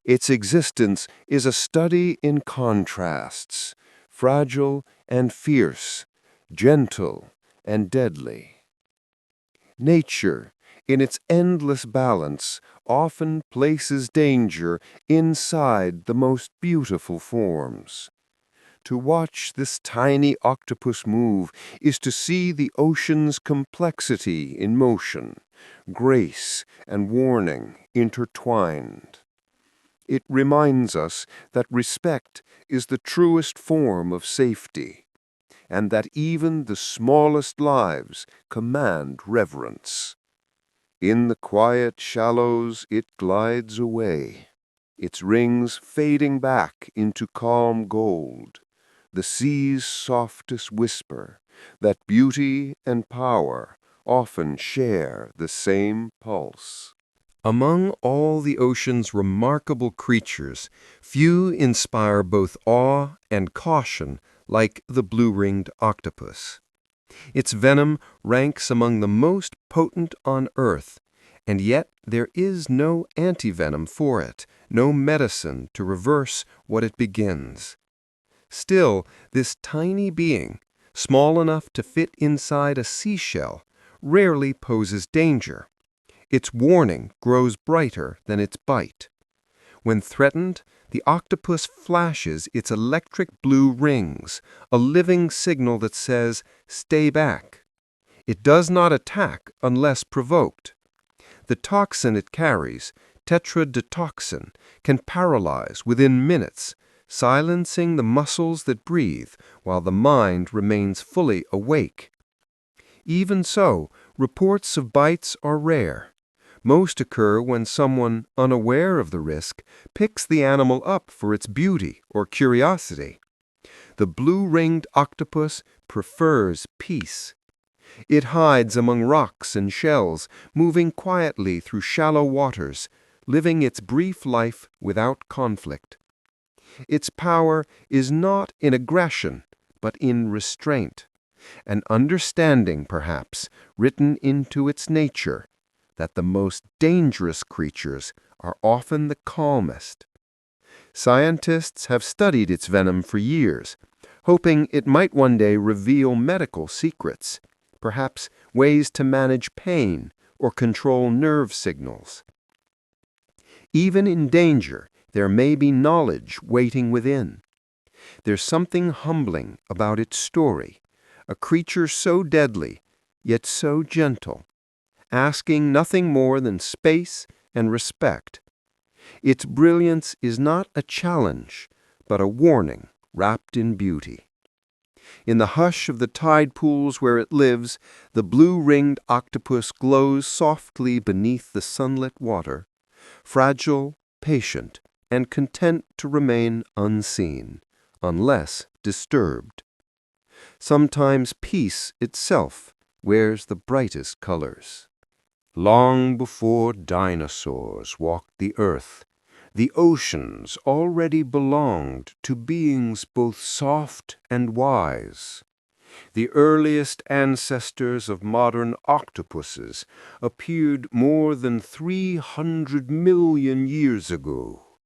Its existence is a study in contrasts, fragile and fierce, gentle and deadly. Nature, in its endless balance, often places danger inside the most beautiful forms. To watch this tiny octopus move is to see the ocean's complexity in motion, grace and warning intertwined. It reminds us that respect is the truest form of safety, and that even the smallest lives command reverence. In the quiet shallows it glides away, its rings fading back into calm gold, the sea's softest whisper that beauty and power often share the same pulse. Among all the ocean's remarkable creatures, few inspire both awe and caution like the blue-ringed octopus. Its venom ranks among the most potent on Earth, and yet there is no antivenom for it, no medicine to reverse what it begins. Still, this tiny being, small enough to fit inside a seashell, rarely poses danger. Its warning grows brighter than its bite. When threatened, the octopus flashes its electric blue rings, a living signal that says, "Stay back." It does not attack unless provoked. The toxin it carries, tetrodotoxin, can paralyze within minutes, silencing the muscles that breathe while the mind remains fully awake. Even so, reports of bites are rare. Most occur when someone, unaware of the risk, picks the animal up for its beauty or curiosity. The blue-ringed octopus prefers peace. It hides among rocks and shells, moving quietly through shallow waters, living its brief life without conflict. Its power is not in aggression, but in restraint, an understanding, perhaps, written into its nature, that the most dangerous creatures are often the calmest. Scientists have studied its venom for years, hoping it might one day reveal medical secrets, perhaps ways to manage pain or control nerve signals. Even in danger, there may be knowledge waiting within. There's something humbling about its story, a creature so deadly, yet so gentle, asking nothing more than space and respect. Its brilliance is not a challenge, but a warning wrapped in beauty. In the hush of the tide pools where it lives, the blue-ringed octopus glows softly beneath the sunlit water, fragile, patient, and content to remain unseen, unless disturbed. Sometimes peace itself wears the brightest colors. Long before dinosaurs walked the earth, the oceans already belonged to beings both soft and wise. The earliest ancestors of modern octopuses appeared more than 300 million years ago,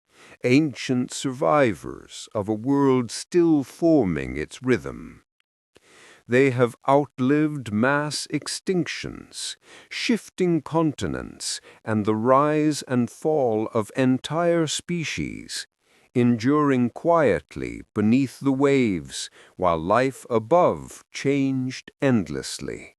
ancient survivors of a world still forming its rhythm. They have outlived mass extinctions, shifting continents, and the rise and fall of entire species, enduring quietly beneath the waves while life above changed endlessly.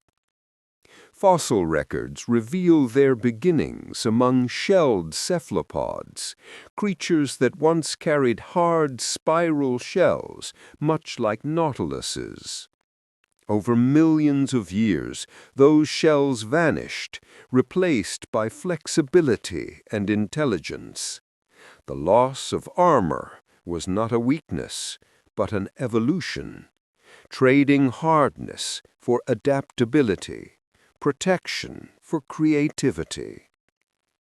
Fossil records reveal their beginnings among shelled cephalopods, creatures that once carried hard spiral shells, much like nautiluses. Over millions of years, those shells vanished, replaced by flexibility and intelligence. The loss of armor was not a weakness, but an evolution, trading hardness for adaptability, protection for creativity.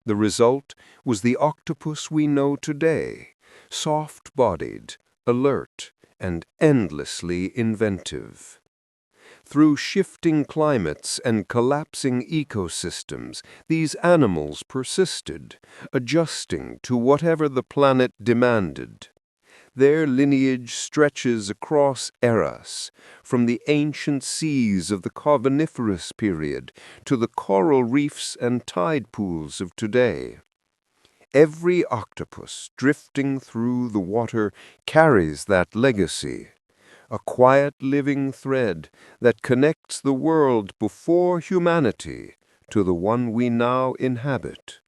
The result was the octopus we know today, soft-bodied, alert, and endlessly inventive. Through shifting climates and collapsing ecosystems, these animals persisted, adjusting to whatever the planet demanded. Their lineage stretches across eras, from the ancient seas of the Carboniferous period to the coral reefs and tide pools of today. Every octopus drifting through the water carries that legacy, a quiet living thread that connects the world before humanity to the one we now inhabit.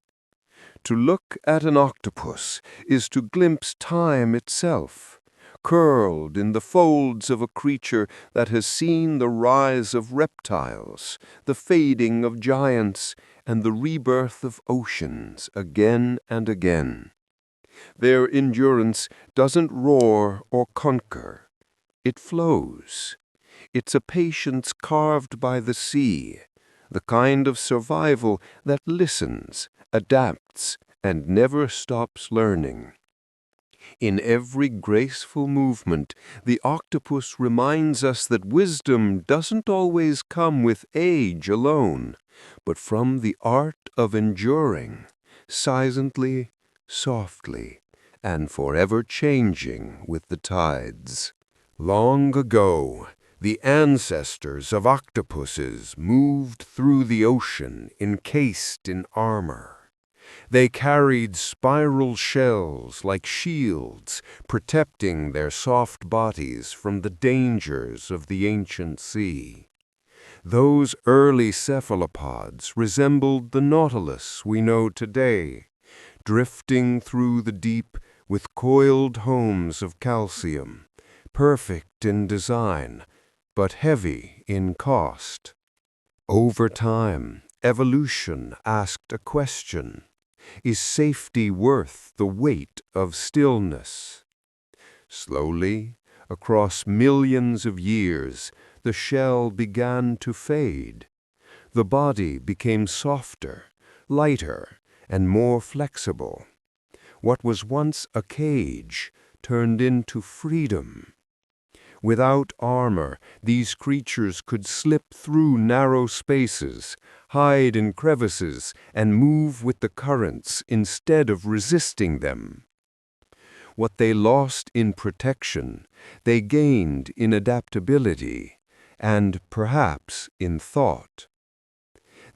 To look at an octopus is to glimpse time itself, curled in the folds of a creature that has seen the rise of reptiles, the fading of giants, and the rebirth of oceans again and again. Their endurance doesn't roar or conquer. It flows. It's a patience carved by the sea, the kind of survival that listens, adapts, and never stops learning. In every graceful movement, the octopus reminds us that wisdom doesn't always come with age alone, but from the art of enduring, silently, softly, and forever changing with the tides. Long ago, the ancestors of octopuses moved through the ocean encased in armor. They carried spiral shells like shields, protecting their soft bodies from the dangers of the ancient sea. Those early cephalopods resembled the nautilus we know today, drifting through the deep with coiled homes of calcium, perfect in design, but heavy in cost. Over time, evolution asked a question: is safety worth the weight of stillness? Slowly, across millions of years, the shell began to fade. The body became softer, lighter, and more flexible. What was once a cage turned into freedom. Without armor, these creatures could slip through narrow spaces, hide in crevices, and move with the currents instead of resisting them. What they lost in protection, they gained in adaptability, and perhaps in thought.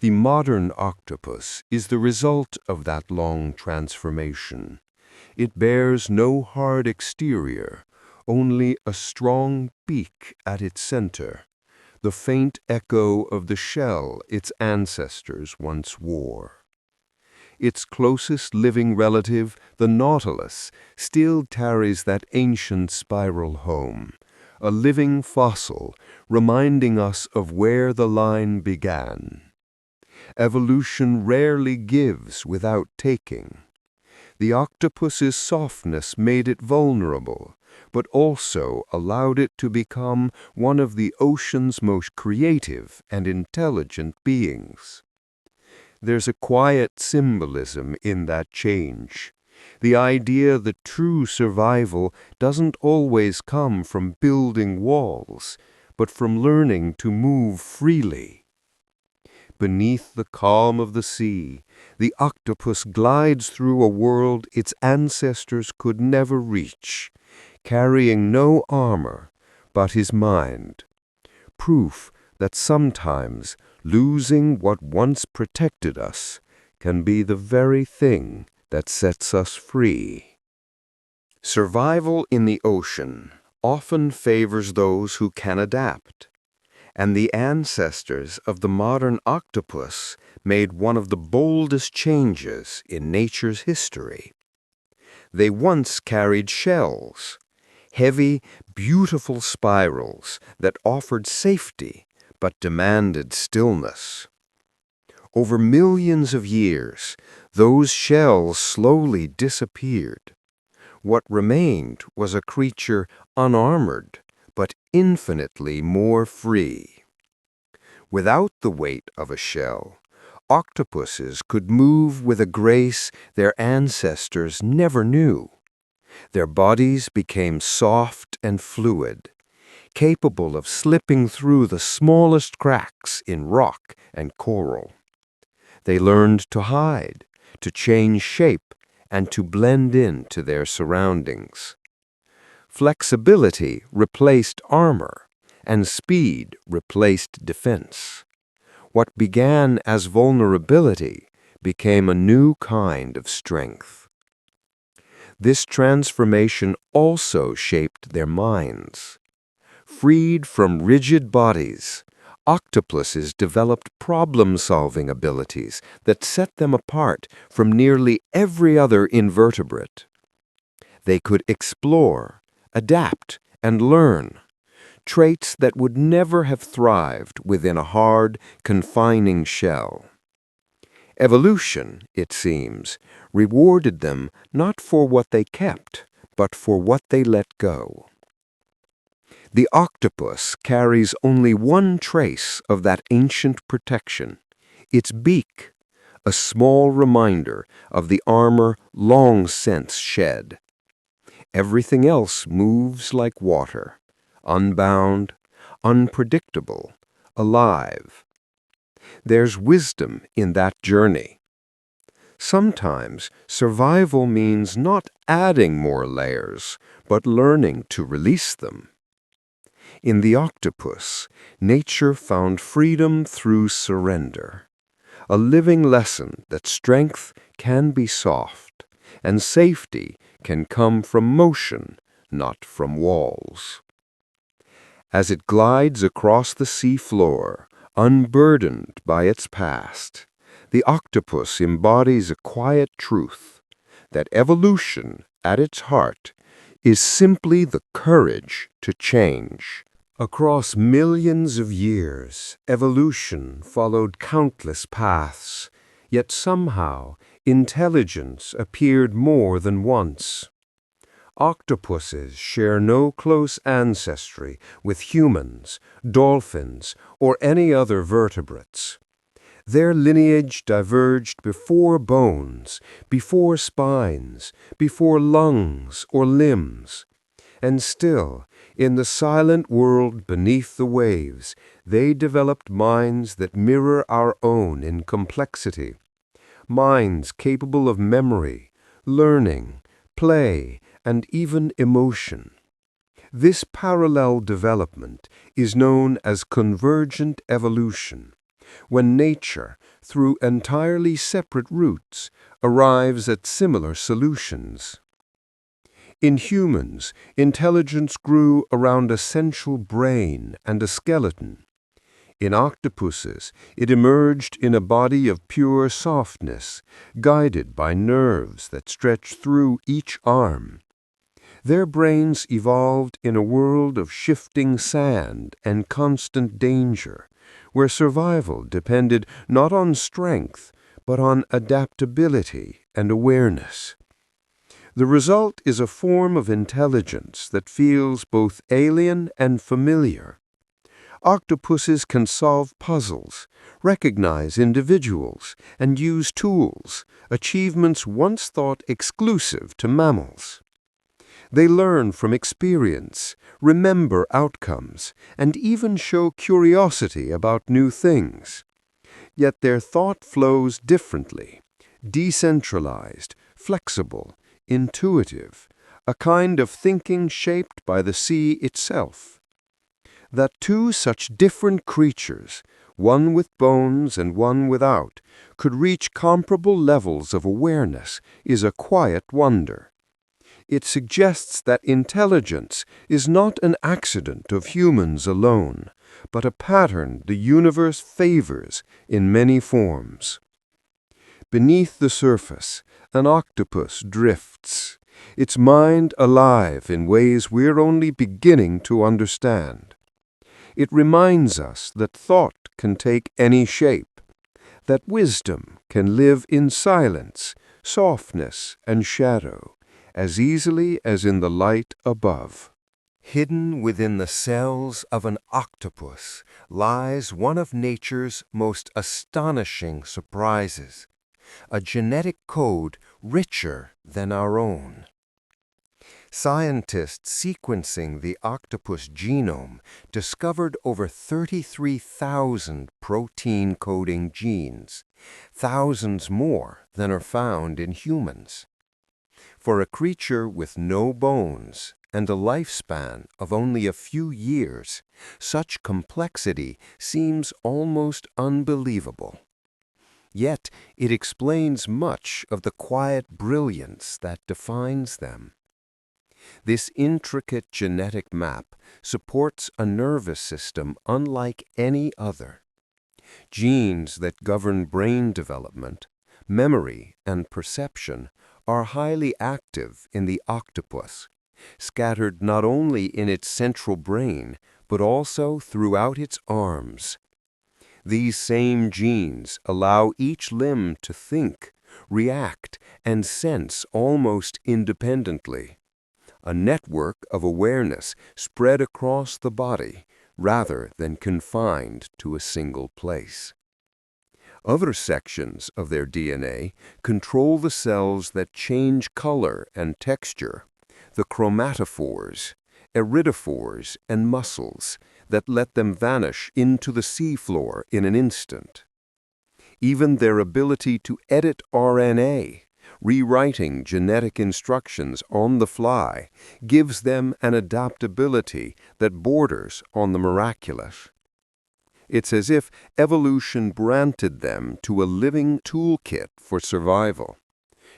The modern octopus is the result of that long transformation. It bears no hard exterior, only a strong beak at its center, the faint echo of the shell its ancestors once wore. Its closest living relative, the nautilus, still carries that ancient spiral home, a living fossil reminding us of where the line began. Evolution rarely gives without taking. The octopus's softness made it vulnerable, but also allowed it to become one of the ocean's most creative and intelligent beings. There's a quiet symbolism in that change, the idea that true survival doesn't always come from building walls, but from learning to move freely. Beneath the calm of the sea, the octopus glides through a world its ancestors could never reach, carrying no armor but his mind, proof that sometimes losing what once protected us can be the very thing that sets us free. Survival in the ocean often favors those who can adapt, and the ancestors of the modern octopus made one of the boldest changes in nature's history. They once carried shells, heavy, beautiful spirals that offered safety but demanded stillness. Over millions of years, those shells slowly disappeared. What remained was a creature unarmored, but infinitely more free. Without the weight of a shell, octopuses could move with a grace their ancestors never knew. Their bodies became soft and fluid, capable of slipping through the smallest cracks in rock and coral. They learned to hide, to change shape, and to blend into their surroundings. Flexibility replaced armor, and speed replaced defense. What began as vulnerability became a new kind of strength. This transformation also shaped their minds. Freed from rigid bodies, octopuses developed problem-solving abilities that set them apart from nearly every other invertebrate. They could explore, adapt, and learn, traits that would never have thrived within a hard, confining shell. Evolution, it seems, rewarded them not for what they kept, but for what they let go. The octopus carries only one trace of that ancient protection, its beak, a small reminder of the armor long since shed. Everything else moves like water, unbound, unpredictable, alive. There's wisdom in that journey. Sometimes survival means not adding more layers, but learning to release them. In the octopus, nature found freedom through surrender, a living lesson that strength can be soft, and safety can come from motion, not from walls. As it glides across the sea floor, unburdened by its past, the octopus embodies a quiet truth that evolution, at its heart, is simply the courage to change. Across millions of years, evolution followed countless paths, yet somehow intelligence appeared more than once. Octopuses share no close ancestry with humans, dolphins, or any other vertebrates. Their lineage diverged before bones, before spines, before lungs or limbs. And still, in the silent world beneath the waves, they developed minds that mirror our own in complexity. Minds capable of memory, learning, play, and even emotion. This parallel development is known as convergent evolution, when nature, through entirely separate routes, arrives at similar solutions. In humans, intelligence grew around a central brain and a skeleton. In octopuses, it emerged in a body of pure softness, guided by nerves that stretch through each arm. Their brains evolved in a world of shifting sand and constant danger, where survival depended not on strength, but on adaptability and awareness. The result is a form of intelligence that feels both alien and familiar. Octopuses can solve puzzles, recognize individuals, and use tools, achievements once thought exclusive to mammals. They learn from experience, remember outcomes, and even show curiosity about new things. Yet their thought flows differently, decentralized, flexible, intuitive, a kind of thinking shaped by the sea itself. That two such different creatures, one with bones and one without, could reach comparable levels of awareness is a quiet wonder. It suggests that intelligence is not an accident of humans alone, but a pattern the universe favors in many forms. Beneath the surface, an octopus drifts, its mind alive in ways we're only beginning to understand. It reminds us that thought can take any shape, that wisdom can live in silence, softness, and shadow, as easily as in the light above. Hidden within the cells of an octopus lies one of nature's most astonishing surprises, a genetic code richer than our own. Scientists sequencing the octopus genome discovered over 33,000 protein-coding genes, thousands more than are found in humans. For a creature with no bones and a lifespan of only a few years, such complexity seems almost unbelievable. Yet it explains much of the quiet brilliance that defines them. This intricate genetic map supports a nervous system unlike any other. Genes that govern brain development, memory, and perception are highly active in the octopus, scattered not only in its central brain, but also throughout its arms. These same genes allow each limb to think, react, and sense almost independently. A network of awareness spread across the body rather than confined to a single place. Other sections of their DNA control the cells that change color and texture, the chromatophores, iridophores, and muscles that let them vanish into the seafloor in an instant. Even their ability to edit RNA, rewriting genetic instructions on the fly, gives them an adaptability that borders on the miraculous. It's as if evolution granted them to a living toolkit for survival.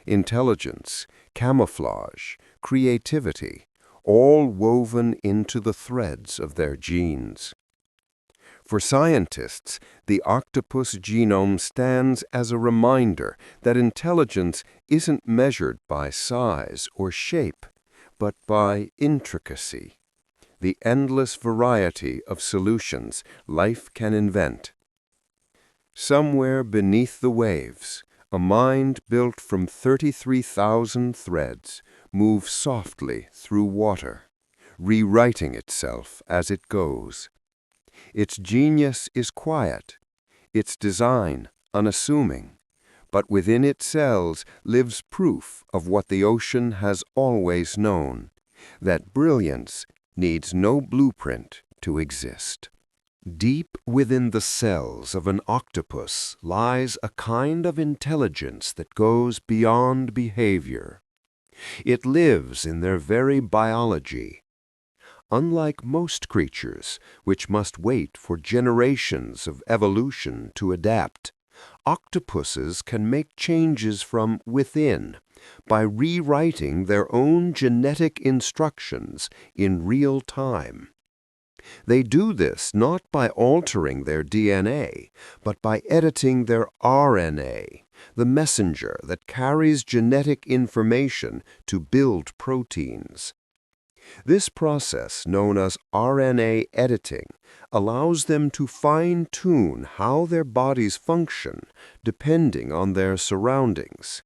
Intelligence, camouflage, creativity, all woven into the threads of their genes. For scientists, the octopus genome stands as a reminder that intelligence isn't measured by size or shape, but by intricacy, the endless variety of solutions life can invent. Somewhere beneath the waves, a mind built from 33,000 threads moves softly through water, rewriting itself as it goes. Its genius is quiet, its design unassuming, but within its cells lives proof of what the ocean has always known, that brilliance needs no blueprint to exist. Deep within the cells of an octopus lies a kind of intelligence that goes beyond behavior. It lives in their very biology. Unlike most creatures, which must wait for generations of evolution to adapt, octopuses can make changes from within by rewriting their own genetic instructions in real time. They do this not by altering their DNA, but by editing their RNA, the messenger that carries genetic information to build proteins. This process, known as RNA editing, allows them to fine-tune how their bodies function depending on their surroundings.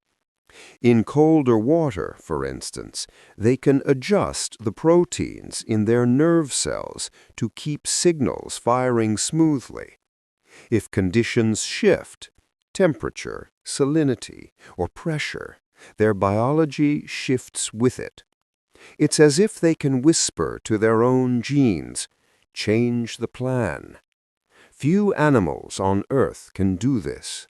In colder water, for instance, they can adjust the proteins in their nerve cells to keep signals firing smoothly. If conditions shift, temperature, salinity, or pressure, their biology shifts with it. It's as if they can whisper to their own genes, "Change the plan." Few animals on Earth can do this.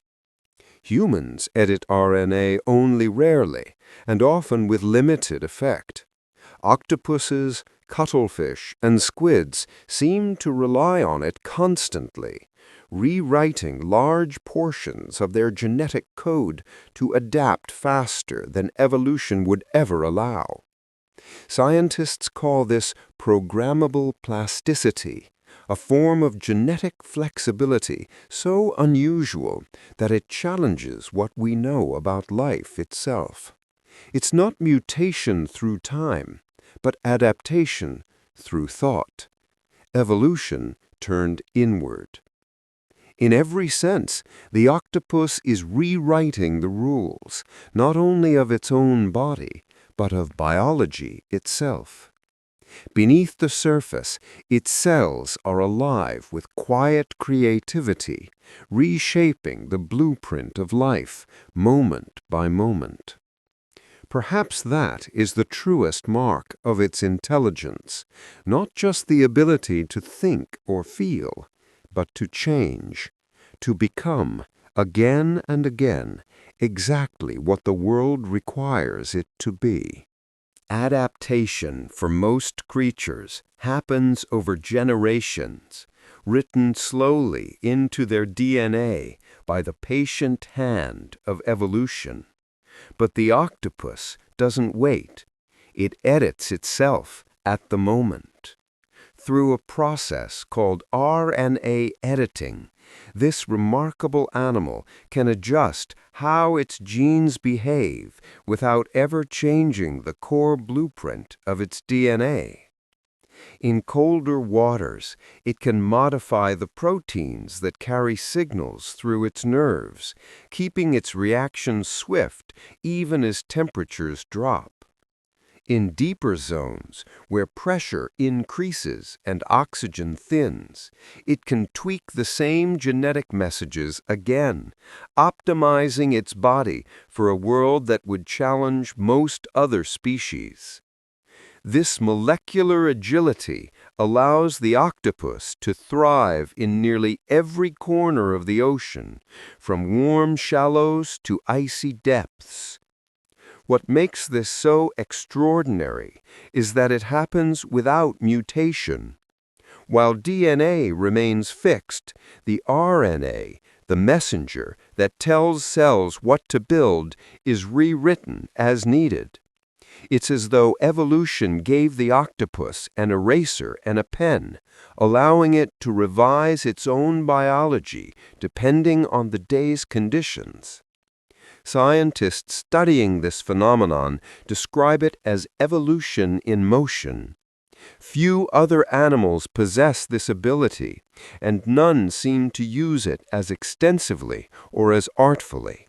Humans edit RNA only rarely, and often with limited effect. Octopuses, cuttlefish, and squids seem to rely on it constantly, rewriting large portions of their genetic code to adapt faster than evolution would ever allow. Scientists call this programmable plasticity, a form of genetic flexibility so unusual that it challenges what we know about life itself. It's not mutation through time, but adaptation through thought, evolution turned inward. In every sense, the octopus is rewriting the rules, not only of its own body, but of biology itself. Beneath the surface, its cells are alive with quiet creativity, reshaping the blueprint of life, moment by moment. Perhaps that is the truest mark of its intelligence, not just the ability to think or feel, but to change, to become, again and again, exactly what the world requires it to be. Adaptation for most creatures happens over generations, written slowly into their DNA by the patient hand of evolution. But the octopus doesn't wait. It edits itself at the moment. Through a process called RNA editing, this remarkable animal can adjust how its genes behave without ever changing the core blueprint of its DNA. In colder waters, it can modify the proteins that carry signals through its nerves, keeping its reactions swift even as temperatures drop. In deeper zones, where pressure increases and oxygen thins, it can tweak the same genetic messages again, optimizing its body for a world that would challenge most other species. This molecular agility allows the octopus to thrive in nearly every corner of the ocean, from warm shallows to icy depths. What makes this so extraordinary is that it happens without mutation. While DNA remains fixed, the RNA, the messenger that tells cells what to build, is rewritten as needed. It's as though evolution gave the octopus an eraser and a pen, allowing it to revise its own biology depending on the day's conditions. Scientists studying this phenomenon describe it as evolution in motion. Few other animals possess this ability, and none seem to use it as extensively or as artfully.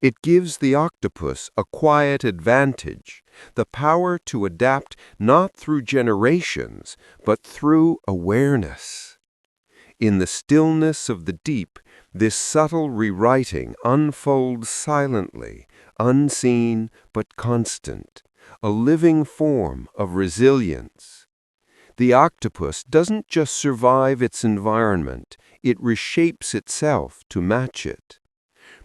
It gives the octopus a quiet advantage, the power to adapt not through generations, but through awareness. In the stillness of the deep, this subtle rewriting unfolds silently, unseen but constant, a living form of resilience. The octopus doesn't just survive its environment, it reshapes itself to match it.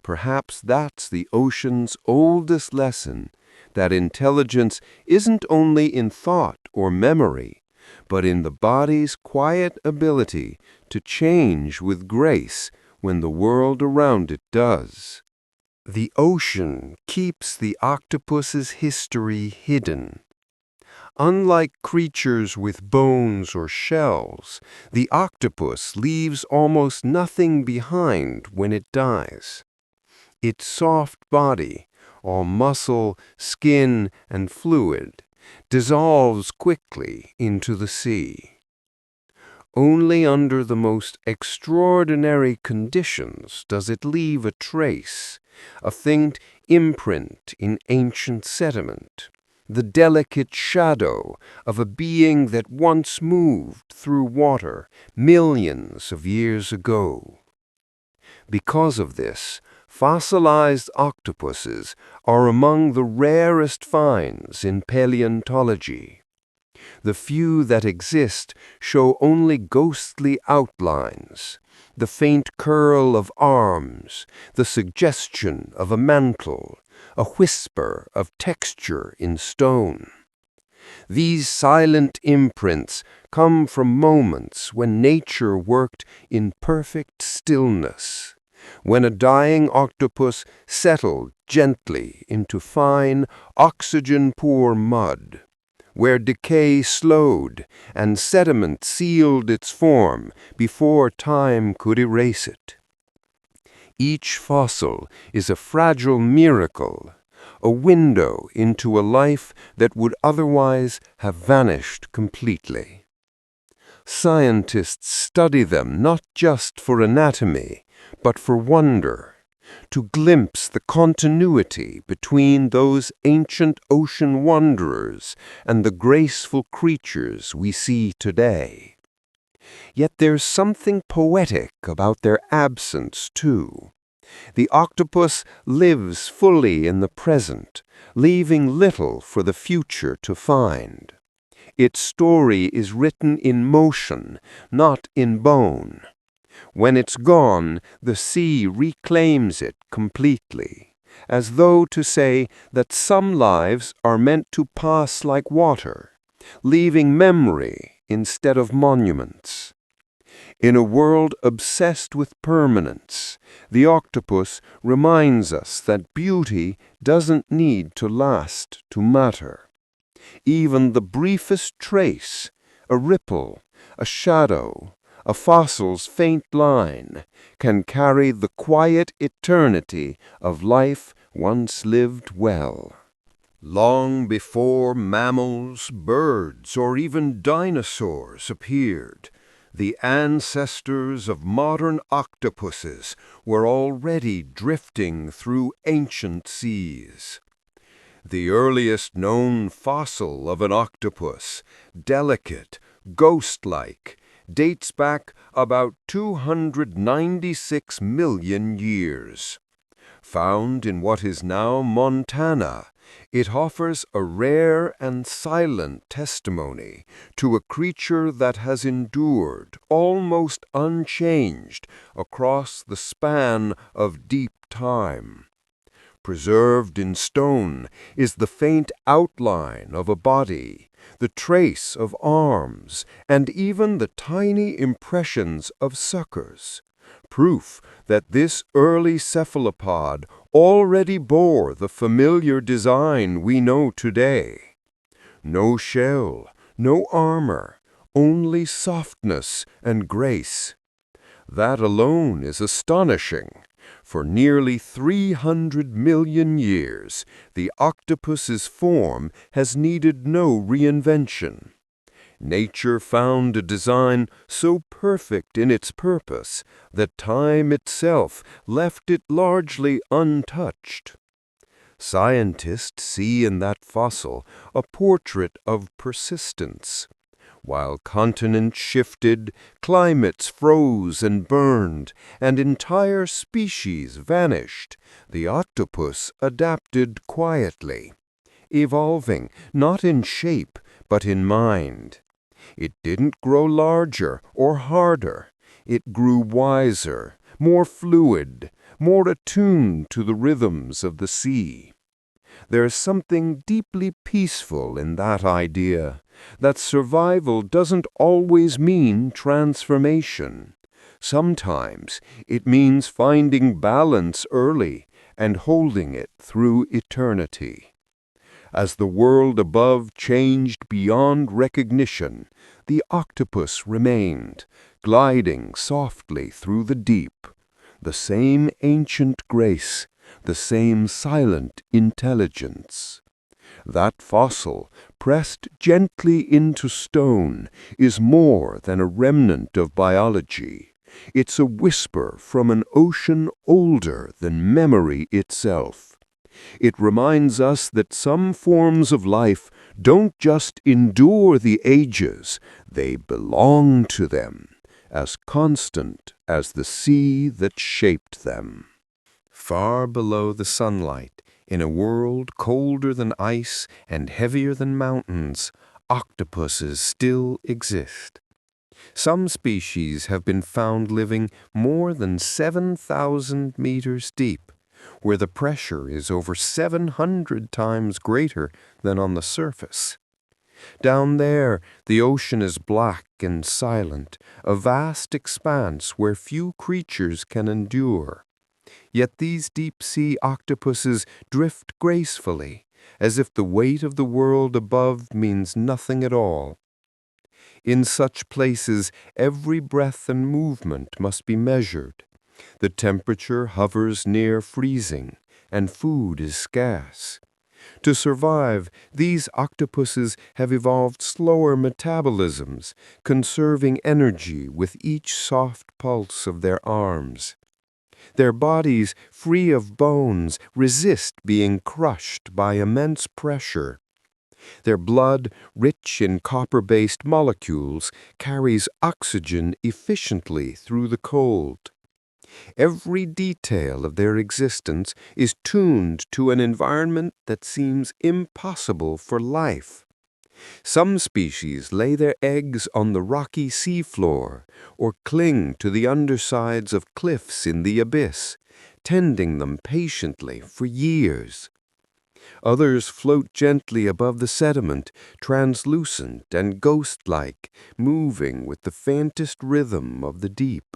Perhaps that's the ocean's oldest lesson, that intelligence isn't only in thought or memory, but in the body's quiet ability to change with grace when the world around it does. The ocean keeps the octopus's history hidden. Unlike creatures with bones or shells, the octopus leaves almost nothing behind when it dies. Its soft body, all muscle, skin, and fluid, dissolves quickly into the sea. Only under the most extraordinary conditions does it leave a trace, a faint imprint in ancient sediment, the delicate shadow of a being that once moved through water millions of years ago. Because of this, fossilized octopuses are among the rarest finds in paleontology. The few that exist show only ghostly outlines, the faint curl of arms, the suggestion of a mantle, a whisper of texture in stone. These silent imprints come from moments when nature worked in perfect stillness, when a dying octopus settled gently into fine, oxygen-poor mud, where decay slowed and sediment sealed its form before time could erase it. Each fossil is a fragile miracle, a window into a life that would otherwise have vanished completely. Scientists study them not just for anatomy, but for wonder, to glimpse the continuity between those ancient ocean wanderers and the graceful creatures we see today. Yet there's something poetic about their absence, too. The octopus lives fully in the present, leaving little for the future to find. Its story is written in motion, not in bone. When it's gone, the sea reclaims it completely, as though to say that some lives are meant to pass like water, leaving memory instead of monuments. In a world obsessed with permanence, the octopus reminds us that beauty doesn't need to last to matter. Even the briefest trace, a ripple, a shadow, a fossil's faint line, can carry the quiet eternity of life once lived well. Long before mammals, birds, or even dinosaurs appeared, the ancestors of modern octopuses were already drifting through ancient seas. The earliest known fossil of an octopus, delicate, ghost-like, dates back about 296 million years. Found in what is now Montana, it offers a rare and silent testimony to a creature that has endured, almost unchanged, across the span of deep time. Preserved in stone is the faint outline of a body, the trace of arms, and even the tiny impressions of suckers, proof that this early cephalopod already bore the familiar design we know today. No shell, no armor, only softness and grace. That alone is astonishing. For nearly 300 million years, the octopus's form has needed no reinvention. Nature found a design so perfect in its purpose that time itself left it largely untouched. Scientists see in that fossil a portrait of persistence. While continents shifted, climates froze and burned, and entire species vanished, the octopus adapted quietly, evolving not in shape but in mind. It didn't grow larger or harder. It grew wiser, more fluid, more attuned to the rhythms of the sea. There's something deeply peaceful in that idea, that survival doesn't always mean transformation. Sometimes it means finding balance early and holding it through eternity. As the world above changed beyond recognition, the octopus remained, gliding softly through the deep, the same ancient grace, the same silent intelligence. That fossil, pressed gently into stone, is more than a remnant of biology. It's a whisper from an ocean older than memory itself. It reminds us that some forms of life don't just endure the ages, they belong to them, as constant as the sea that shaped them. Far below the sunlight, in a world colder than ice and heavier than mountains, octopuses still exist. Some species have been found living more than 7,000 meters deep, where the pressure is over 700 times greater than on the surface. Down there, the ocean is black and silent, a vast expanse where few creatures can endure. Yet these deep-sea octopuses drift gracefully, as if the weight of the world above means nothing at all. In such places, every breath and movement must be measured. The temperature hovers near freezing, and food is scarce. To survive, these octopuses have evolved slower metabolisms, conserving energy with each soft pulse of their arms. Their bodies, free of bones, resist being crushed by immense pressure. Their blood, rich in copper-based molecules, carries oxygen efficiently through the cold. Every detail of their existence is tuned to an environment that seems impossible for life. Some species lay their eggs on the rocky seafloor or cling to the undersides of cliffs in the abyss, tending them patiently for years. Others float gently above the sediment, translucent and ghost-like, moving with the faintest rhythm of the deep.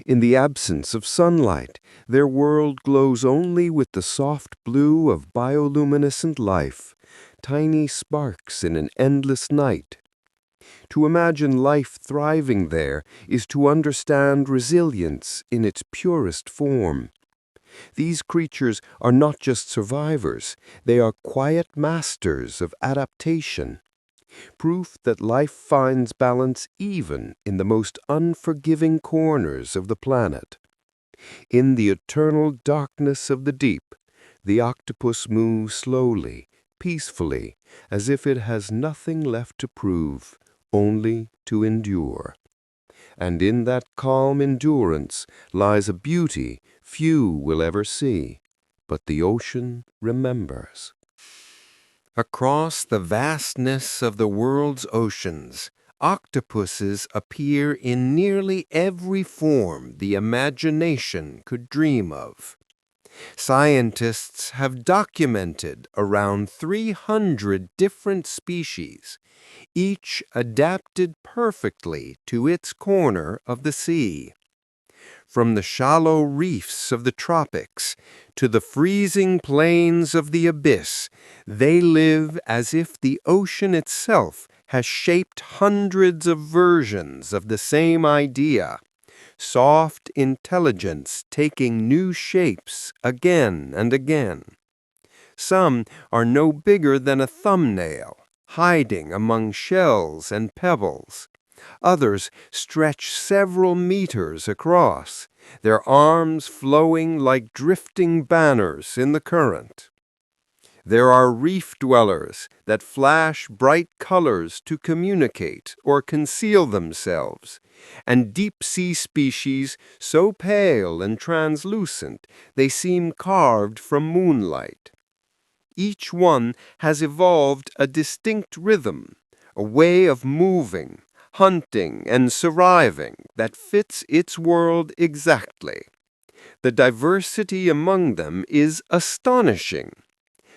In the absence of sunlight, their world glows only with the soft blue of bioluminescent life, tiny sparks in an endless night. To imagine life thriving there is to understand resilience in its purest form. These creatures are not just survivors, they are quiet masters of adaptation, proof that life finds balance even in the most unforgiving corners of the planet. In the eternal darkness of the deep, the octopus moves slowly, peacefully, as if it has nothing left to prove, only to endure. And in that calm endurance lies a beauty few will ever see, but the ocean remembers. Across the vastness of the world's oceans, octopuses appear in nearly every form the imagination could dream of. Scientists have documented around 300 different species, each adapted perfectly to its corner of the sea. From the shallow reefs of the tropics to the freezing plains of the abyss, they live as if the ocean itself has shaped hundreds of versions of the same idea. Soft intelligence taking new shapes again and again. Some are no bigger than a thumbnail, hiding among shells and pebbles. Others stretch several meters across, their arms flowing like drifting banners in the current. There are reef dwellers that flash bright colors to communicate or conceal themselves, and deep-sea species so pale and translucent they seem carved from moonlight. Each one has evolved a distinct rhythm, a way of moving, hunting, and surviving that fits its world exactly. The diversity among them is astonishing.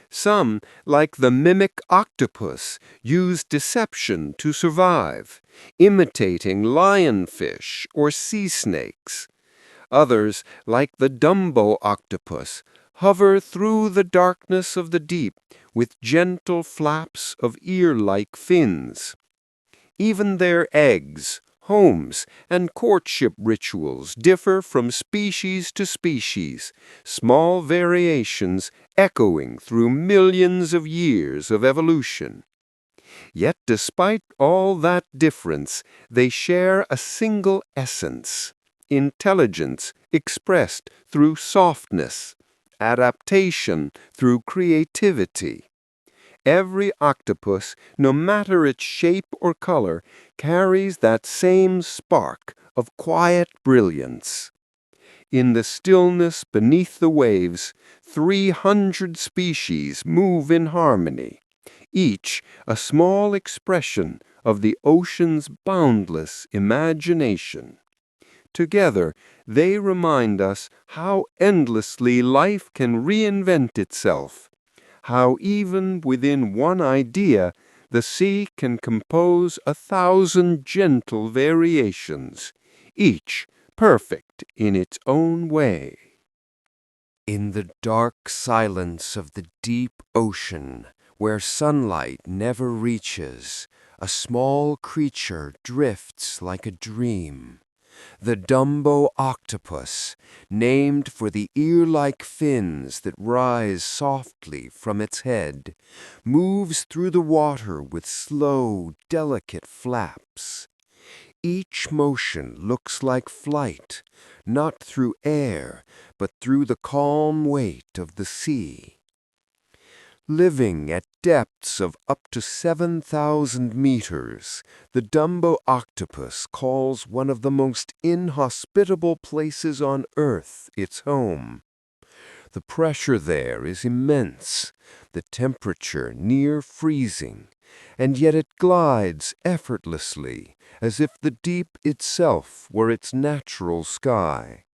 Some, like the mimic octopus, use deception to survive, imitating lionfish or sea snakes. Others, like the Dumbo octopus, hover through the darkness of the deep with gentle flaps of ear-like fins. Even their eggs, homes, and courtship rituals differ from species to species, small variations echoing through millions of years of evolution. Yet despite all that difference, they share a single essence: intelligence expressed through softness, adaptation through creativity. Every octopus, no matter its shape or color, carries that same spark of quiet brilliance. In the stillness beneath the waves, 300 species move in harmony, each a small expression of the ocean's boundless imagination. Together, they remind us how endlessly life can reinvent itself, how even within one idea, the sea can compose 1,000 gentle variations, each perfect in its own way. In the dark silence of the deep ocean, where sunlight never reaches, a small creature drifts like a dream. The Dumbo octopus, named for the ear-like fins that rise softly from its head, moves through the water with slow, delicate flaps. Each motion looks like flight, not through air, but through the calm weight of the sea. Living at depths of up to 7,000 meters, the Dumbo octopus calls one of the most inhospitable places on Earth its home. The pressure there is immense, the temperature near freezing, and yet it glides effortlessly, as if the deep itself were its natural sky.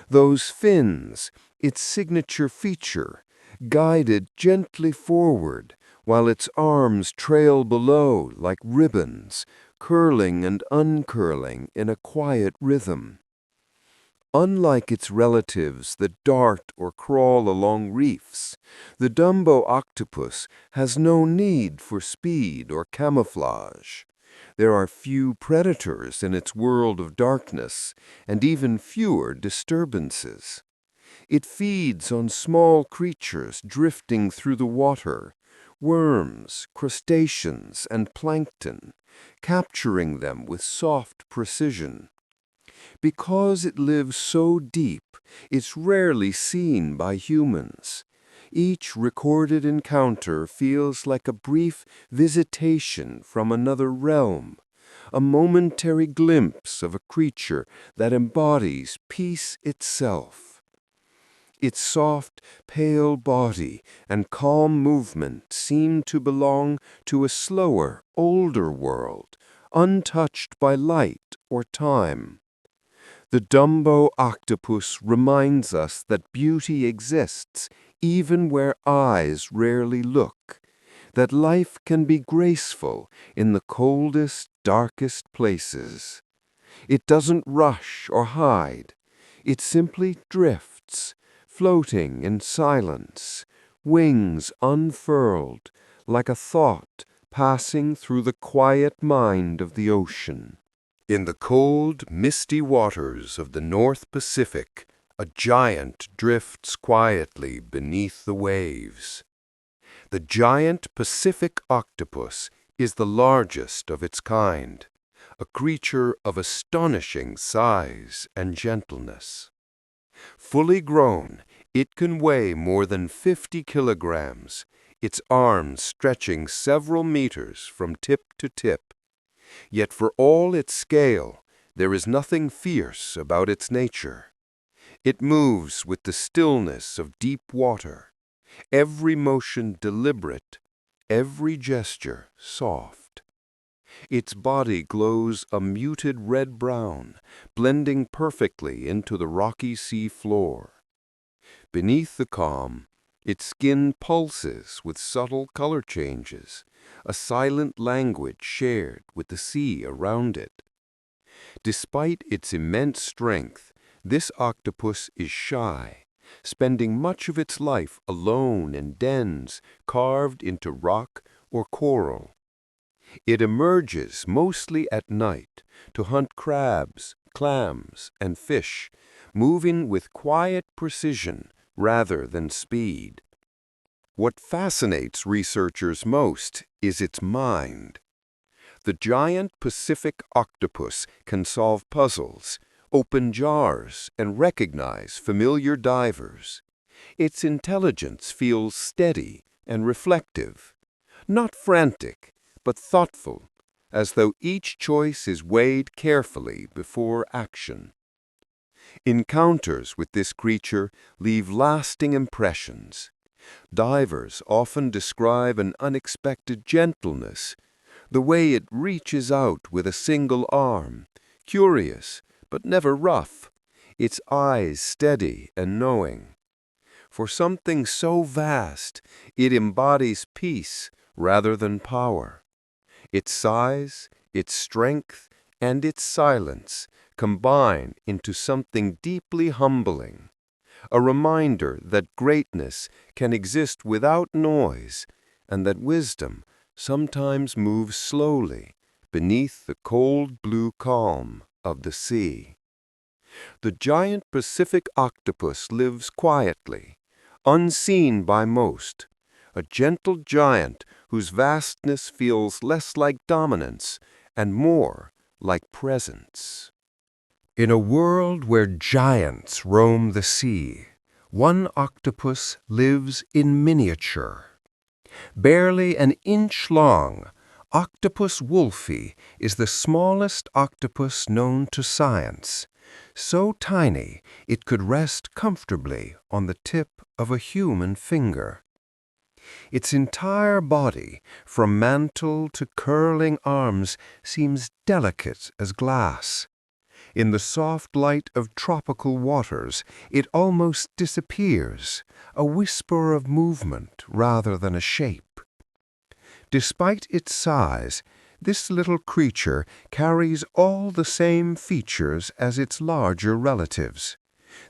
Those fins, its signature feature, guided gently forward, while its arms trail below like ribbons, curling and uncurling in a quiet rhythm. Unlike its relatives that dart or crawl along reefs, the Dumbo octopus has no need for speed or camouflage. There are few predators in its world of darkness, and even fewer disturbances. It feeds on small creatures drifting through the water, worms, crustaceans, and plankton, capturing them with soft precision. Because it lives so deep, it's rarely seen by humans. Each recorded encounter feels like a brief visitation from another realm, a momentary glimpse of a creature that embodies peace itself. Its soft, pale body and calm movement seem to belong to a slower, older world, untouched by light or time. The Dumbo octopus reminds us that beauty exists even where eyes rarely look, that life can be graceful in the coldest, darkest places. It doesn't rush or hide. It simply drifts, floating in silence, wings unfurled, like a thought passing through the quiet mind of the ocean. In the cold, misty waters of the North Pacific, a giant drifts quietly beneath the waves. The giant Pacific octopus is the largest of its kind, a creature of astonishing size and gentleness. Fully grown, it can weigh more than 50 kilograms, its arms stretching several meters from tip to tip. Yet for all its scale, there is nothing fierce about its nature. It moves with the stillness of deep water, every motion deliberate, every gesture soft. Its body glows a muted red-brown, blending perfectly into the rocky sea floor. Beneath the calm, its skin pulses with subtle color changes, a silent language shared with the sea around it. Despite its immense strength, this octopus is shy, spending much of its life alone in dens carved into rock or coral. It emerges mostly at night to hunt crabs, clams, and fish, moving with quiet precision rather than speed. What fascinates researchers most is its mind. The giant Pacific octopus can solve puzzles, open jars, and recognize familiar divers. Its intelligence feels steady and reflective, not frantic, but thoughtful, as though each choice is weighed carefully before action. Encounters with this creature leave lasting impressions. Divers often describe an unexpected gentleness, the way it reaches out with a single arm, curious but never rough, its eyes steady and knowing. For something so vast, it embodies peace rather than power. Its size, its strength, and its silence combine into something deeply humbling, a reminder that greatness can exist without noise and that wisdom sometimes moves slowly beneath the cold blue calm of the sea. The giant Pacific octopus lives quietly, unseen by most, a gentle giant whose vastness feels less like dominance and more like presence. In a world where giants roam the sea, one octopus lives in miniature. Barely an inch long, Octopus wolfie is the smallest octopus known to science, so tiny it could rest comfortably on the tip of a human finger. Its entire body, from mantle to curling arms, seems delicate as glass. In the soft light of tropical waters, it almost disappears, a whisper of movement rather than a shape. Despite its size, this little creature carries all the same features as its larger relatives.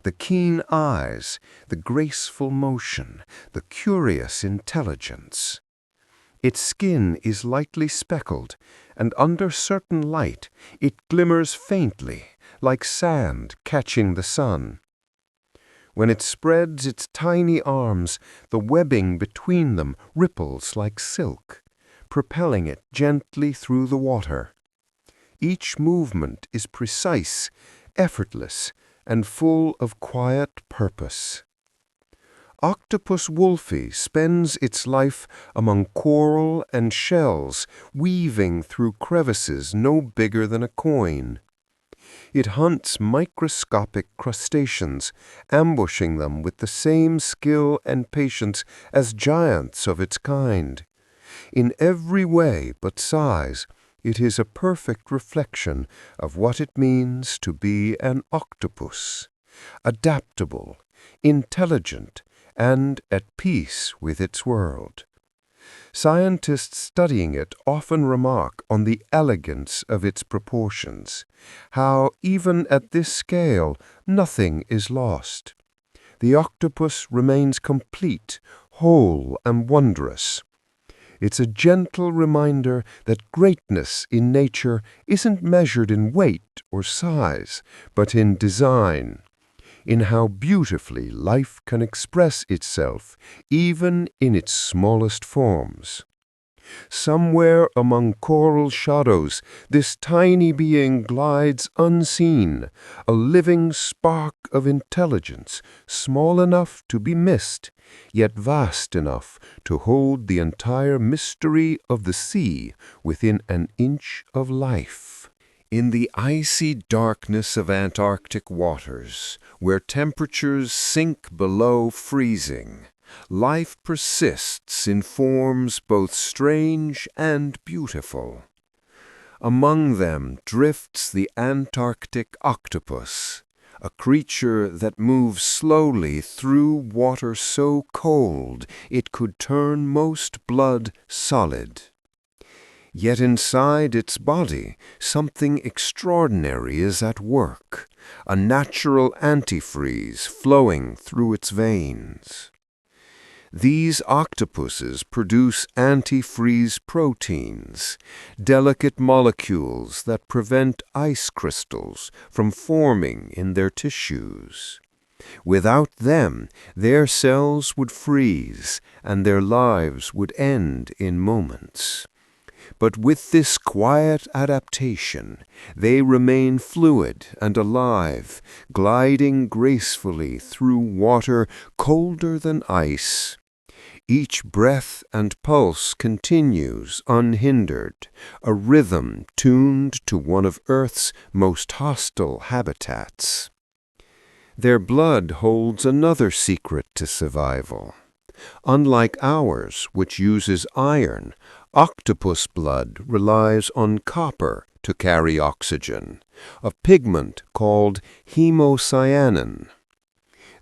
The keen eyes, the graceful motion, the curious intelligence. Its skin is lightly speckled, and under certain light it glimmers faintly, like sand catching the sun. When it spreads its tiny arms, the webbing between them ripples like silk, propelling it gently through the water. Each movement is precise, effortless, and full of quiet purpose. Octopus wolfie spends its life among coral and shells, weaving through crevices no bigger than a coin. It hunts microscopic crustaceans, ambushing them with the same skill and patience as giants of its kind. In every way but size, it is a perfect reflection of what it means to be an octopus, adaptable, intelligent, and at peace with its world. Scientists studying it often remark on the elegance of its proportions, how even at this scale nothing is lost. The octopus remains complete, whole, and wondrous. It's a gentle reminder that greatness in nature isn't measured in weight or size, but in design, in how beautifully life can express itself, even in its smallest forms. Somewhere among coral shadows, this tiny being glides unseen, a living spark of intelligence, small enough to be missed, yet vast enough to hold the entire mystery of the sea within an inch of life. In the icy darkness of Antarctic waters, where temperatures sink below freezing, life persists in forms both strange and beautiful. Among them drifts the Antarctic octopus, a creature that moves slowly through water so cold it could turn most blood solid. Yet inside its body, something extraordinary is at work, a natural antifreeze flowing through its veins. These octopuses produce antifreeze proteins, delicate molecules that prevent ice crystals from forming in their tissues. Without them, their cells would freeze and their lives would end in moments. But with this quiet adaptation, they remain fluid and alive, gliding gracefully through water colder than ice. Each breath and pulse continues unhindered, a rhythm tuned to one of Earth's most hostile habitats. Their blood holds another secret to survival. Unlike ours, which uses iron, octopus blood relies on copper to carry oxygen, a pigment called hemocyanin.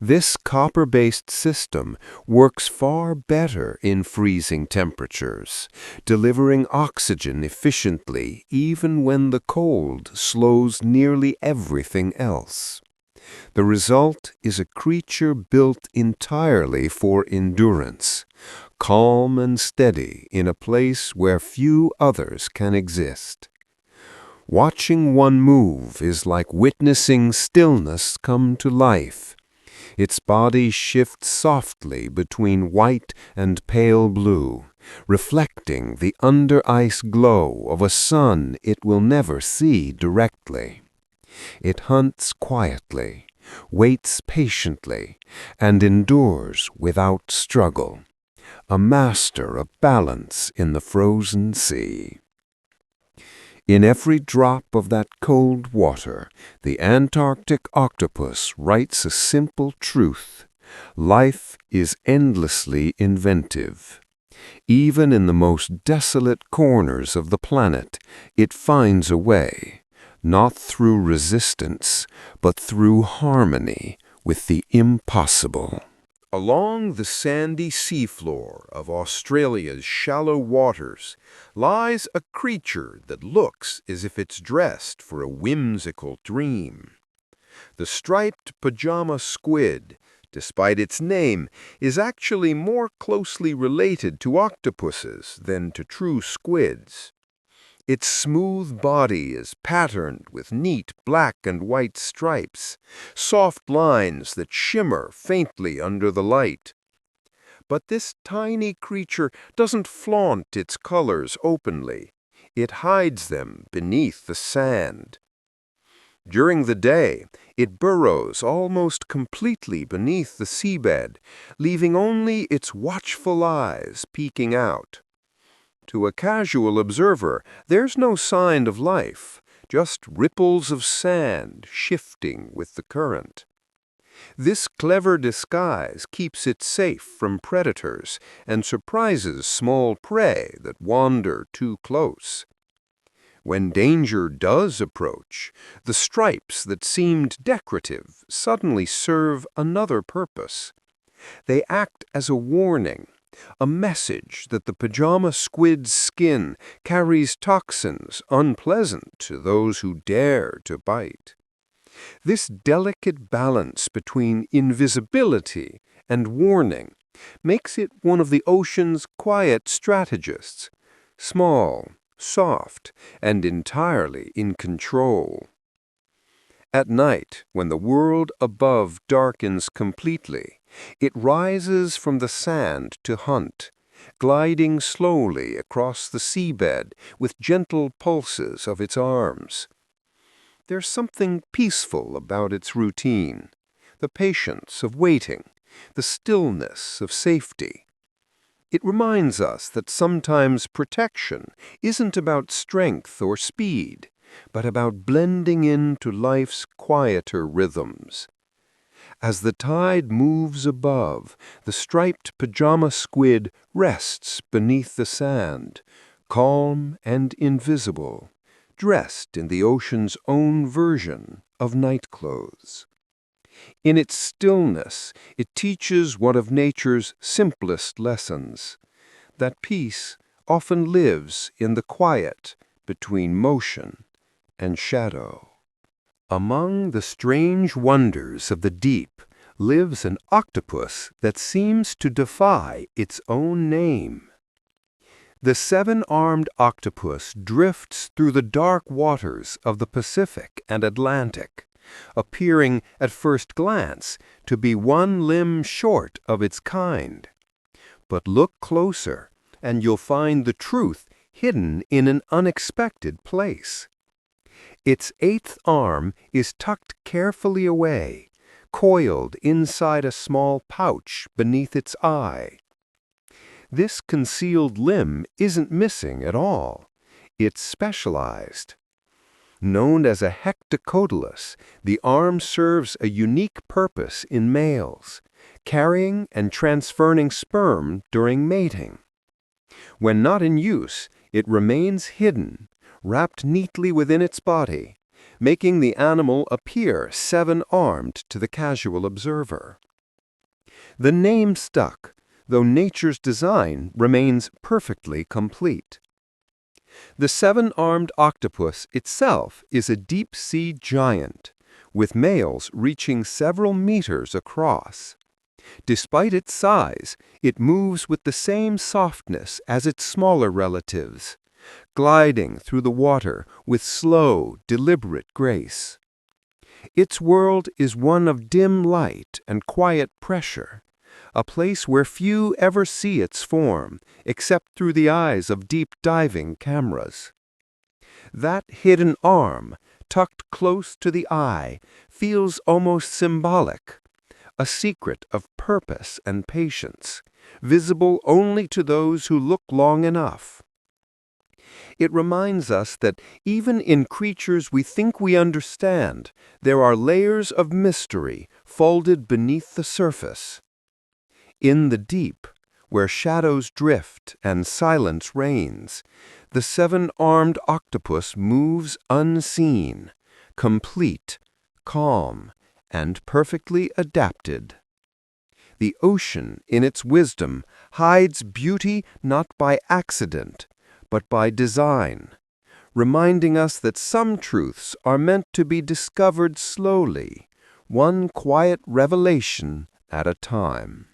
This copper-based system works far better in freezing temperatures, delivering oxygen efficiently even when the cold slows nearly everything else. The result is a creature built entirely for endurance, calm and steady in a place where few others can exist. Watching one move is like witnessing stillness come to life. Its body shifts softly between white and pale blue, reflecting the under-ice glow of a sun it will never see directly. It hunts quietly, waits patiently, and endures without struggle, a master of balance in the frozen sea. In every drop of that cold water, the Antarctic octopus writes a simple truth. Life is endlessly inventive. Even in the most desolate corners of the planet, it finds a way, not through resistance, but through harmony with the impossible. Along the sandy seafloor of Australia's shallow waters lies a creature that looks as if it's dressed for a whimsical dream. The striped pajama squid, despite its name, is actually more closely related to octopuses than to true squids. Its smooth body is patterned with neat black and white stripes, soft lines that shimmer faintly under the light. But this tiny creature doesn't flaunt its colors openly. It hides them beneath the sand. During the day, it burrows almost completely beneath the seabed, leaving only its watchful eyes peeking out. To a casual observer, there's no sign of life, just ripples of sand shifting with the current. This clever disguise keeps it safe from predators and surprises small prey that wander too close. When danger does approach, the stripes that seemed decorative suddenly serve another purpose. They act as a warning, a message that the pajama squid's skin carries toxins unpleasant to those who dare to bite. This delicate balance between invisibility and warning makes it one of the ocean's quiet strategists, small, soft, and entirely in control. At night, when the world above darkens completely, it rises from the sand to hunt, gliding slowly across the seabed with gentle pulses of its arms. There's something peaceful about its routine, the patience of waiting, the stillness of safety. It reminds us that sometimes protection isn't about strength or speed, but about blending into life's quieter rhythms. As the tide moves above, the striped pajama squid rests beneath the sand, calm and invisible, dressed in the ocean's own version of night clothes. In its stillness, it teaches one of nature's simplest lessons, that peace often lives in the quiet between motion and shadow. Among the strange wonders of the deep lives an octopus that seems to defy its own name. The seven-armed octopus drifts through the dark waters of the Pacific and Atlantic, appearing at first glance to be one limb short of its kind. But look closer, and you'll find the truth hidden in an unexpected place. Its eighth arm is tucked carefully away, coiled inside a small pouch beneath its eye. This concealed limb isn't missing at all. It's specialized. Known as a hectocotylus, the arm serves a unique purpose in males, carrying and transferring sperm during mating. When not in use, it remains hidden, wrapped neatly within its body, making the animal appear seven-armed to the casual observer. The name stuck, though nature's design remains perfectly complete. The seven-armed octopus itself is a deep-sea giant, with males reaching several meters across. Despite its size, it moves with the same softness as its smaller relatives, gliding through the water with slow, deliberate grace. Its world is one of dim light and quiet pressure, a place where few ever see its form, except through the eyes of deep-diving cameras. That hidden arm, tucked close to the eye, feels almost symbolic, a secret of purpose and patience, visible only to those who look long enough. It reminds us that even in creatures we think we understand, there are layers of mystery folded beneath the surface. In the deep, where shadows drift and silence reigns, the seven-armed octopus moves unseen, complete, calm, and perfectly adapted. The ocean, in its wisdom, hides beauty not by accident, but by design, reminding us that some truths are meant to be discovered slowly, one quiet revelation at a time.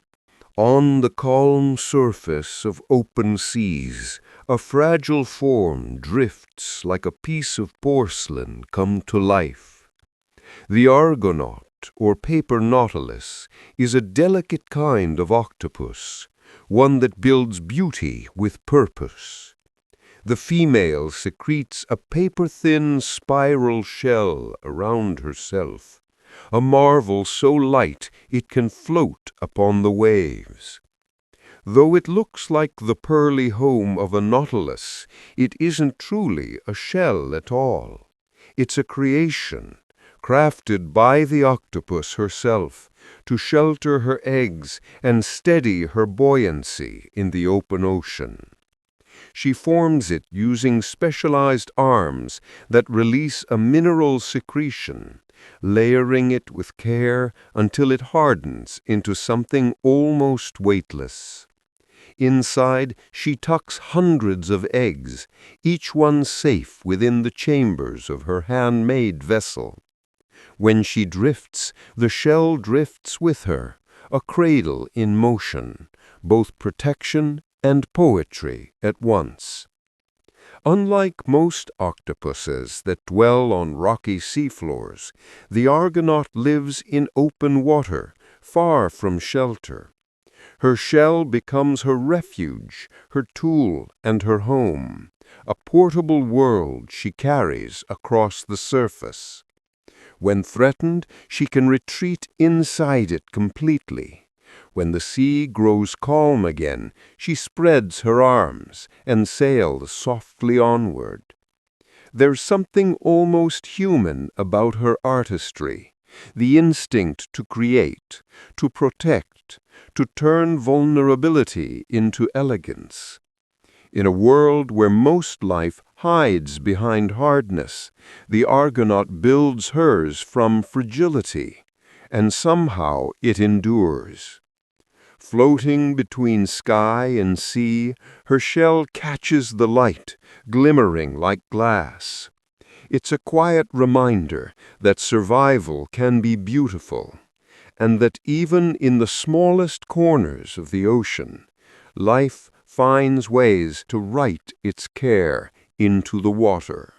On the calm surface of open seas, a fragile form drifts like a piece of porcelain come to life. The Argonaut, or paper nautilus, is a delicate kind of octopus, one that builds beauty with purpose. The female secretes a paper-thin spiral shell around herself, a marvel so light it can float upon the waves. Though it looks like the pearly home of a nautilus, it isn't truly a shell at all. It's a creation, crafted by the octopus herself to shelter her eggs and steady her buoyancy in the open ocean. She forms it using specialized arms that release a mineral secretion, layering it with care until it hardens into something almost weightless. Inside, she tucks hundreds of eggs, each one safe within the chambers of her handmade vessel. When she drifts, the shell drifts with her, a cradle in motion, both protection and poetry at once. Unlike most octopuses that dwell on rocky seafloors, the Argonaut lives in open water, far from shelter. Her shell becomes her refuge, her tool, and her home, a portable world she carries across the surface. When threatened, she can retreat inside it completely. When the sea grows calm again, she spreads her arms and sails softly onward. There's something almost human about her artistry, the instinct to create, to protect, to turn vulnerability into elegance. In a world where most life hides behind hardness, the Argonaut builds hers from fragility, and somehow it endures. Floating between sky and sea, her shell catches the light, glimmering like glass. It's a quiet reminder that survival can be beautiful, and that even in the smallest corners of the ocean, life finds ways to write its care into the water.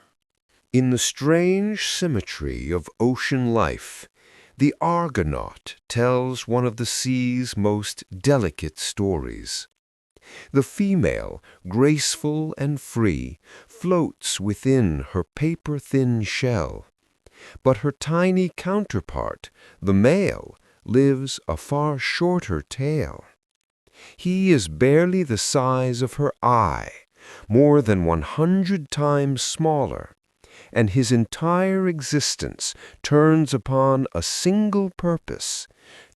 In the strange symmetry of ocean life, the Argonaut tells one of the sea's most delicate stories. The female, graceful and free, floats within her paper-thin shell, but her tiny counterpart, the male, lives a far shorter tale. He is barely the size of her eye, more than 100 times smaller, and his entire existence turns upon a single purpose,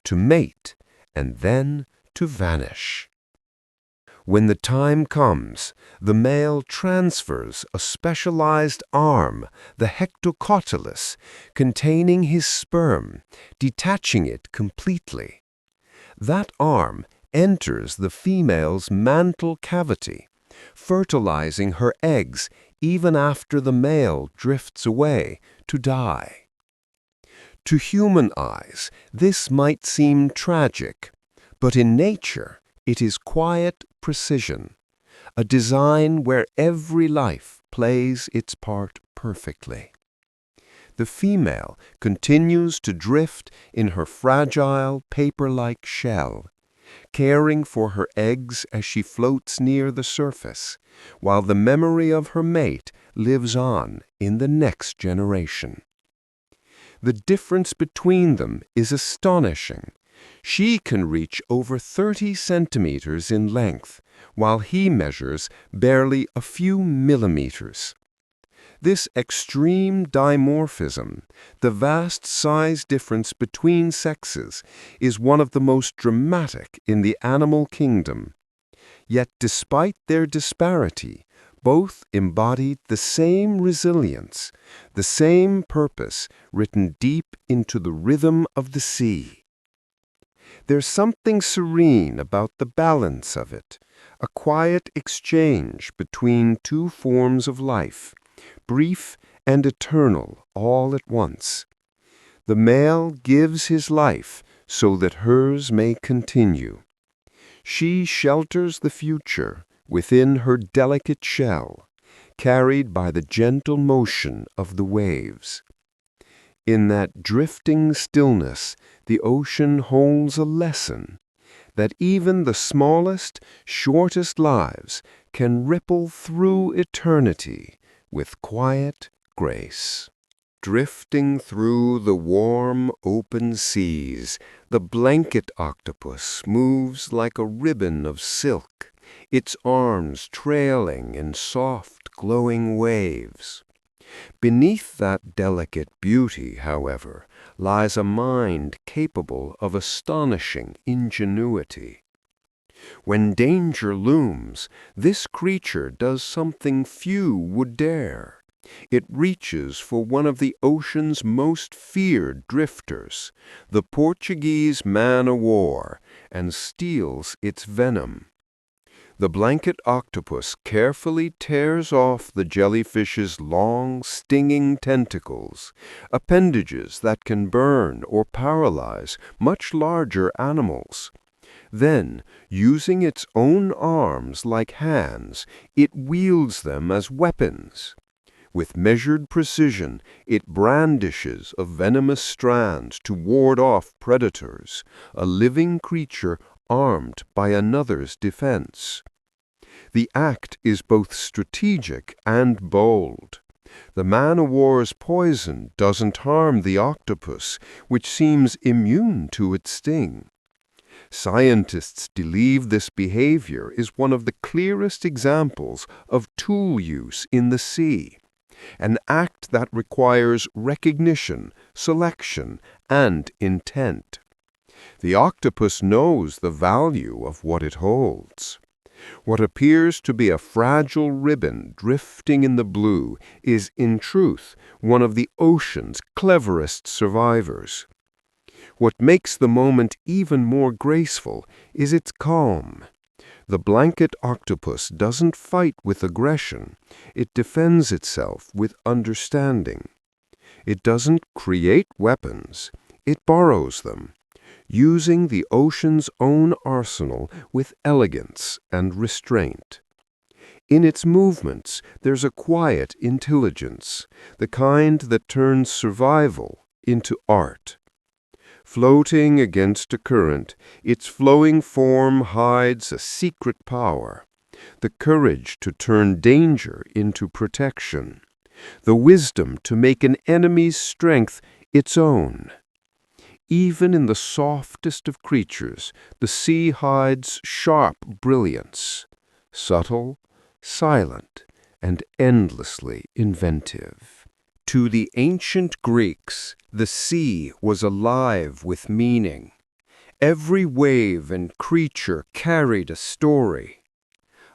to mate and then to vanish. When the time comes, the male transfers a specialized arm, the hectocotylus, containing his sperm, detaching it completely. That arm enters the female's mantle cavity, fertilizing her eggs even after the male drifts away to die. To human eyes, this might seem tragic, but in nature it is quiet precision, a design where every life plays its part perfectly. The female continues to drift in her fragile, paper-like shell, caring for her eggs as she floats near the surface, while the memory of her mate lives on in the next generation. The difference between them is astonishing. She can reach over 30 centimeters in length, while he measures barely a few millimeters. This extreme dimorphism, the vast size difference between sexes, is one of the most dramatic in the animal kingdom. Yet despite their disparity, both embodied the same resilience, the same purpose written deep into the rhythm of the sea. There's something serene about the balance of it, a quiet exchange between two forms of life, brief and eternal all at once. The male gives his life so that hers may continue. She shelters the future within her delicate shell, carried by the gentle motion of the waves. In that drifting stillness, the ocean holds a lesson that even the smallest, shortest lives can ripple through eternity with quiet grace. Drifting through the warm, open seas, the blanket octopus moves like a ribbon of silk, its arms trailing in soft, glowing waves. Beneath that delicate beauty, however, lies a mind capable of astonishing ingenuity. When danger looms, this creature does something few would dare. It reaches for one of the ocean's most feared drifters, the Portuguese man-o'-war, and steals its venom. The blanket octopus carefully tears off the jellyfish's long, stinging tentacles, appendages that can burn or paralyze much larger animals. Then, using its own arms like hands, it wields them as weapons. With measured precision, it brandishes a venomous strand to ward off predators, a living creature armed by another's defense. The act is both strategic and bold. The man-o'-war's poison doesn't harm the octopus, which seems immune to its sting. Scientists believe this behavior is one of the clearest examples of tool use in the sea, an act that requires recognition, selection, and intent. The octopus knows the value of what it holds. What appears to be a fragile ribbon drifting in the blue is, in truth, one of the ocean's cleverest survivors. What makes the moment even more graceful is its calm. The blanket octopus doesn't fight with aggression. It defends itself with understanding. It doesn't create weapons. It borrows them, using the ocean's own arsenal with elegance and restraint. In its movements, there's a quiet intelligence, the kind that turns survival into art. Floating against a current, its flowing form hides a secret power, the courage to turn danger into protection, the wisdom to make an enemy's strength its own. Even in the softest of creatures, the sea hides sharp brilliance, subtle, silent, and endlessly inventive. To the ancient Greeks, the sea was alive with meaning. Every wave and creature carried a story.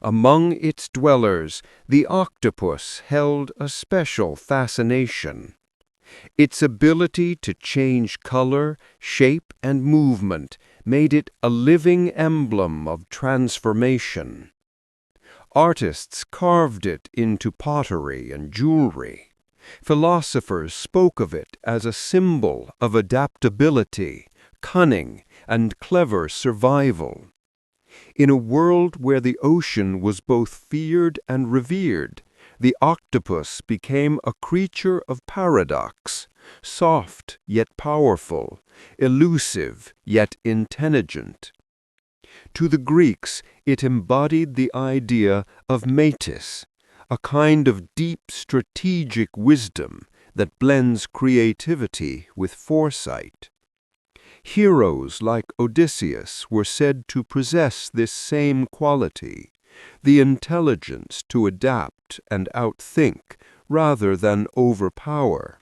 Among its dwellers, the octopus held a special fascination. Its ability to change color, shape, and movement made it a living emblem of transformation. Artists carved it into pottery and jewelry. Philosophers spoke of it as a symbol of adaptability, cunning, and clever survival. In a world where the ocean was both feared and revered, the octopus became a creature of paradox, soft yet powerful, elusive yet intelligent. To the Greeks, it embodied the idea of metis, a kind of deep strategic wisdom that blends creativity with foresight. Heroes like Odysseus were said to possess this same quality, the intelligence to adapt and outthink rather than overpower.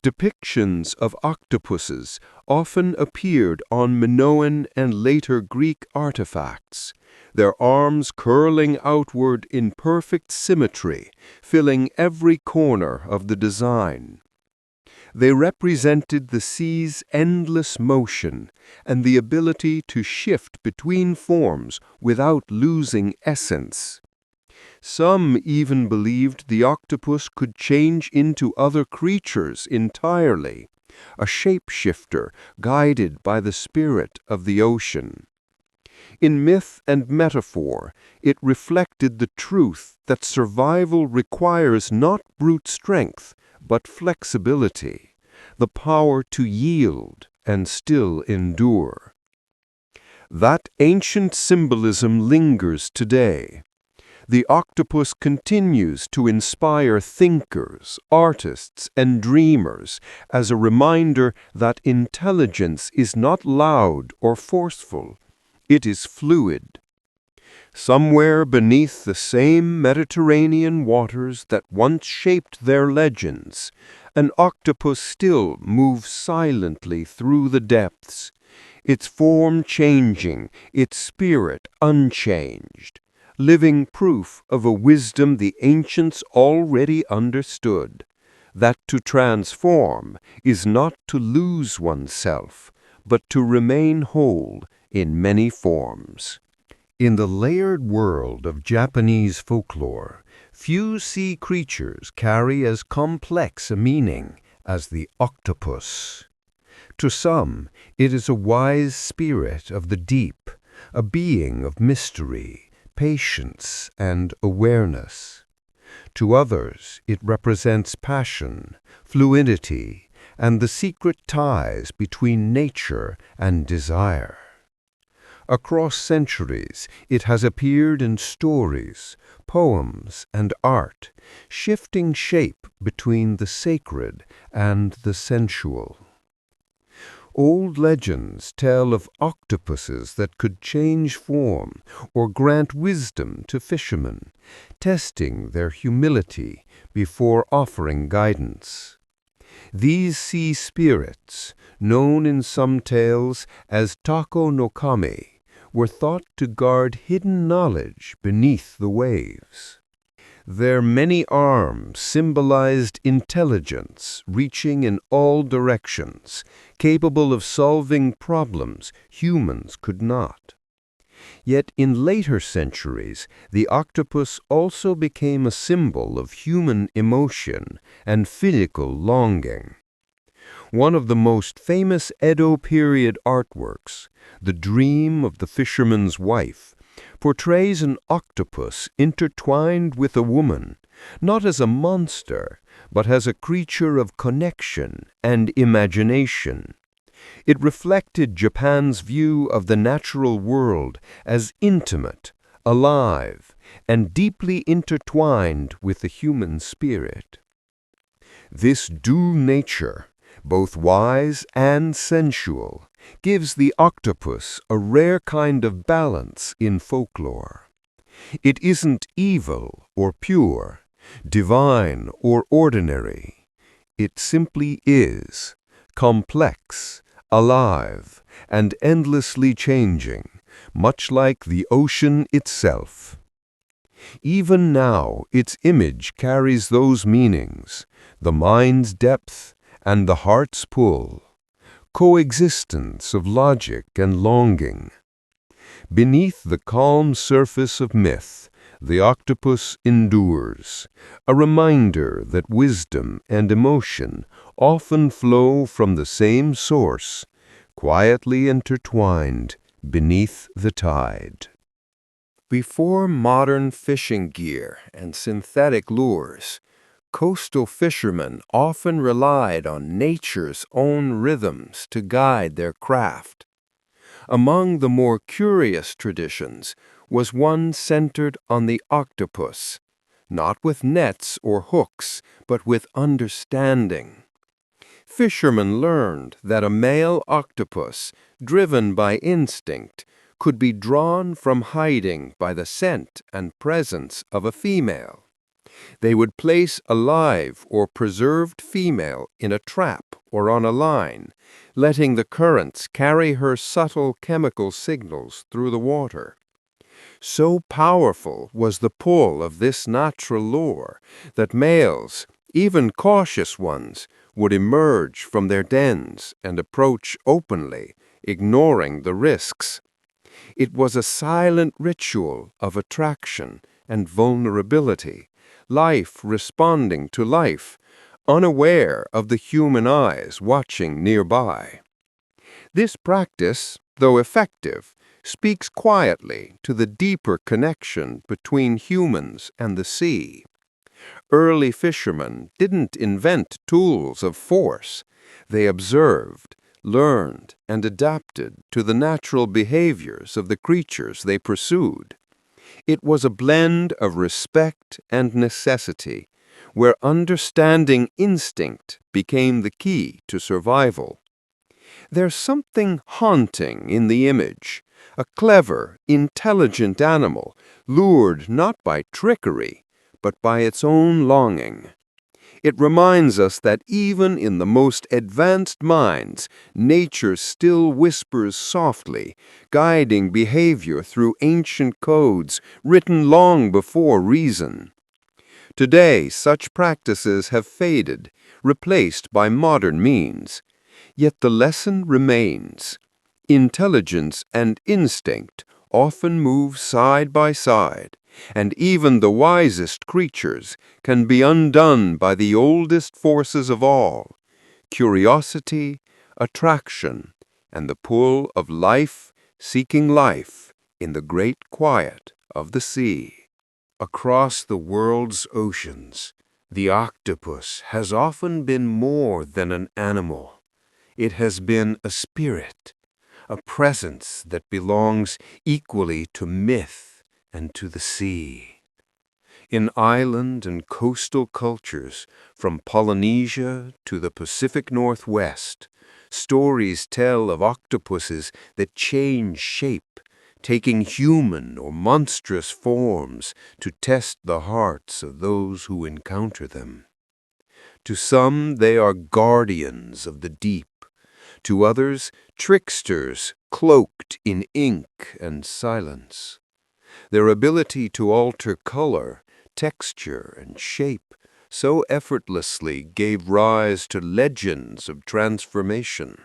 Depictions of octopuses often appeared on Minoan and later Greek artifacts, their arms curling outward in perfect symmetry, filling every corner of the design. They represented the sea's endless motion and the ability to shift between forms without losing essence. Some even believed the octopus could change into other creatures entirely, a shapeshifter guided by the spirit of the ocean. In myth and metaphor, it reflected the truth that survival requires not brute strength, but flexibility, the power to yield and still endure. That ancient symbolism lingers today. The octopus continues to inspire thinkers, artists, and dreamers as a reminder that intelligence is not loud or forceful. It is fluid. Somewhere beneath the same Mediterranean waters that once shaped their legends, an octopus still moves silently through the depths, its form changing, its spirit unchanged, living proof of a wisdom the ancients already understood, that to transform is not to lose oneself, but to remain whole in many forms. In the layered world of Japanese folklore, few sea creatures carry as complex a meaning as the octopus. To some, it is a wise spirit of the deep, a being of mystery, patience, and awareness. To others, it represents passion, fluidity, and the secret ties between nature and desire. Across centuries, it has appeared in stories, poems, and art, shifting shape between the sacred and the sensual. Old legends tell of octopuses that could change form or grant wisdom to fishermen, testing their humility before offering guidance. These sea spirits, known in some tales as Tako no Kami, were thought to guard hidden knowledge beneath the waves. Their many arms symbolized intelligence reaching in all directions, capable of solving problems humans could not. Yet in later centuries, the octopus also became a symbol of human emotion and physical longing. One of the most famous Edo period artworks, The Dream of the Fisherman's Wife, portrays an octopus intertwined with a woman, not as a monster, but as a creature of connection and imagination. It reflected Japan's view of the natural world as intimate, alive, and deeply intertwined with the human spirit. This dual nature, both wise and sensual, gives the octopus a rare kind of balance in folklore. It isn't evil or pure, divine or ordinary. It simply is, complex, alive, and endlessly changing, much like the ocean itself. Even now, its image carries those meanings, the mind's depth and the heart's pull, coexistence of logic and longing. Beneath the calm surface of myth, the octopus endures, a reminder that wisdom and emotion often flow from the same source, quietly intertwined beneath the tide. Before modern fishing gear and synthetic lures, coastal fishermen often relied on nature's own rhythms to guide their craft. Among the more curious traditions was one centered on the octopus, not with nets or hooks, but with understanding. Fishermen learned that a male octopus, driven by instinct, could be drawn from hiding by the scent and presence of a female. They would place a live or preserved female in a trap or on a line, letting the currents carry her subtle chemical signals through the water. So powerful was the pull of this natural lure that males, even cautious ones, would emerge from their dens and approach openly, ignoring the risks. It was a silent ritual of attraction and vulnerability, life responding to life, unaware of the human eyes watching nearby. This practice, though effective, speaks quietly to the deeper connection between humans and the sea. Early fishermen didn't invent tools of force. They observed, learned, and adapted to the natural behaviors of the creatures they pursued. It was a blend of respect and necessity, where understanding instinct became the key to survival. There's something haunting in the image, a clever, intelligent animal, lured not by trickery, but by its own longing. It reminds us that even in the most advanced minds, nature still whispers softly, guiding behavior through ancient codes written long before reason. Today, such practices have faded, replaced by modern means. Yet the lesson remains. Intelligence and instinct often move side by side, and even the wisest creatures can be undone by the oldest forces of all: curiosity, attraction, and the pull of life seeking life in the great quiet of the sea. Across the world's oceans, the octopus has often been more than an animal. It has been a spirit, a presence that belongs equally to myth and to the sea. In island and coastal cultures, from Polynesia to the Pacific Northwest, stories tell of octopuses that change shape, taking human or monstrous forms to test the hearts of those who encounter them. To some, they are guardians of the deep. To others, tricksters cloaked in ink and silence. Their ability to alter color, texture, and shape so effortlessly gave rise to legends of transformation.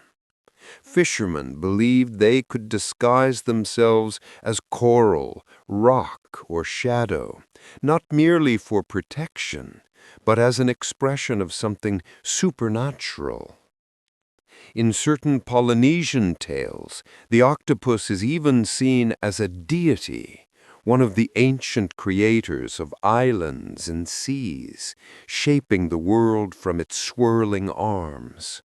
Fishermen believed they could disguise themselves as coral, rock, or shadow, not merely for protection, but as an expression of something supernatural. In certain Polynesian tales, the octopus is even seen as a deity, one of the ancient creators of islands and seas, shaping the world from its swirling arms.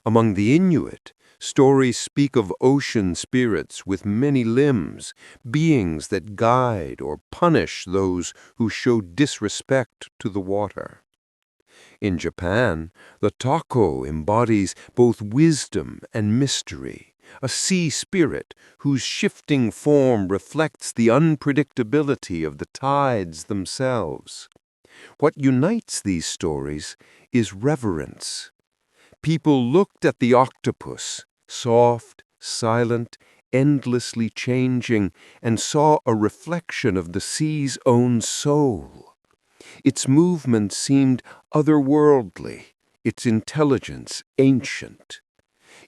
Among the Inuit, stories speak of ocean spirits with many limbs, beings that guide or punish those who show disrespect to the water. In Japan, the tako embodies both wisdom and mystery, a sea spirit whose shifting form reflects the unpredictability of the tides themselves. What unites these stories is reverence. People looked at the octopus, soft, silent, endlessly changing, and saw a reflection of the sea's own soul. Its movement seemed otherworldly, its intelligence ancient.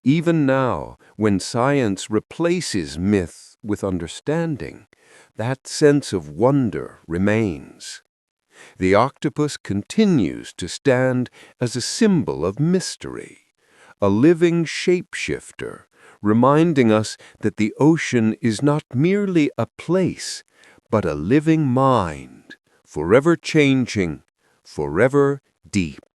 Even now, when science replaces myth with understanding, that sense of wonder remains. The octopus continues to stand as a symbol of mystery, a living shapeshifter, reminding us that the ocean is not merely a place, but a living mind, forever changing, forever deep.